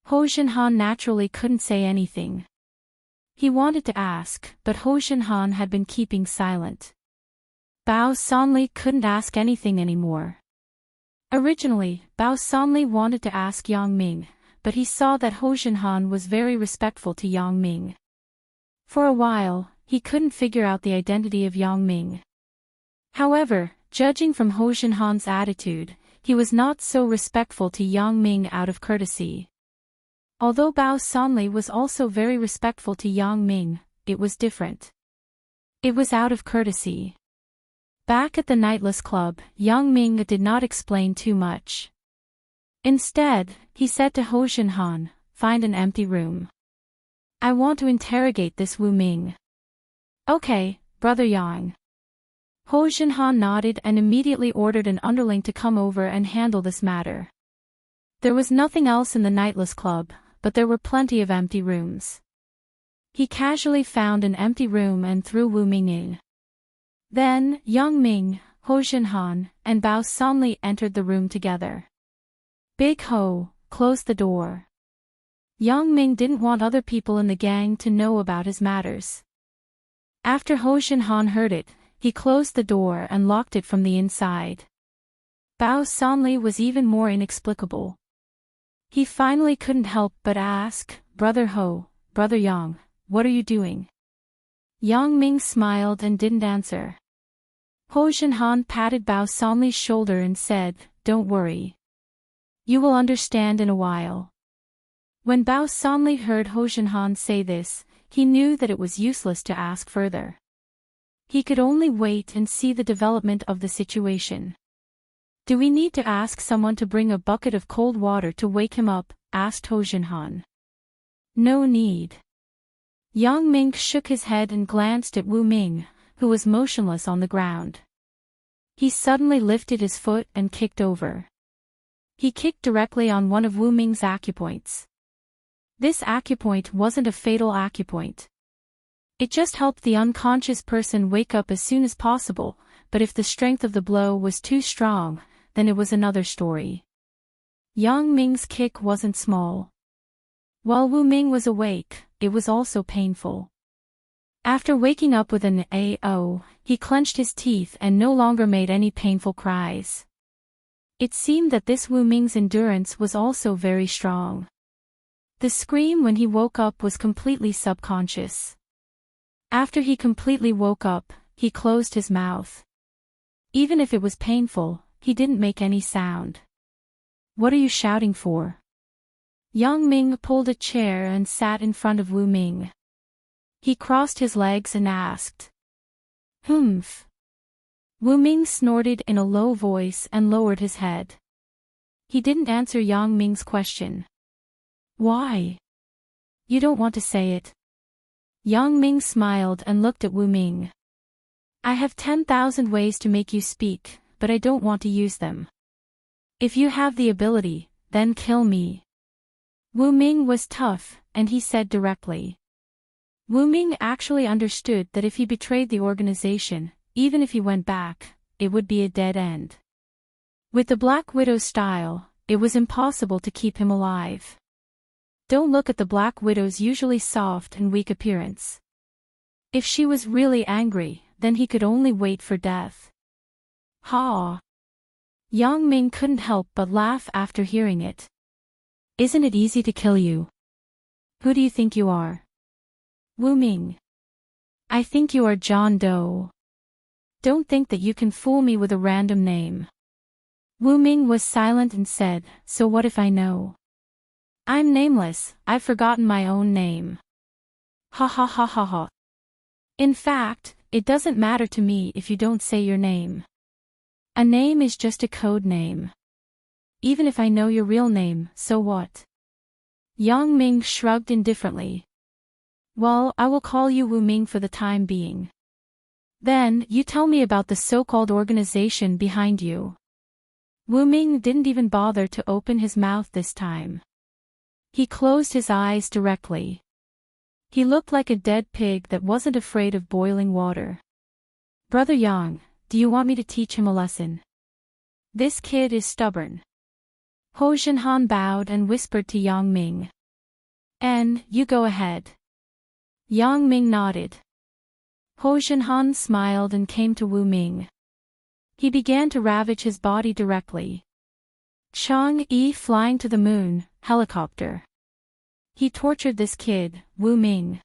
S1: Ho Junhan naturally couldn't say anything. He wanted to ask, but Ho Junhan had been keeping silent. Bao Sanli couldn't ask anything anymore. Originally, Bao Sanli wanted to ask Yang Ming, but he saw that Ho Junhan was very respectful to Yang Ming. For a while, he couldn't figure out the identity of Yang Ming. However, judging from Ho Junhan's attitude, he was not so respectful to Yang Ming out of courtesy. Although Bao Sanli was also very respectful to Yang Ming, it was different. It was out of courtesy. Back at the Nightless Club, Yang Ming did not explain too much. Instead, he said to Ho Junhan, "Find an empty room. I want to interrogate this Wu Ming." "Okay, Brother Yang." Ho Jinhan nodded and immediately ordered an underling to come over and handle this matter. There was nothing else in the Nightless Club, but there were plenty of empty rooms. He casually found an empty room and threw Wu Ming in. Then, Yang Ming, Ho Jinhan, and Bao Sanli entered the room together. Big Ho, close the door. Yang Ming didn't want other people in the gang to know about his matters. After Ho Jinhan heard it, he closed the door and locked it from the inside. Bao Sanli was even more inexplicable. He finally couldn't help but ask, Brother Ho, Brother Yang, what are you doing? Yang Ming smiled and didn't answer. Ho Jinhan patted Bao Sanli's shoulder and said, Don't worry. You will understand in a while. When Bao Sanli heard Ho Jinhan say this, he knew that it was useless to ask further. He could only wait and see the development of the situation. Do we need to ask someone to bring a bucket of cold water to wake him up? Asked Ho Jinhan. No need. Yang Ming shook his head and glanced at Wu Ming, who was motionless on the ground. He suddenly lifted his foot and kicked over. He kicked directly on one of Wu Ming's acupoints. This acupoint wasn't a fatal acupoint. It just helped the unconscious person wake up as soon as possible, but if the strength of the blow was too strong, then it was another story. Yang Ming's kick wasn't small. While Wu Ming was awake, it was also painful. After waking up with an AO, he clenched his teeth and no longer made any painful cries. It seemed that this Wu Ming's endurance was also very strong. The scream when he woke up was completely subconscious. After he completely woke up, he closed his mouth. Even if it was painful, he didn't make any sound. What are you shouting for? Yang Ming pulled a chair and sat in front of Wu Ming. He crossed his legs and asked. Humph. Wu Ming snorted in a low voice and lowered his head. He didn't answer Yang Ming's question. Why? You don't want to say it. Yang Ming smiled and looked at Wu Ming. I have 10,000 ways to make you speak, but I don't want to use them. If you have the ability, then kill me. Wu Ming was tough, and he said directly. Wu Ming actually understood that if he betrayed the organization, even if he went back, it would be a dead end. With the Black Widow's style, it was impossible to keep him alive. Don't look at the Black Widow's usually soft and weak appearance. If she was really angry, then he could only wait for death. Ha! Yang Ming couldn't help but laugh after hearing it. Isn't it easy to kill you? Who do you think you are? Wu Ming. I think you are John Doe. Don't think that you can fool me with a random name. Wu Ming was silent and said, So what if I know? I'm nameless, I've forgotten my own name. Ha ha ha ha ha. In fact, it doesn't matter to me if you don't say your name. A name is just a code name. Even if I know your real name, so what? Yang Ming shrugged indifferently. Well, I will call you Wu Ming for the time being. Then, you tell me about the so-called organization behind you. Wu Ming didn't even bother to open his mouth this time. He closed his eyes directly. He looked like a dead pig that wasn't afraid of boiling water. Brother Yang, do you want me to teach him a lesson? This kid is stubborn. Ho Jinhan bowed and whispered to Yang Ming. You go ahead. Yang Ming nodded. Ho Jinhan smiled and came to Wu Ming. He began to ravage his body directly. Chang-yi flying to the moon, helicopter. He tortured this kid, Wu Ming.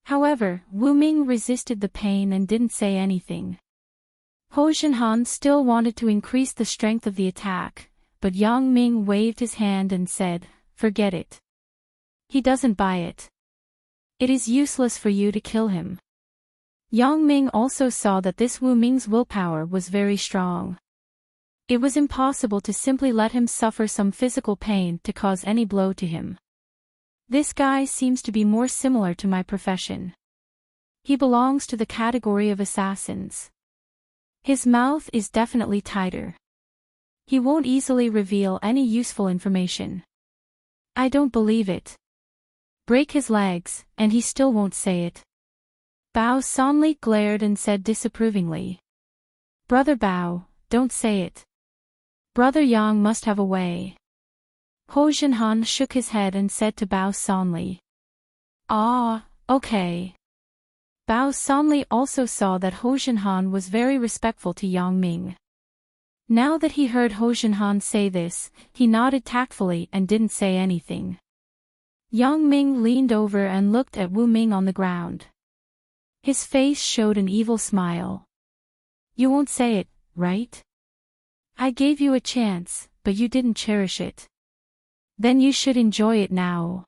S1: However, Wu Ming resisted the pain and didn't say anything. Ho Jinhan still wanted to increase the strength of the attack, but Yang Ming waved his hand and said, Forget it. He doesn't buy it. It is useless for you to kill him. Yang Ming also saw that this Wu Ming's willpower was very strong. It was impossible to simply let him suffer some physical pain to cause any blow to him. This guy seems to be more similar to my profession. He belongs to the category of assassins. His mouth is definitely tighter. He won't easily reveal any useful information. I don't believe it. Break his legs, and he still won't say it. Bao Sanli glared and said disapprovingly. Brother Bao, don't say it. Brother Yang must have a way. Ho Jinhan shook his head and said to Bao Sanli. Ah, okay. Bao Sanli also saw that Ho Jinhan was very respectful to Yang Ming. Now that he heard Ho Jinhan say this, he nodded tactfully and didn't say anything. Yang Ming leaned over and looked at Wu Ming on the ground. His face showed an evil smile. You won't say it, right? I gave you a chance, but you didn't cherish it. Then you should enjoy it now.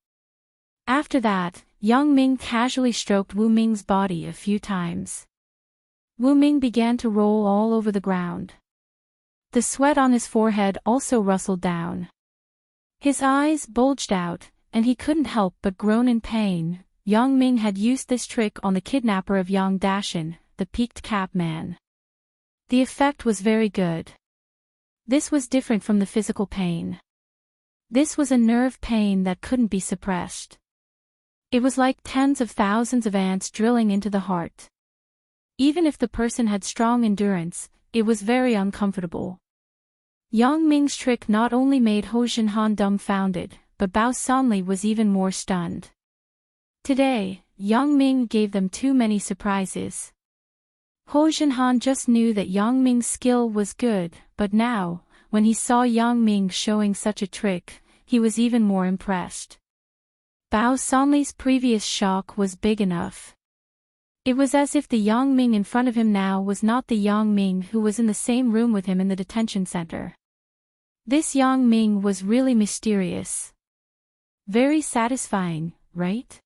S1: After that, Yang Ming casually stroked Wu Ming's body a few times. Wu Ming began to roll all over the ground. The sweat on his forehead also rustled down. His eyes bulged out, and he couldn't help but groan in pain. Yang Ming had used this trick on the kidnapper of Yang Dashin, the peaked cap man. The effect was very good. This was different from the physical pain. This was a nerve pain that couldn't be suppressed. It was like tens of thousands of ants drilling into the heart. Even if the person had strong endurance, it was very uncomfortable. Yang Ming's trick not only made Ho Jinhan dumbfounded, but Bao Sanli was even more stunned. Today, Yang Ming gave them too many surprises. Ho Jinhan just knew that Yang Ming's skill was good, but now, when he saw Yang Ming showing such a trick, he was even more impressed. Bao Sanli's previous shock was big enough. It was as if the Yang Ming in front of him now was not the Yang Ming who was in the same room with him in the detention center. This Yang Ming was really mysterious. Very satisfying, right?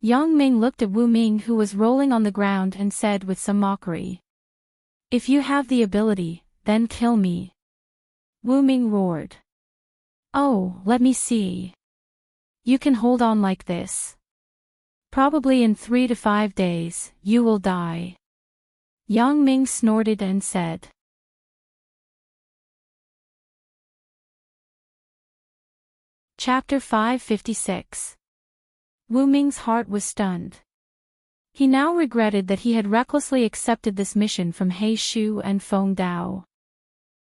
S1: Yang Ming looked at Wu Ming, who was rolling on the ground, and said with some mockery. If you have the ability, then kill me. Wu Ming roared. Oh, let me see. You can hold on like this. Probably in 3 to 5 days, you will die. Yang Ming snorted and said. Chapter 556. Wu Ming's heart was stunned. He now regretted that he had recklessly accepted this mission from He Shu and Feng Dao.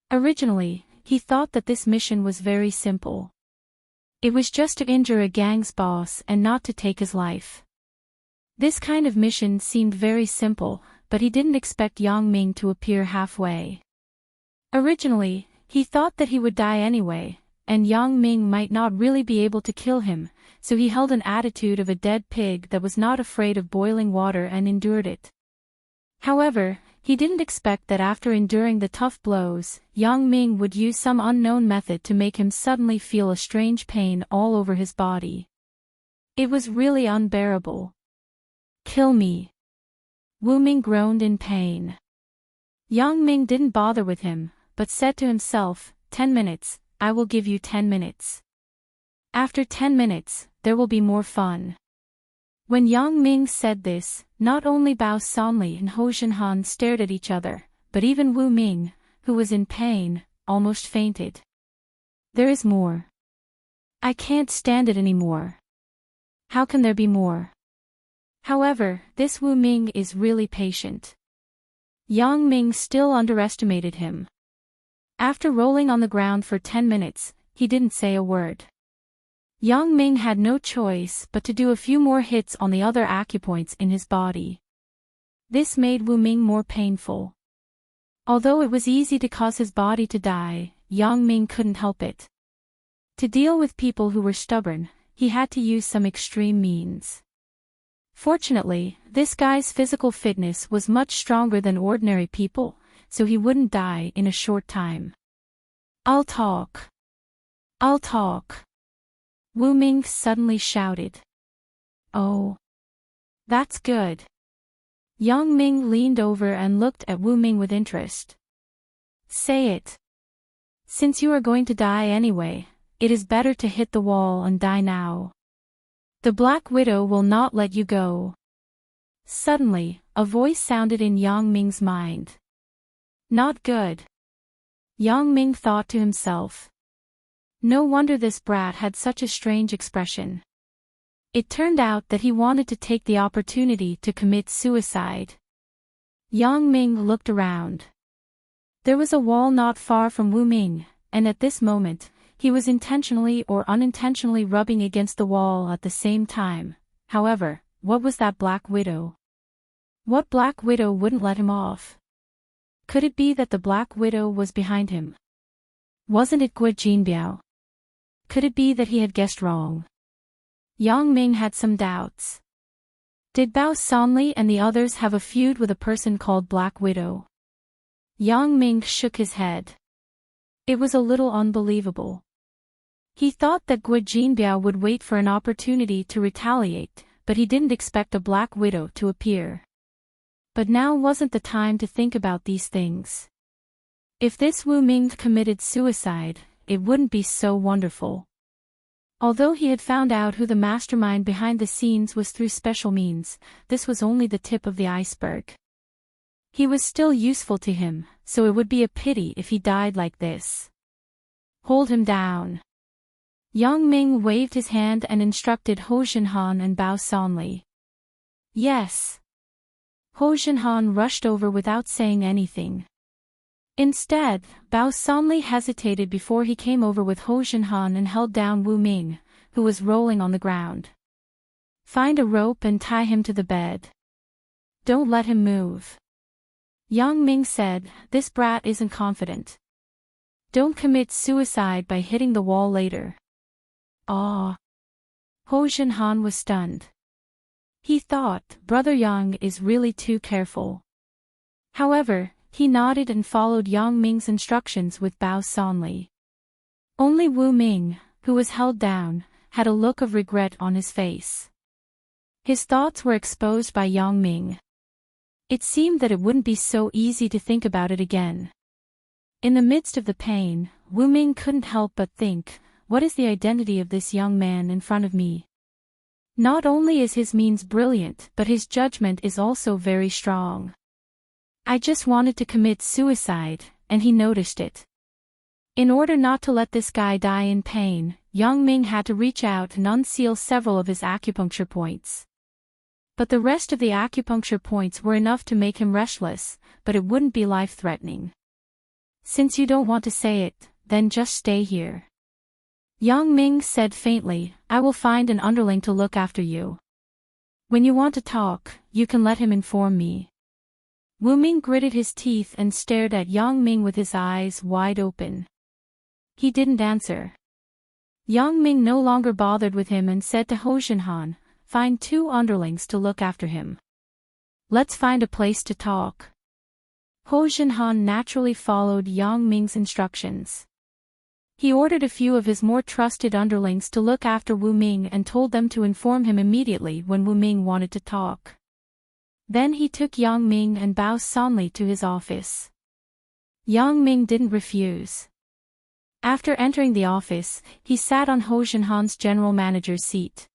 S1: Originally, he thought that this mission was very simple. It was just to injure a gang's boss and not to take his life. This kind of mission seemed very simple, but he didn't expect Yang Ming to appear halfway. Originally, he thought that he would die anyway, and Yang Ming might not really be able to kill him, so he held an attitude of a dead pig that was not afraid of boiling water and endured it. However, he didn't expect that after enduring the tough blows, Yang Ming would use some unknown method to make him suddenly feel a strange pain all over his body. It was really unbearable. Kill me. Wu Ming groaned in pain. Yang Ming didn't bother with him, but said to himself, 10 minutes, I will give you 10 minutes. After 10 minutes, there will be more fun. When Yang Ming said this, not only Bao Sanli and Ho Jinhan stared at each other, but even Wu Ming, who was in pain, almost fainted. There is more. I can't stand it anymore. How can there be more? However, this Wu Ming is really patient. Yang Ming still underestimated him. After rolling on the ground for 10 minutes, he didn't say a word. Yang Ming had no choice but to do a few more hits on the other acupoints in his body. This made Wu Ming more painful. Although it was easy to cause his body to die, Yang Ming couldn't help it. To deal with people who were stubborn, he had to use some extreme means. Fortunately, this guy's physical fitness was much stronger than ordinary people, so he wouldn't die in a short time. I'll talk. I'll talk. Wu Ming suddenly shouted. Oh. That's good. Yang Ming leaned over and looked at Wu Ming with interest. Say it. Since you are going to die anyway, it is better to hit the wall and die now. The Black Widow will not let you go. Suddenly, a voice sounded in Yang Ming's mind. Not good. Yang Ming thought to himself. No wonder this brat had such a strange expression. It turned out that he wanted to take the opportunity to commit suicide. Yang Ming looked around. There was a wall not far from Wu Ming, and at this moment, he was intentionally or unintentionally rubbing against the wall at the same time. However, what was that Black Widow? What Black Widow wouldn't let him off? Could it be that the Black Widow was behind him? Wasn't it Gui Jinbiao? Could it be that he had guessed wrong? Yang Ming had some doubts. Did Bao Sanli and the others have a feud with a person called Black Widow? Yang Ming shook his head. It was a little unbelievable. He thought that Gui Jinbiao would wait for an opportunity to retaliate, but he didn't expect a Black Widow to appear. But now wasn't the time to think about these things. If this Wu Ming committed suicide, it wouldn't be so wonderful. Although he had found out who the mastermind behind the scenes was through special means, this was only the tip of the iceberg. He was still useful to him, so it would be a pity if he died like this. Hold him down. Yang Ming waved his hand and instructed Ho Jinhan and Bao Sanli. Yes. Ho Jinhan rushed over without saying anything. Instead, Bao Sanli hesitated before he came over with Ho Jinhan and held down Wu Ming, who was rolling on the ground. Find a rope and tie him to the bed. Don't let him move. Yang Ming said, this brat isn't confident. Don't commit suicide by hitting the wall later. Ah. Ho Jinhan was stunned. He thought, Brother Yang is really too careful. However, he nodded and followed Yang Ming's instructions with Bao Sanli. Only Wu Ming, who was held down, had a look of regret on his face. His thoughts were exposed by Yang Ming. It seemed that it wouldn't be so easy to think about it again. In the midst of the pain, Wu Ming couldn't help but think, what is the identity of this young man in front of me? Not only is his means brilliant, but his judgment is also very strong. I just wanted to commit suicide, and he noticed it. In order not to let this guy die in pain, Yang Ming had to reach out and unseal several of his acupuncture points. But the rest of the acupuncture points were enough to make him restless, but it wouldn't be life-threatening. Since you don't want to say it, then just stay here. Yang Ming said faintly, I will find an underling to look after you. When you want to talk, you can let him inform me. Wu Ming gritted his teeth and stared at Yang Ming with his eyes wide open. He didn't answer. Yang Ming no longer bothered with him and said to Ho Jinhan, find 2 underlings to look after him. Let's find a place to talk. Ho Jinhan naturally followed Yang Ming's instructions. He ordered a few of his more trusted underlings to look after Wu Ming and told them to inform him immediately when Wu Ming wanted to talk. Then he took Yang Ming and Bao Sanli to his office. Yang Ming didn't refuse. After entering the office, he sat on Ho Jinhan's general manager's seat.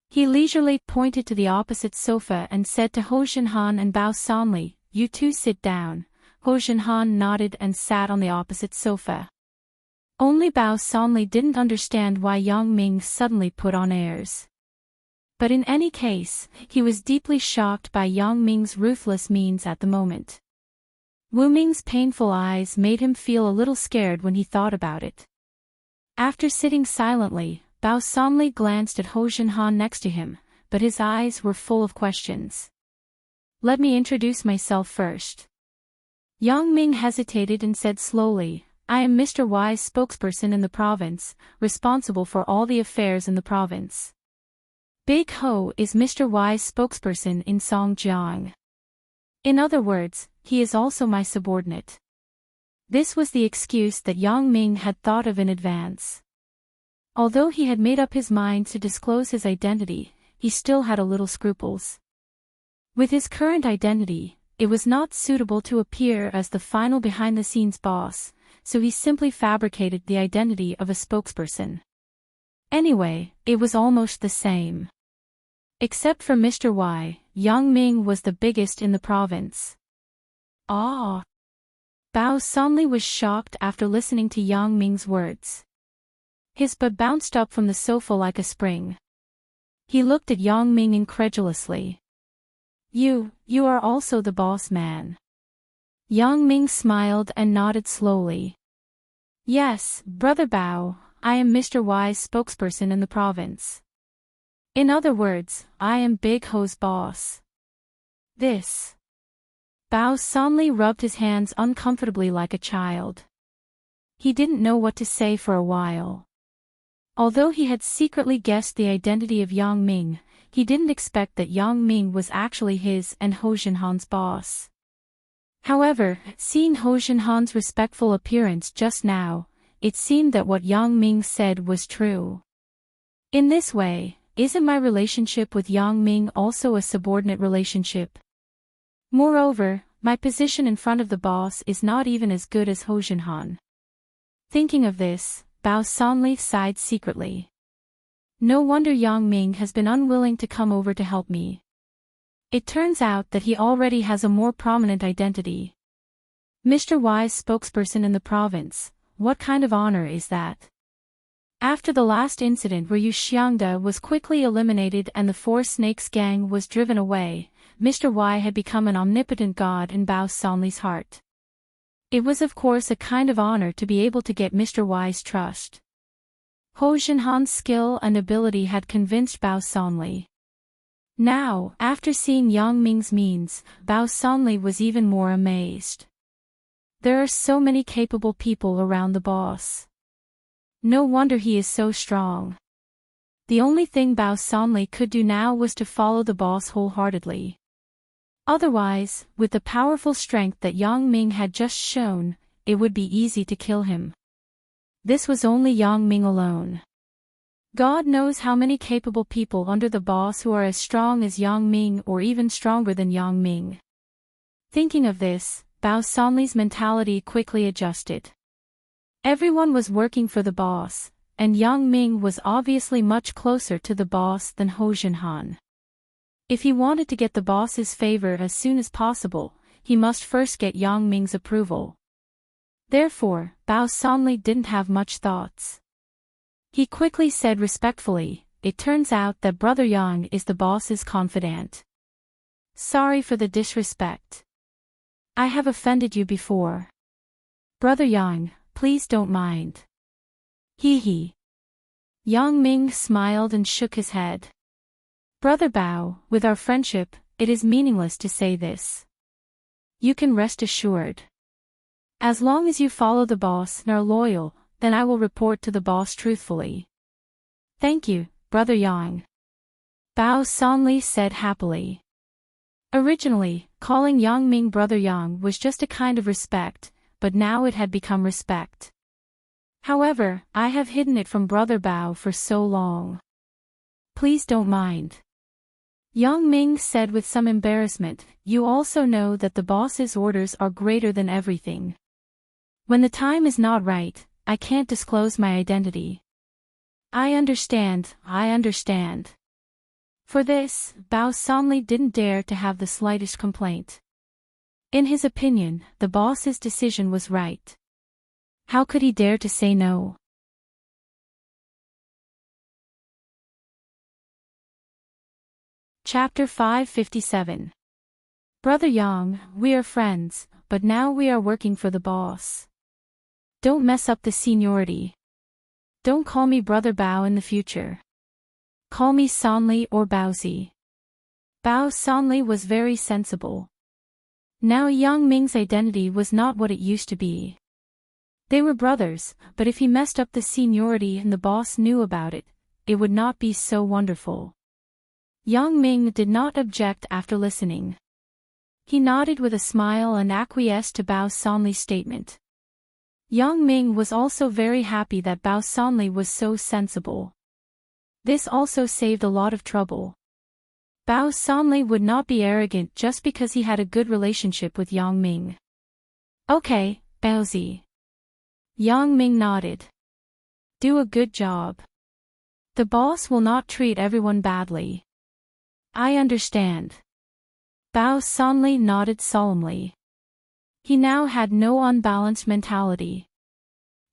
S1: He leisurely pointed to the opposite sofa and said to Ho Jinhan and Bao Sanli, you two sit down. Ho Jinhan nodded and sat on the opposite sofa. Only Bao Sanli didn't understand why Yang Ming suddenly put on airs. But in any case, he was deeply shocked by Yang Ming's ruthless means at the moment. Wu Ming's painful eyes made him feel a little scared when he thought about it. After sitting silently, Bao Sanli glanced at Ho Jinhan next to him, but his eyes were full of questions. Let me introduce myself first. Yang Ming hesitated and said slowly, I am Mr. Y's spokesperson in the province, responsible for all the affairs in the province. Big Ho is Mr. Y's spokesperson in Songjiang. In other words, he is also my subordinate. This was the excuse that Yang Ming had thought of in advance. Although he had made up his mind to disclose his identity, he still had a little scruples. With his current identity, it was not suitable to appear as the final behind-the-scenes boss, so he simply fabricated the identity of a spokesperson. Anyway, it was almost the same. Except for Mr. Y, Yang Ming was the biggest in the province. Ah! Bao Sanli was shocked after listening to Yang Ming's words. His butt bounced up from the sofa like a spring. He looked at Yang Ming incredulously. You are also the boss man. Yang Ming smiled and nodded slowly. Yes, Brother Bao, I am Mr. Y's spokesperson in the province. In other words, I am Big Ho's boss. This. Bao Sanli rubbed his hands uncomfortably like a child. He didn't know what to say for a while. Although he had secretly guessed the identity of Yang Ming, he didn't expect that Yang Ming was actually his and Ho Jinhan's boss. However, seeing Ho Jinhan's respectful appearance just now, it seemed that what Yang Ming said was true. In this way, isn't my relationship with Yang Ming also a subordinate relationship? Moreover, my position in front of the boss is not even as good as Ho Jinhan. Thinking of this, Bao Sanli sighed secretly. No wonder Yang Ming has been unwilling to come over to help me. It turns out that he already has a more prominent identity. Mr. Y's spokesperson in the province, what kind of honor is that? After the last incident where Yu Xiangda was quickly eliminated and the Four Snakes gang was driven away, Mr. Y had become an omnipotent god in Bao Sanli's heart. It was of course a kind of honor to be able to get Mr. Y's trust. Ho Jinhan's skill and ability had convinced Bao Sanli. Now, after seeing Yang Ming's means, Bao Sanli was even more amazed. There are so many capable people around the boss. No wonder he is so strong. The only thing Bao Sanli could do now was to follow the boss wholeheartedly. Otherwise, with the powerful strength that Yang Ming had just shown, it would be easy to kill him. This was only Yang Ming alone. God knows how many capable people under the boss who are as strong as Yang Ming or even stronger than Yang Ming. Thinking of this, Bao Sanli's mentality quickly adjusted. Everyone was working for the boss, and Yang Ming was obviously much closer to the boss than Ho Jinhan. If he wanted to get the boss's favor as soon as possible, he must first get Yang Ming's approval. Therefore, Bao Sanli didn't have much thoughts. He quickly said respectfully, "It turns out that Brother Yang is the boss's confidant. Sorry for the disrespect. I have offended you before. Brother Yang, please don't mind." Hee. Yang Ming smiled and shook his head. Brother Bao, with our friendship, it is meaningless to say this. You can rest assured. As long as you follow the boss and are loyal, then I will report to the boss truthfully. Thank you, Brother Yang. Bao Sanli said happily. Originally, calling Yang Ming Brother Yang was just a kind of respect, but now it had become respect. However, I have hidden it from Brother Bao for so long. Please don't mind. Yang Ming said with some embarrassment, you also know that the boss's orders are greater than everything. When the time is not right, I can't disclose my identity. I understand. For this, Bao Sanli didn't dare to have the slightest complaint. In his opinion, the boss's decision was right. How could he dare to say no? Chapter 557. Brother Yang, we are friends, but now we are working for the boss. Don't mess up the seniority. Don't call me Brother Bao in the future. Call me Sanli or Baozi. Bao Sanli was very sensible. Now Yang Ming's identity was not what it used to be. They were brothers, but if he messed up the seniority and the boss knew about it, it would not be so wonderful. Yang Ming did not object after listening. He nodded with a smile and acquiesced to Bao Sanli's statement. Yang Ming was also very happy that Bao Sanli was so sensible. This also saved a lot of trouble. Bao Sanli would not be arrogant just because he had a good relationship with Yang Ming. Okay, Baozi. Yang Ming nodded. Do a good job. The boss will not treat everyone badly. I understand. Bao Sanli nodded solemnly. He now had no unbalanced mentality.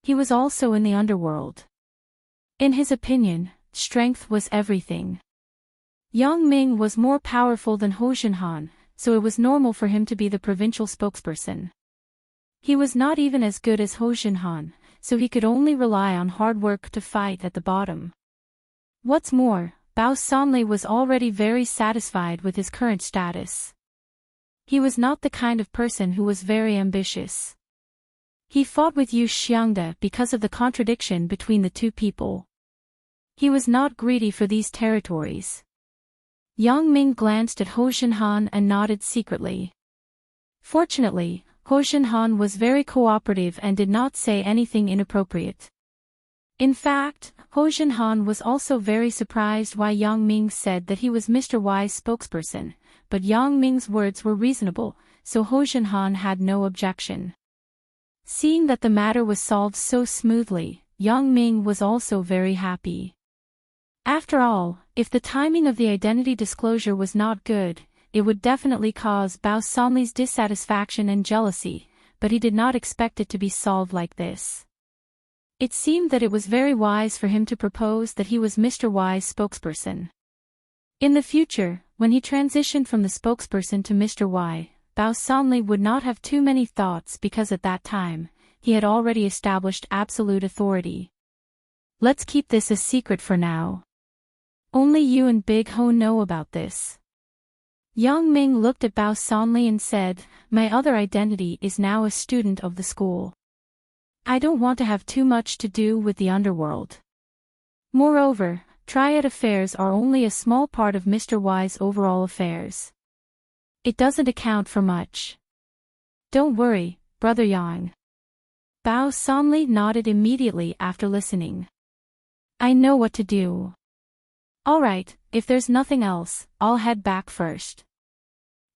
S1: He was also in the underworld. In his opinion, strength was everything. Yang Ming was more powerful than Ho Xinhan, so it was normal for him to be the provincial spokesperson. He was not even as good as Ho Xinhan, so he could only rely on hard work to fight at the bottom. What's more, Bao Sanli was already very satisfied with his current status. He was not the kind of person who was very ambitious. He fought with Yu Xiangde because of the contradiction between the two people. He was not greedy for these territories. Yang Ming glanced at Ho Xinhan and nodded secretly. Fortunately, Ho Xinhan was very cooperative and did not say anything inappropriate. In fact, Ho Xinhan was also very surprised why Yang Ming said that he was Mr. Y's spokesperson, but Yang Ming's words were reasonable, so Ho Xinhan had no objection. Seeing that the matter was solved so smoothly, Yang Ming was also very happy. After all, if the timing of the identity disclosure was not good, it would definitely cause Bao Sanli's dissatisfaction and jealousy, but he did not expect it to be solved like this. It seemed that it was very wise for him to propose that he was Mr. Y's spokesperson. In the future, when he transitioned from the spokesperson to Mr. Y, Bao Sanli would not have too many thoughts because at that time, he had already established absolute authority. Let's keep this a secret for now. Only you and Big Ho know about this. Yang Ming looked at Bao Sanli and said, "My other identity is now a student of the school. I don't want to have too much to do with the underworld. Moreover, triad affairs are only a small part of Mr. Y's overall affairs. It doesn't account for much. Don't worry, Brother Yang." Bao Sanli nodded immediately after listening. "I know what to do. Alright, if there's nothing else, I'll head back first."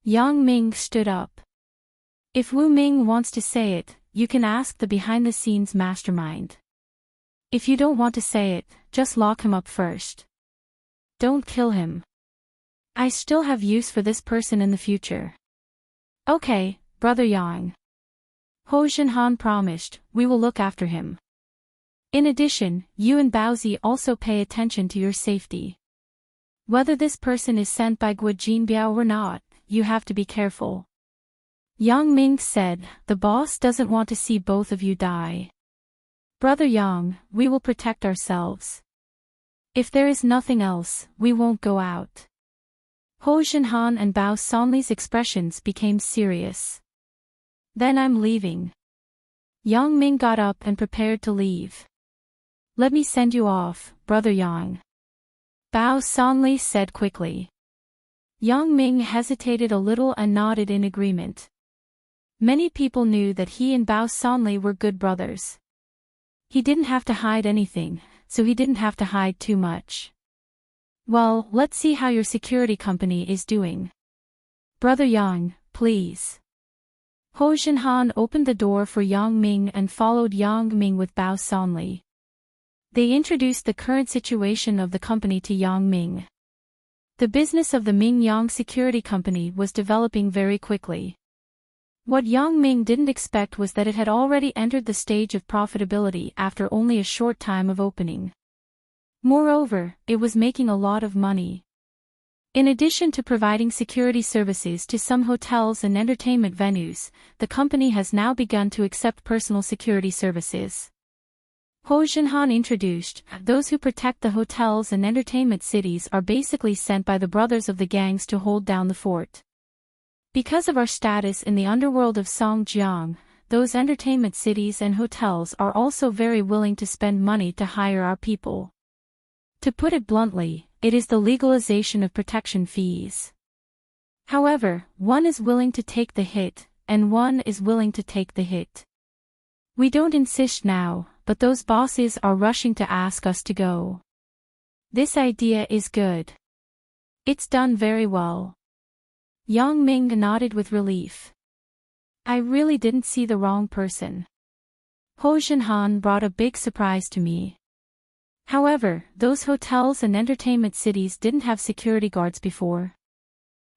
S1: Yang Ming stood up. "If Wu Ming wants to say it, you can ask the behind-the-scenes mastermind. If you don't want to say it, just lock him up first. Don't kill him. I still have use for this person in the future." "Okay, Brother Yang." Ho Xinhan promised, "We will look after him. In addition, you and Baozi also pay attention to your safety. Whether this person is sent by Guo Jinbiao or not, you have to be careful." Yang Ming said, "The boss doesn't want to see both of you die. Brother Yang, we will protect ourselves. If there is nothing else, we won't go out." Ho Xinhan and Bao Sanli's expressions became serious. "Then I'm leaving." Yang Ming got up and prepared to leave. "Let me send you off, Brother Yang," Bao Sanli said quickly. Yang Ming hesitated a little and nodded in agreement. Many people knew that he and Bao Sanli were good brothers. He didn't have to hide anything, so he didn't have to hide too much. "Well, let's see how your security company is doing. Brother Yang, please." Ho Xinhan opened the door for Yang Ming and followed Yang Ming with Bao Sanli. They introduced the current situation of the company to Yang Ming. The business of the Ming Yang Security Company was developing very quickly. What Yang Ming didn't expect was that it had already entered the stage of profitability after only a short time of opening. Moreover, it was making a lot of money. In addition to providing security services to some hotels and entertainment venues, the company has now begun to accept personal security services. Ho Xinhan introduced, those who protect the hotels and entertainment cities are basically sent by the brothers of the gangs to hold down the fort. Because of our status in the underworld of Songjiang, those entertainment cities and hotels are also very willing to spend money to hire our people. To put it bluntly, it is the legalization of protection fees. However, one is willing to take the hit, and one is willing to take the hit. We don't insist now, but those bosses are rushing to ask us to go. This idea is good. It's done very well. Yang Ming nodded with relief. I really didn't see the wrong person. Ho Xinhan brought a big surprise to me. However, those hotels and entertainment cities didn't have security guards before.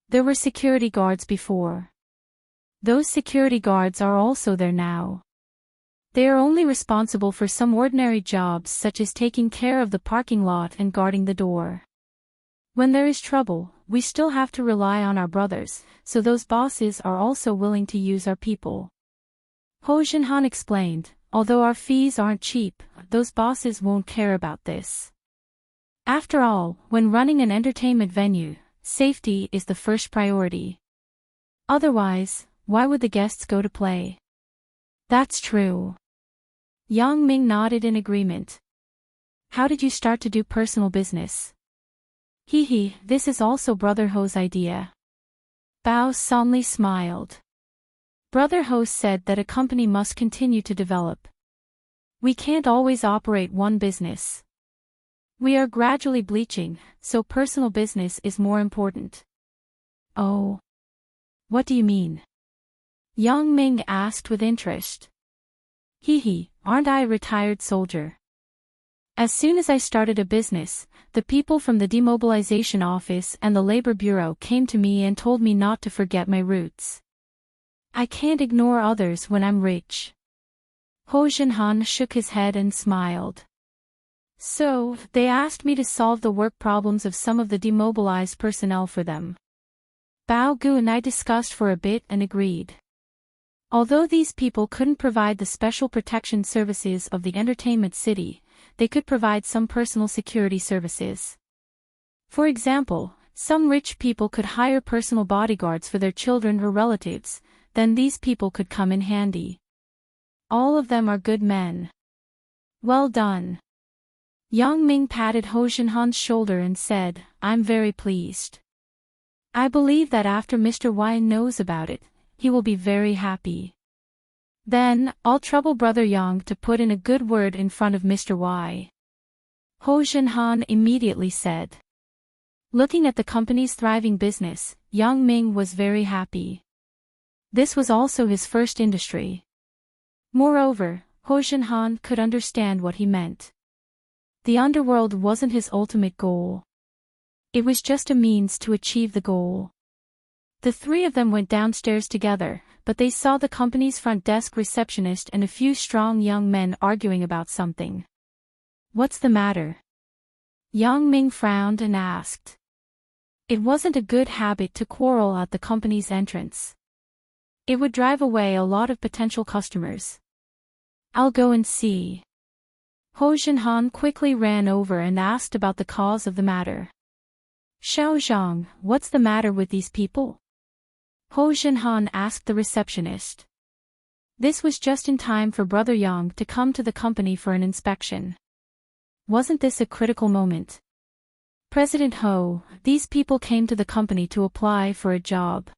S1: There were security guards before. Those security guards are also there now. They are only responsible for some ordinary jobs such as taking care of the parking lot and guarding the door. When there is trouble, we still have to rely on our brothers, so those bosses are also willing to use our people. Ho Jinhan explained, although our fees aren't cheap, those bosses won't care about this. After all, when running an entertainment venue, safety is the first priority. Otherwise, why would the guests go to play? That's true. Yang Ming nodded in agreement. How did you start to do personal business? Hee, this is also Brother Ho's idea. Bao solemnly smiled. Brother Ho said that a company must continue to develop. We can't always operate one business. We are gradually bleaching, so personal business is more important. Oh. What do you mean? Yang Ming asked with interest. Hee, aren't I a retired soldier? As soon as I started a business, the people from the demobilization office and the labor bureau came to me and told me not to forget my roots. I can't ignore others when I'm rich. Ho Jinhan shook his head and smiled. So, they asked me to solve the work problems of some of the demobilized personnel for them. Bao Gu and I discussed for a bit and agreed. Although these people couldn't provide the special protection services of the entertainment city, they could provide some personal security services. For example, some rich people could hire personal bodyguards for their children or relatives, then these people could come in handy. All of them are good men. Well done. Yang Ming patted Ho Jinhan's shoulder and said, I'm very pleased. I believe that after Mr. Y knows about it, he will be very happy. Then, I'll trouble Brother Yang to put in a good word in front of Mr. Y. Ho Jinhan immediately said. Looking at the company's thriving business, Yang Ming was very happy. This was also his first industry. Moreover, Ho Jinhan could understand what he meant. The underworld wasn't his ultimate goal. It was just a means to achieve the goal. The three of them went downstairs together, but they saw the company's front desk receptionist and a few strong young men arguing about something. What's the matter? Yang Ming frowned and asked. It wasn't a good habit to quarrel at the company's entrance. It would drive away a lot of potential customers. I'll go and see. Ho Jinhan quickly ran over and asked about the cause of the matter. Xiao Zhang, what's the matter with these people? Ho Jinhan asked the receptionist. This was just in time for Brother Yang to come to the company for an inspection. Wasn't this a critical moment? President Ho, these people came to the company to apply for a job.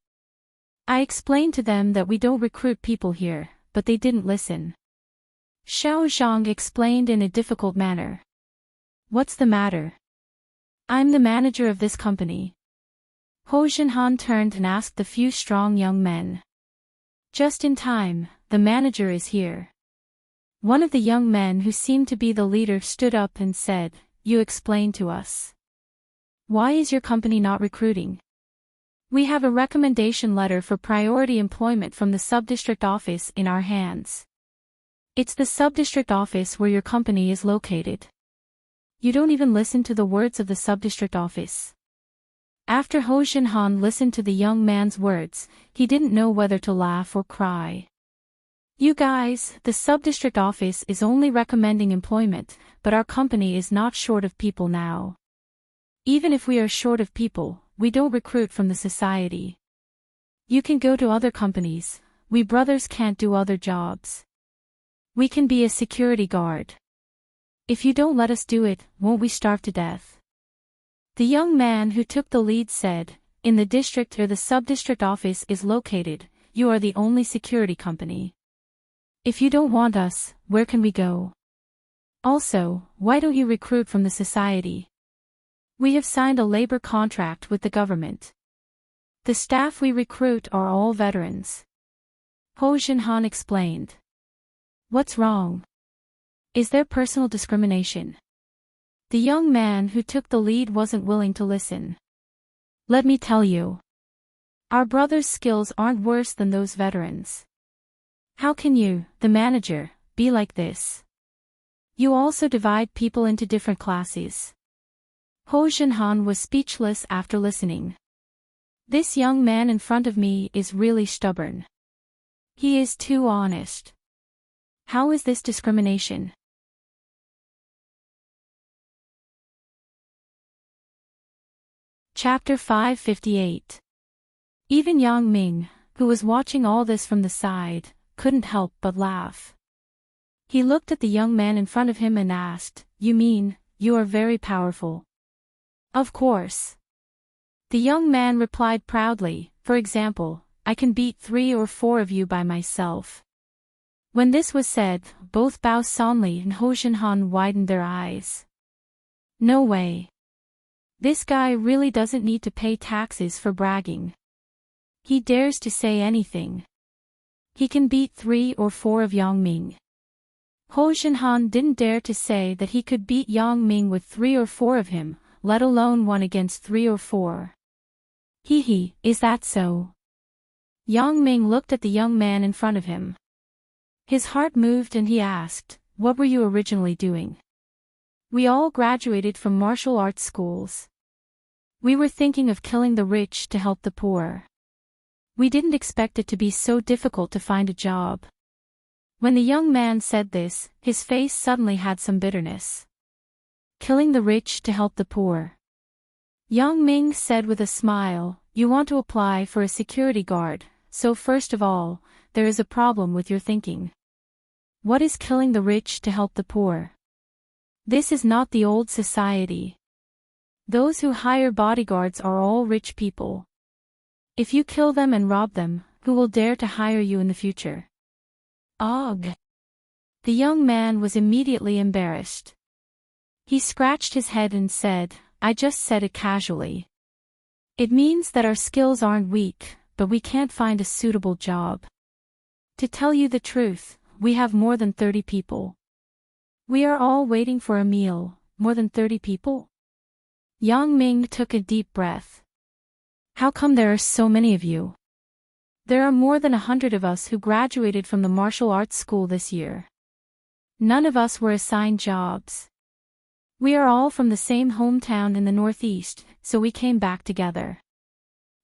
S1: I explained to them that we don't recruit people here, but they didn't listen. Xiao Zhang explained in a difficult manner. What's the matter? I'm the manager of this company. Ho Jinhan turned and asked the few strong young men. Just in time, the manager is here. One of the young men who seemed to be the leader stood up and said, You explain to us. Why is your company not recruiting? We have a recommendation letter for priority employment from the subdistrict office in our hands. It's the subdistrict office where your company is located. You don't even listen to the words of the subdistrict office. After Ho Jinhan listened to the young man's words, he didn't know whether to laugh or cry. You guys, the subdistrict office is only recommending employment, but our company is not short of people now. Even if we are short of people, we don't recruit from the society. You can go to other companies, we brothers can't do other jobs. We can be a security guard. If you don't let us do it, won't we starve to death? The young man who took the lead said, In the district where the subdistrict office is located, you are the only security company. If you don't want us, where can we go? Also, why don't you recruit from the society? We have signed a labor contract with the government. The staff we recruit are all veterans. Ho Jinhan explained. What's wrong? Is there personal discrimination? The young man who took the lead wasn't willing to listen. Let me tell you. Our brother's skills aren't worse than those veterans. How can you, the manager, be like this? You also divide people into different classes. Ho Jinhan was speechless after listening. This young man in front of me is really stubborn. He is too honest. How is this discrimination? Chapter 558. Even Yang Ming, who was watching all this from the side, couldn't help but laugh. He looked at the young man in front of him and asked, "You mean, you are very powerful?" "Of course." The young man replied proudly, "For example, I can beat 3 or 4 of you by myself." When this was said, both Bao Sanli and Ho Jinhan widened their eyes. No way. This guy really doesn't need to pay taxes for bragging. He dares to say anything. He can beat 3 or 4 of Yang Ming. Ho Jinhan didn't dare to say that he could beat Yang Ming with 3 or 4 of him, let alone 1 against 3 or 4. Hee, is that so? Yang Ming looked at the young man in front of him. His heart moved and he asked, "What were you originally doing?" "We all graduated from martial arts schools. We were thinking of killing the rich to help the poor. We didn't expect it to be so difficult to find a job." When the young man said this, his face suddenly had some bitterness. Killing the rich to help the poor. Yang Ming said with a smile, "You want to apply for a security guard, so first of all, there is a problem with your thinking. What is killing the rich to help the poor? This is not the old society. Those who hire bodyguards are all rich people. If you kill them and rob them, who will dare to hire you in the future?" Ugh! The young man was immediately embarrassed. He scratched his head and said, "I just said it casually. It means that our skills aren't weak, but we can't find a suitable job. To tell you the truth, we have more than 30 people. We are all waiting for a meal." "More than 30 people?" Yang Ming took a deep breath. "How come there are so many of you?" "There are more than 100 of us who graduated from the martial arts school this year. None of us were assigned jobs. We are all from the same hometown in the Northeast, so we came back together.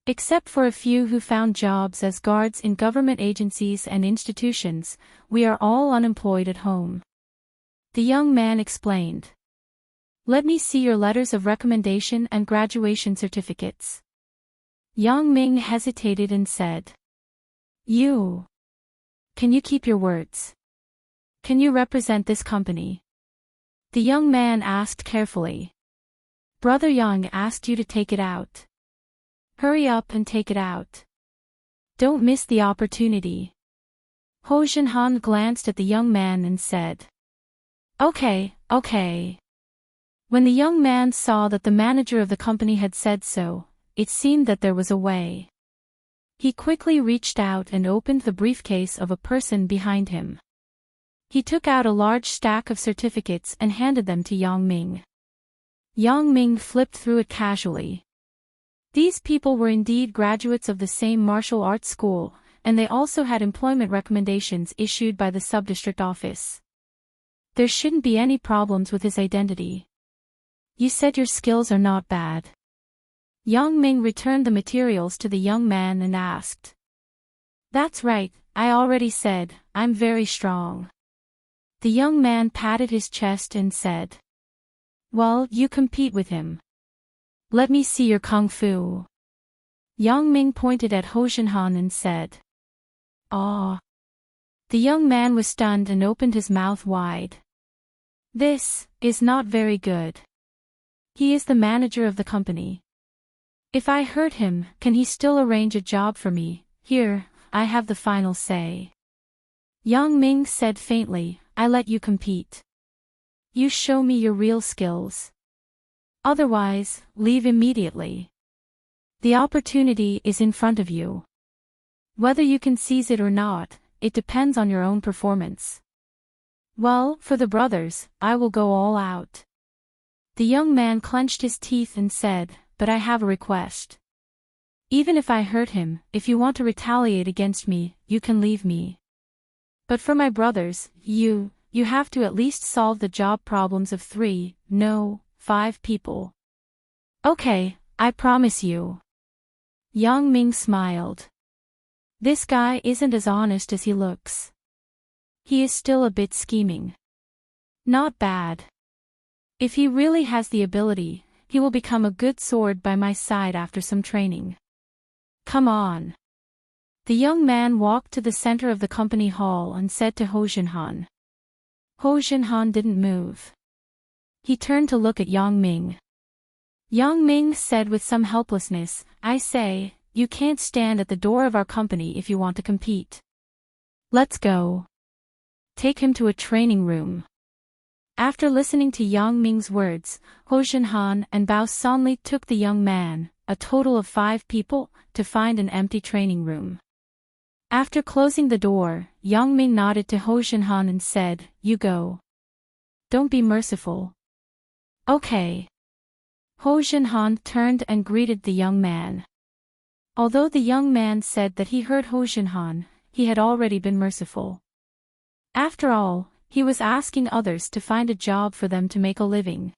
S1: Except for a few who found jobs as guards in government agencies and institutions, we are all unemployed at home." The young man explained. "Let me see your letters of recommendation and graduation certificates." Yang Ming hesitated and said, Can you keep your words? Can you represent this company?" The young man asked carefully. "Brother Yang asked you to take it out. Hurry up and take it out. Don't miss the opportunity." Ho Jinhan glanced at the young man and said, Okay. When the young man saw that the manager of the company had said so, it seemed that there was a way. He quickly reached out and opened the briefcase of a person behind him. He took out a large stack of certificates and handed them to Yang Ming. Yang Ming flipped through it casually. These people were indeed graduates of the same martial arts school, and they also had employment recommendations issued by the sub-district office. There shouldn't be any problems with his identity. "You said your skills are not bad." Yang Ming returned the materials to the young man and asked. "That's right, I already said, I'm very strong." The young man patted his chest and said, "Well, you compete with him. Let me see your kung fu." Yang Ming pointed at Ho Jinhan and said, "Aw." The young man was stunned and opened his mouth wide. This is not very good. He is the manager of the company. If I hurt him, can he still arrange a job for me? Here, I have the final say." Yang Ming said faintly, "I let you compete. You show me your real skills. Otherwise, leave immediately. The opportunity is in front of you. Whether you can seize it or not, it depends on your own performance." "Well, for the brothers, I will go all out." The young man clenched his teeth and said, "But I have a request." Even if I hurt him, if you want to retaliate against me, you can leave me. But for my brothers, you have to at least solve the job problems of 3, no, 5 people. Okay, I promise you. Yang Ming smiled. This guy isn't as honest as he looks. He is still a bit scheming. Not bad. If he really has the ability, he will become a good sword by my side after some training. Come on. The young man walked to the center of the company hall and said to Ho Jinhan. Ho Jinhan didn't move. He turned to look at Yang Ming. Yang Ming said with some helplessness, I say, you can't stand at the door of our company if you want to compete. Let's go. Take him to a training room. After listening to Yang Ming's words, Ho Jinhan and Bao Sanli took the young man, a total of 5 people, to find an empty training room. After closing the door, Yang Ming nodded to Ho Jinhan and said, you go. Don't be merciful. Okay. Ho Jinhan turned and greeted the young man. Although the young man said that he heard Ho Jinhan, he had already been merciful. After all, he was asking others to find a job for them to make a living.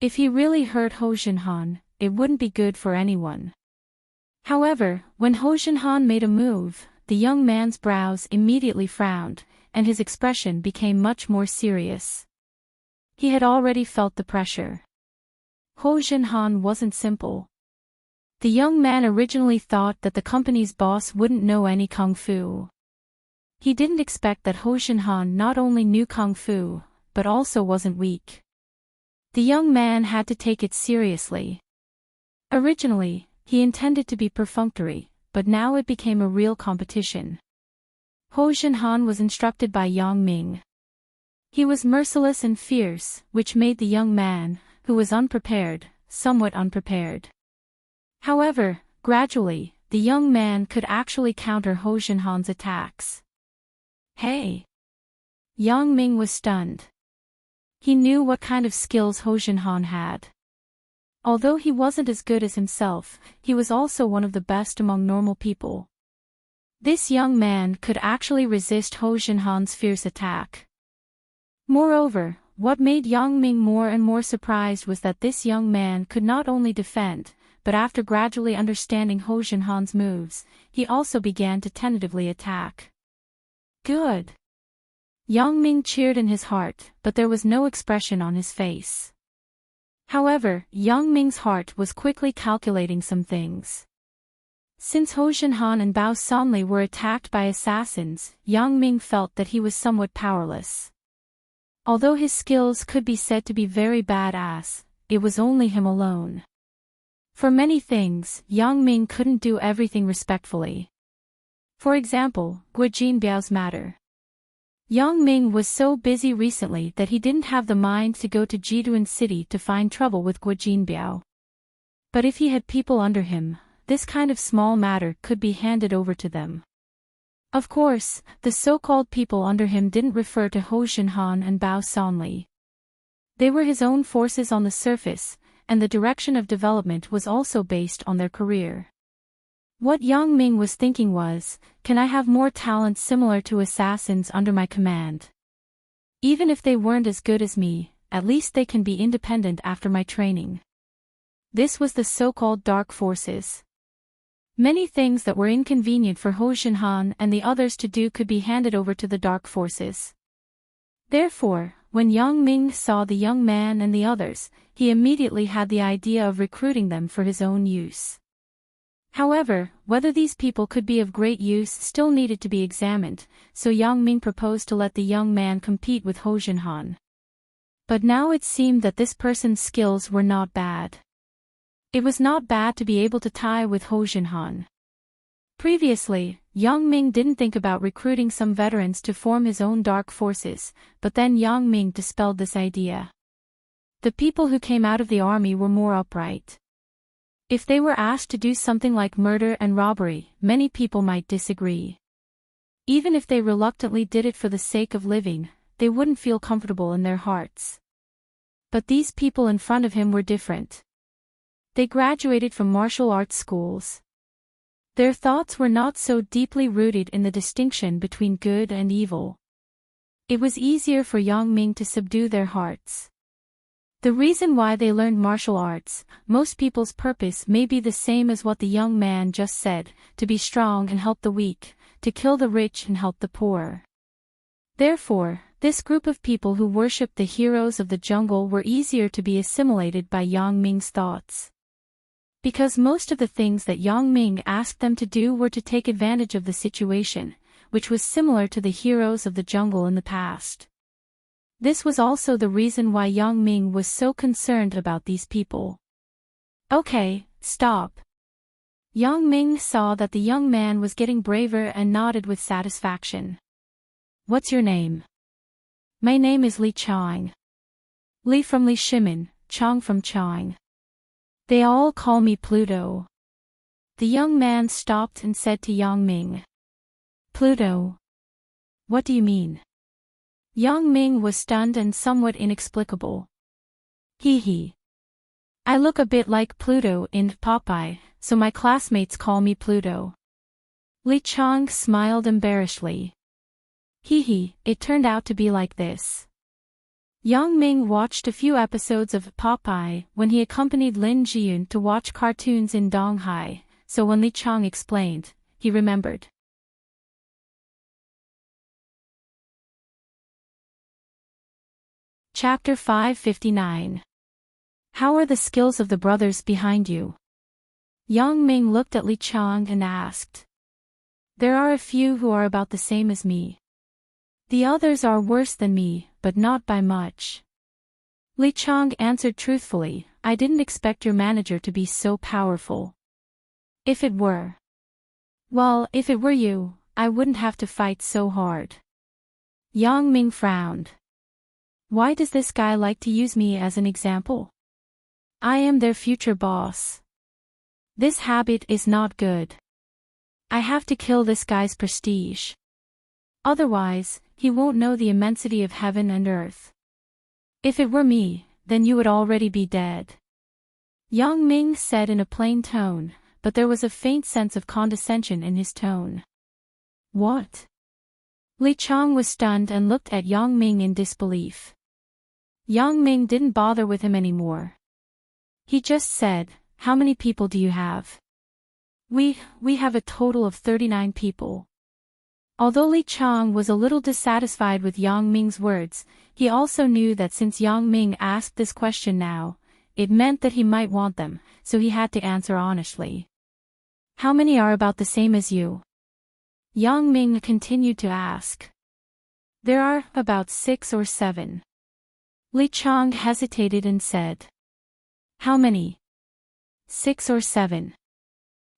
S1: If he really hurt Ho Jinhan, it wouldn't be good for anyone. However, when Ho Jinhan made a move, the young man's brows immediately frowned, and his expression became much more serious. He had already felt the pressure. Ho Jinhan wasn't simple. The young man originally thought that the company's boss wouldn't know any kung fu. He didn't expect that Ho Jinhan not only knew kung fu, but also wasn't weak. The young man had to take it seriously. Originally, he intended to be perfunctory, but now it became a real competition. Ho Jinhan was instructed by Yang Ming. He was merciless and fierce, which made the young man, who was unprepared, somewhat unprepared. However, gradually, the young man could actually counter Ho Jinhan's attacks. Hey! Yang Ming was stunned. He knew what kind of skills Ho Jinhan had. Although he wasn't as good as himself, he was also one of the best among normal people. This young man could actually resist Ho Jinhan's fierce attack. Moreover, what made Yang Ming more and more surprised was that this young man could not only defend, but after gradually understanding Ho Jinhan's moves, he also began to tentatively attack. Good! Yang Ming cheered in his heart, but there was no expression on his face. However, Yang Ming's heart was quickly calculating some things. Since Ho Jinhan and Bao Sanli were attacked by assassins, Yang Ming felt that he was somewhat powerless. Although his skills could be said to be very badass, it was only him alone. For many things, Yang Ming couldn't do everything respectfully. For example, Guo Jinbiao's matter. Yang Ming was so busy recently that he didn't have the mind to go to Jiduan City to find trouble with Guo Jinbiao. But if he had people under him, this kind of small matter could be handed over to them. Of course, the so-called people under him didn't refer to Ho Jinhan and Bao Sanli. They were his own forces on the surface, and the direction of development was also based on their career. What Yang Ming was thinking was, can I have more talent similar to assassins under my command? Even if they weren't as good as me, at least they can be independent after my training. This was the so-called dark forces. Many things that were inconvenient for Ho Jinhan and the others to do could be handed over to the dark forces. Therefore, when Yang Ming saw the young man and the others, he immediately had the idea of recruiting them for his own use. However, whether these people could be of great use still needed to be examined, so Yang Ming proposed to let the young man compete with Ho Jinhan. But now it seemed that this person's skills were not bad. It was not bad to be able to tie with Ho Jinhan. Previously, Yang Ming didn't think about recruiting some veterans to form his own dark forces, but then Yang Ming dispelled this idea. The people who came out of the army were more upright. If they were asked to do something like murder and robbery, many people might disagree. Even if they reluctantly did it for the sake of living, they wouldn't feel comfortable in their hearts. But these people in front of him were different. They graduated from martial arts schools. Their thoughts were not so deeply rooted in the distinction between good and evil. It was easier for Yang Ming to subdue their hearts. The reason why they learned martial arts, most people's purpose may be the same as what the young man just said, to be strong and help the weak, to kill the rich and help the poor. Therefore, this group of people who worshipped the heroes of the jungle were easier to be assimilated by Yang Ming's thoughts. Because most of the things that Yang Ming asked them to do were to take advantage of the situation, which was similar to the heroes of the jungle in the past. This was also the reason why Yang Ming was so concerned about these people. Okay, stop. Yang Ming saw that the young man was getting braver and nodded with satisfaction. What's your name? My name is Li Chang. Li from Li Shimin, Chang from Chang. They all call me Pluto. The young man stopped and said to Yang Ming. Pluto? What do you mean? Yang Ming was stunned and somewhat inexplicable. Hee. I look a bit like Pluto in Popeye, so my classmates call me Pluto. Li Chang smiled embarrassedly. Hee, it turned out to be like this. Yang Ming watched a few episodes of Popeye when he accompanied Lin Jiyun to watch cartoons in Donghai, so when Li Chang explained, he remembered. Chapter 559. How are the skills of the brothers behind you? Yang Ming looked at Li Chang and asked. There are a few who are about the same as me. The others are worse than me, but not by much. Li Chang answered truthfully, I didn't expect your manager to be so powerful. If it were you, I wouldn't have to fight so hard. Yang Ming frowned. Why does this guy like to use me as an example? I am their future boss. This habit is not good. I have to kill this guy's prestige. Otherwise, he won't know the immensity of heaven and earth. If it were me, then you would already be dead. Yang Ming said in a plain tone, but there was a faint sense of condescension in his tone. What? Li Chang was stunned and looked at Yang Ming in disbelief. Yang Ming didn't bother with him anymore. He just said, how many people do you have? We have a total of 39 people. Although Li Chang was a little dissatisfied with Yang Ming's words, he also knew that since Yang Ming asked this question now, it meant that he might want them, so he had to answer honestly. How many are about the same as you? Yang Ming continued to ask. There are about 6 or 7. Li Chang hesitated and said. How many? 6 or 7.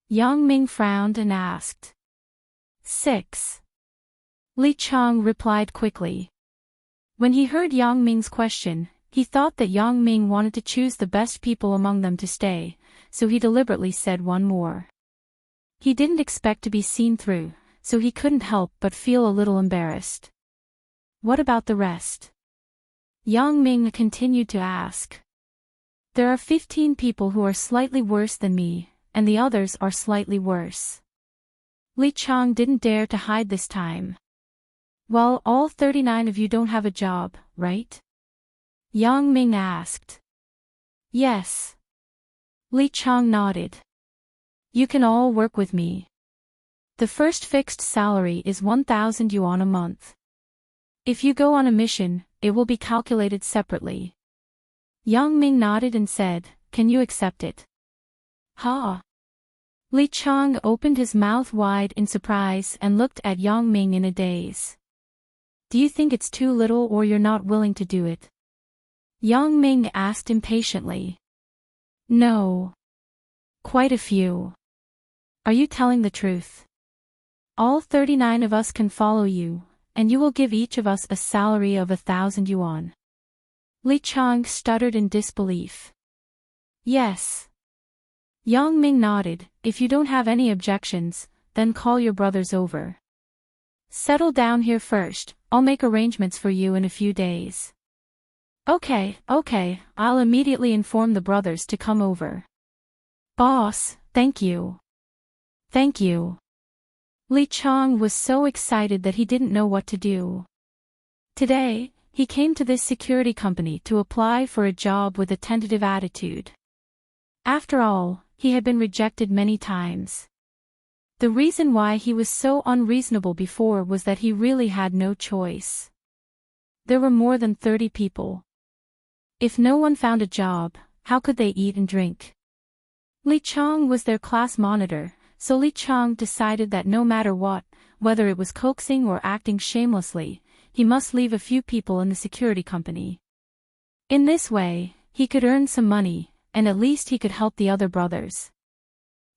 S1: Yang Ming frowned and asked. 6. Li Chang replied quickly. When he heard Yang Ming's question, he thought that Yang Ming wanted to choose the best people among them to stay, so he deliberately said one more. He didn't expect to be seen through, so he couldn't help but feel a little embarrassed. What about the rest? Yang Ming continued to ask. There are 15 people who are slightly worse than me, and the others are slightly worse. Li Chang didn't dare to hide this time. Well, all 39 of you don't have a job, right? Yang Ming asked. Yes. Li Chang nodded. You can all work with me. The first fixed salary is 1,000 yuan a month. If you go on a mission, it will be calculated separately. Yang Ming nodded and said, can you accept it? Ha! Li Chang opened his mouth wide in surprise and looked at Yang Ming in a daze. Do you think it's too little or you're not willing to do it? Yang Ming asked impatiently. No. Quite a few. Are you telling the truth? All 39 of us can follow you, and you will give each of us a salary of 1,000 yuan. Li Chang stuttered in disbelief. Yes. Yang Ming nodded. If you don't have any objections, then call your brothers over. Settle down here first, I'll make arrangements for you in a few days. Okay, I'll immediately inform the brothers to come over. Boss, thank you. Thank you. Li Chong was so excited that he didn't know what to do. Today, he came to this security company to apply for a job with a tentative attitude. After all, he had been rejected many times. The reason why he was so unreasonable before was that he really had no choice. There were more than 30 people. If no one found a job, how could they eat and drink? Li Chong was their class monitor, so Li Chong decided that no matter what, whether it was coaxing or acting shamelessly, he must leave a few people in the security company. In this way, he could earn some money, and at least he could help the other brothers.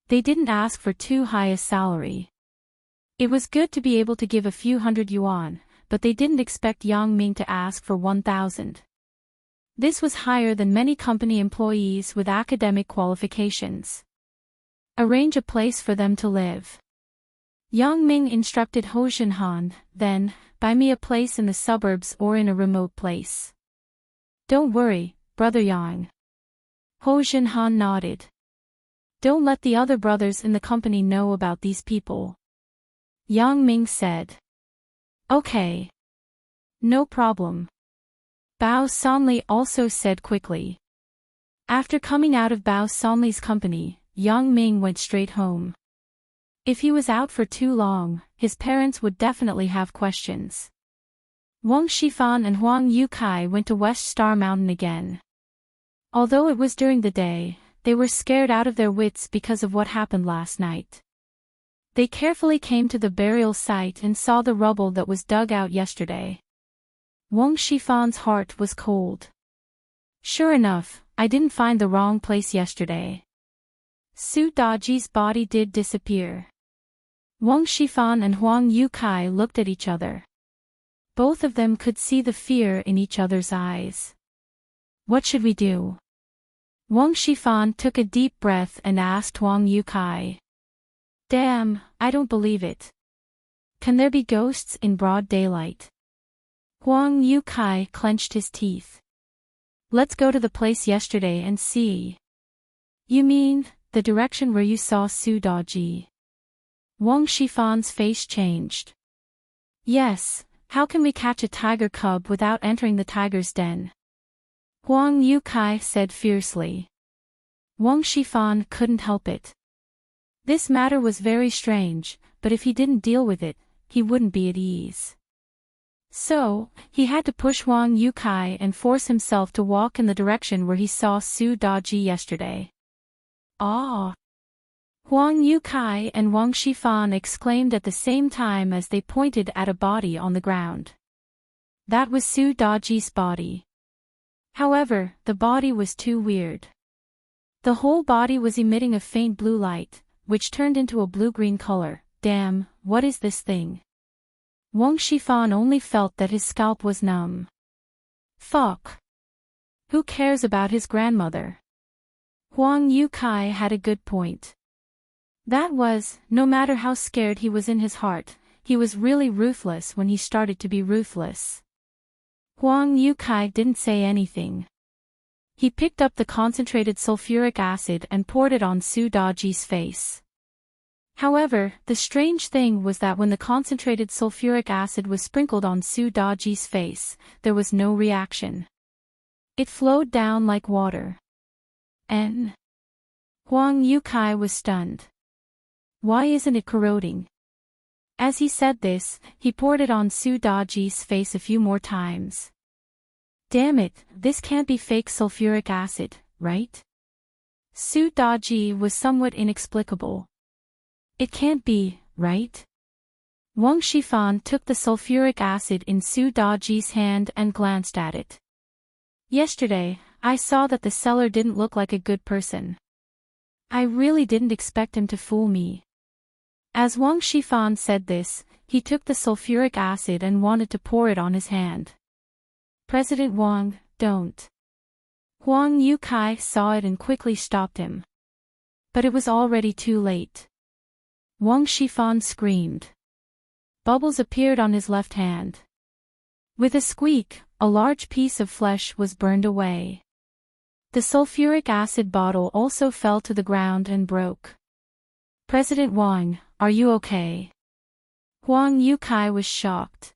S1: They didn't ask for too high a salary. It was good to be able to give a few hundred yuan, but they didn't expect Yang Ming to ask for 1,000. This was higher than many company employees with academic qualifications. Arrange a place for them to live. Yang Ming instructed Ho Jinhan, then, buy me a place in the suburbs or in a remote place. Don't worry, Brother Yang. Ho Jinhan nodded. Don't let the other brothers in the company know about these people. Yang Ming said. Okay. No problem. Bao Sanli also said quickly. After coming out of Bao Sanli's company, Yang Ming went straight home. If he was out for too long, his parents would definitely have questions. Wang Shifan and Huang Yukai went to West Star Mountain again. Although it was during the day, they were scared out of their wits because of what happened last night. They carefully came to the burial site and saw the rubble that was dug out yesterday. Wang Shifan's heart was cold. Sure enough, I didn't find the wrong place yesterday. Su Daji's body did disappear. Wang Shifan and Huang Yukai looked at each other. Both of them could see the fear in each other's eyes. What should we do? Wang Shifan took a deep breath and asked Huang Yukai. Damn, I don't believe it. Can there be ghosts in broad daylight? Huang Yukai clenched his teeth. Let's go to the place yesterday and see. You mean, the direction where you saw Su Daji? Wang Shifan's face changed. Yes, how can we catch a tiger cub without entering the tiger's den? Huang Yukai said fiercely. Wang Shifan couldn't help it. This matter was very strange, but if he didn't deal with it, he wouldn't be at ease. So, he had to push Huang Yukai and force himself to walk in the direction where he saw Su Daji yesterday. Ah! Huang Yukai and Wang Shifan exclaimed at the same time as they pointed at a body on the ground. That was Su Daji's body. However, the body was too weird. The whole body was emitting a faint blue light, which turned into a blue-green color. Damn, what is this thing? Wang Shifan only felt that his scalp was numb. Fuck. Who cares about his grandmother? Huang Yukai had a good point. That was, no matter how scared he was in his heart, he was really ruthless when he started to be ruthless. Huang Yukai didn't say anything. He picked up the concentrated sulfuric acid and poured it on Su Daji's face. However, the strange thing was that when the concentrated sulfuric acid was sprinkled on Su Daji's face, there was no reaction. It flowed down like water. And Huang Yukai was stunned. Why isn't it corroding? As he said this, he poured it on Su Daji's face a few more times. Damn it, this can't be fake sulfuric acid, right? Su Daji was somewhat inexplicable. It can't be, right? Wang Shifan took the sulfuric acid in Su Daji's hand and glanced at it. Yesterday, I saw that the seller didn't look like a good person. I really didn't expect him to fool me. As Wang Shifan said this, he took the sulfuric acid and wanted to pour it on his hand. President Wang, don't. Huang Yukai saw it and quickly stopped him. But it was already too late. Wang Shifan screamed. Bubbles appeared on his left hand. With a squeak, a large piece of flesh was burned away. The sulfuric acid bottle also fell to the ground and broke. President Wang, are you okay? Huang Yukai was shocked.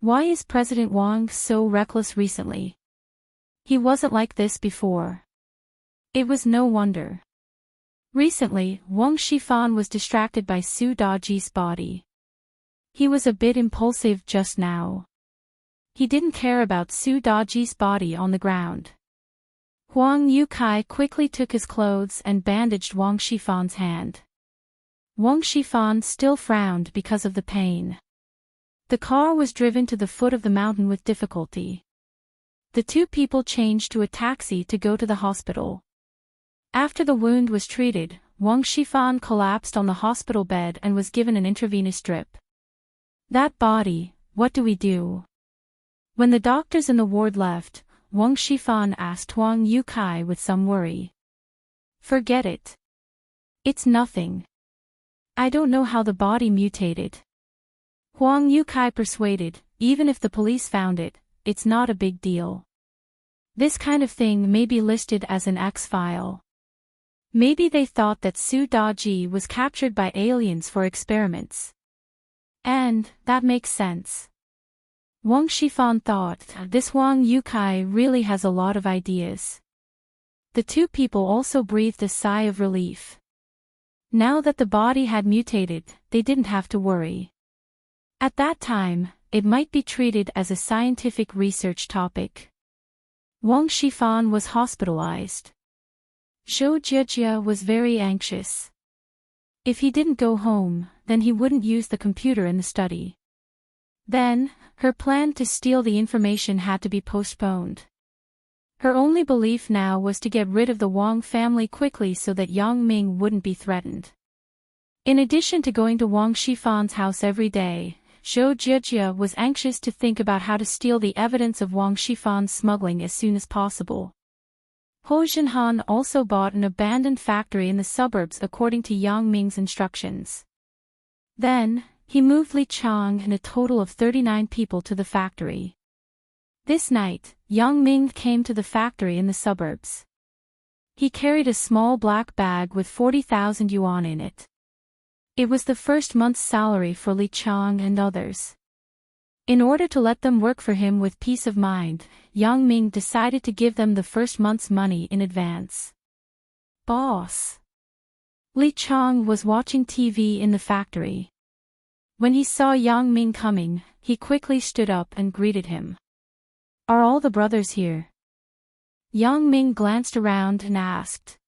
S1: Why is President Wang so reckless recently? He wasn't like this before. It was no wonder. Recently, Wang Shifan was distracted by Su Daji's body. He was a bit impulsive just now. He didn't care about Su Daji's body on the ground. Huang Yukai quickly took his clothes and bandaged Wang Shifan's hand. Wang Shifan still frowned because of the pain. The car was driven to the foot of the mountain with difficulty. The two people changed to a taxi to go to the hospital. After the wound was treated, Wang Shifan collapsed on the hospital bed and was given an intravenous drip. That body, what do we do? When the doctors in the ward left, Wang Shifan asked Huang Yukai with some worry. Forget it. It's nothing. I don't know how the body mutated. Huang Yukai persuaded, even if the police found it, it's not a big deal. This kind of thing may be listed as an X file. Maybe they thought that Su Daji was captured by aliens for experiments. And, that makes sense. Wang Shifan thought, this Huang Yukai really has a lot of ideas. The two people also breathed a sigh of relief. Now that the body had mutated, they didn't have to worry. At that time, it might be treated as a scientific research topic. Wang Shifan was hospitalized. Zhou Jiejia was very anxious. If he didn't go home, then he wouldn't use the computer in the study. Then, her plan to steal the information had to be postponed. Her only belief now was to get rid of the Wang family quickly so that Yang Ming wouldn't be threatened. In addition to going to Wang Shifan's house every day, Zhou Jiejia was anxious to think about how to steal the evidence of Wang Shifan's smuggling as soon as possible. Ho Jinhan also bought an abandoned factory in the suburbs according to Yang Ming's instructions. Then, he moved Li Chang and a total of 39 people to the factory. This night, Yang Ming came to the factory in the suburbs. He carried a small black bag with 40,000 yuan in it. It was the first month's salary for Li Chang and others. In order to let them work for him with peace of mind, Yang Ming decided to give them the first month's money in advance. Boss. Li Chang was watching TV in the factory. When he saw Yang Ming coming, he quickly stood up and greeted him. Are all the brothers here? Yang Ming glanced around and asked.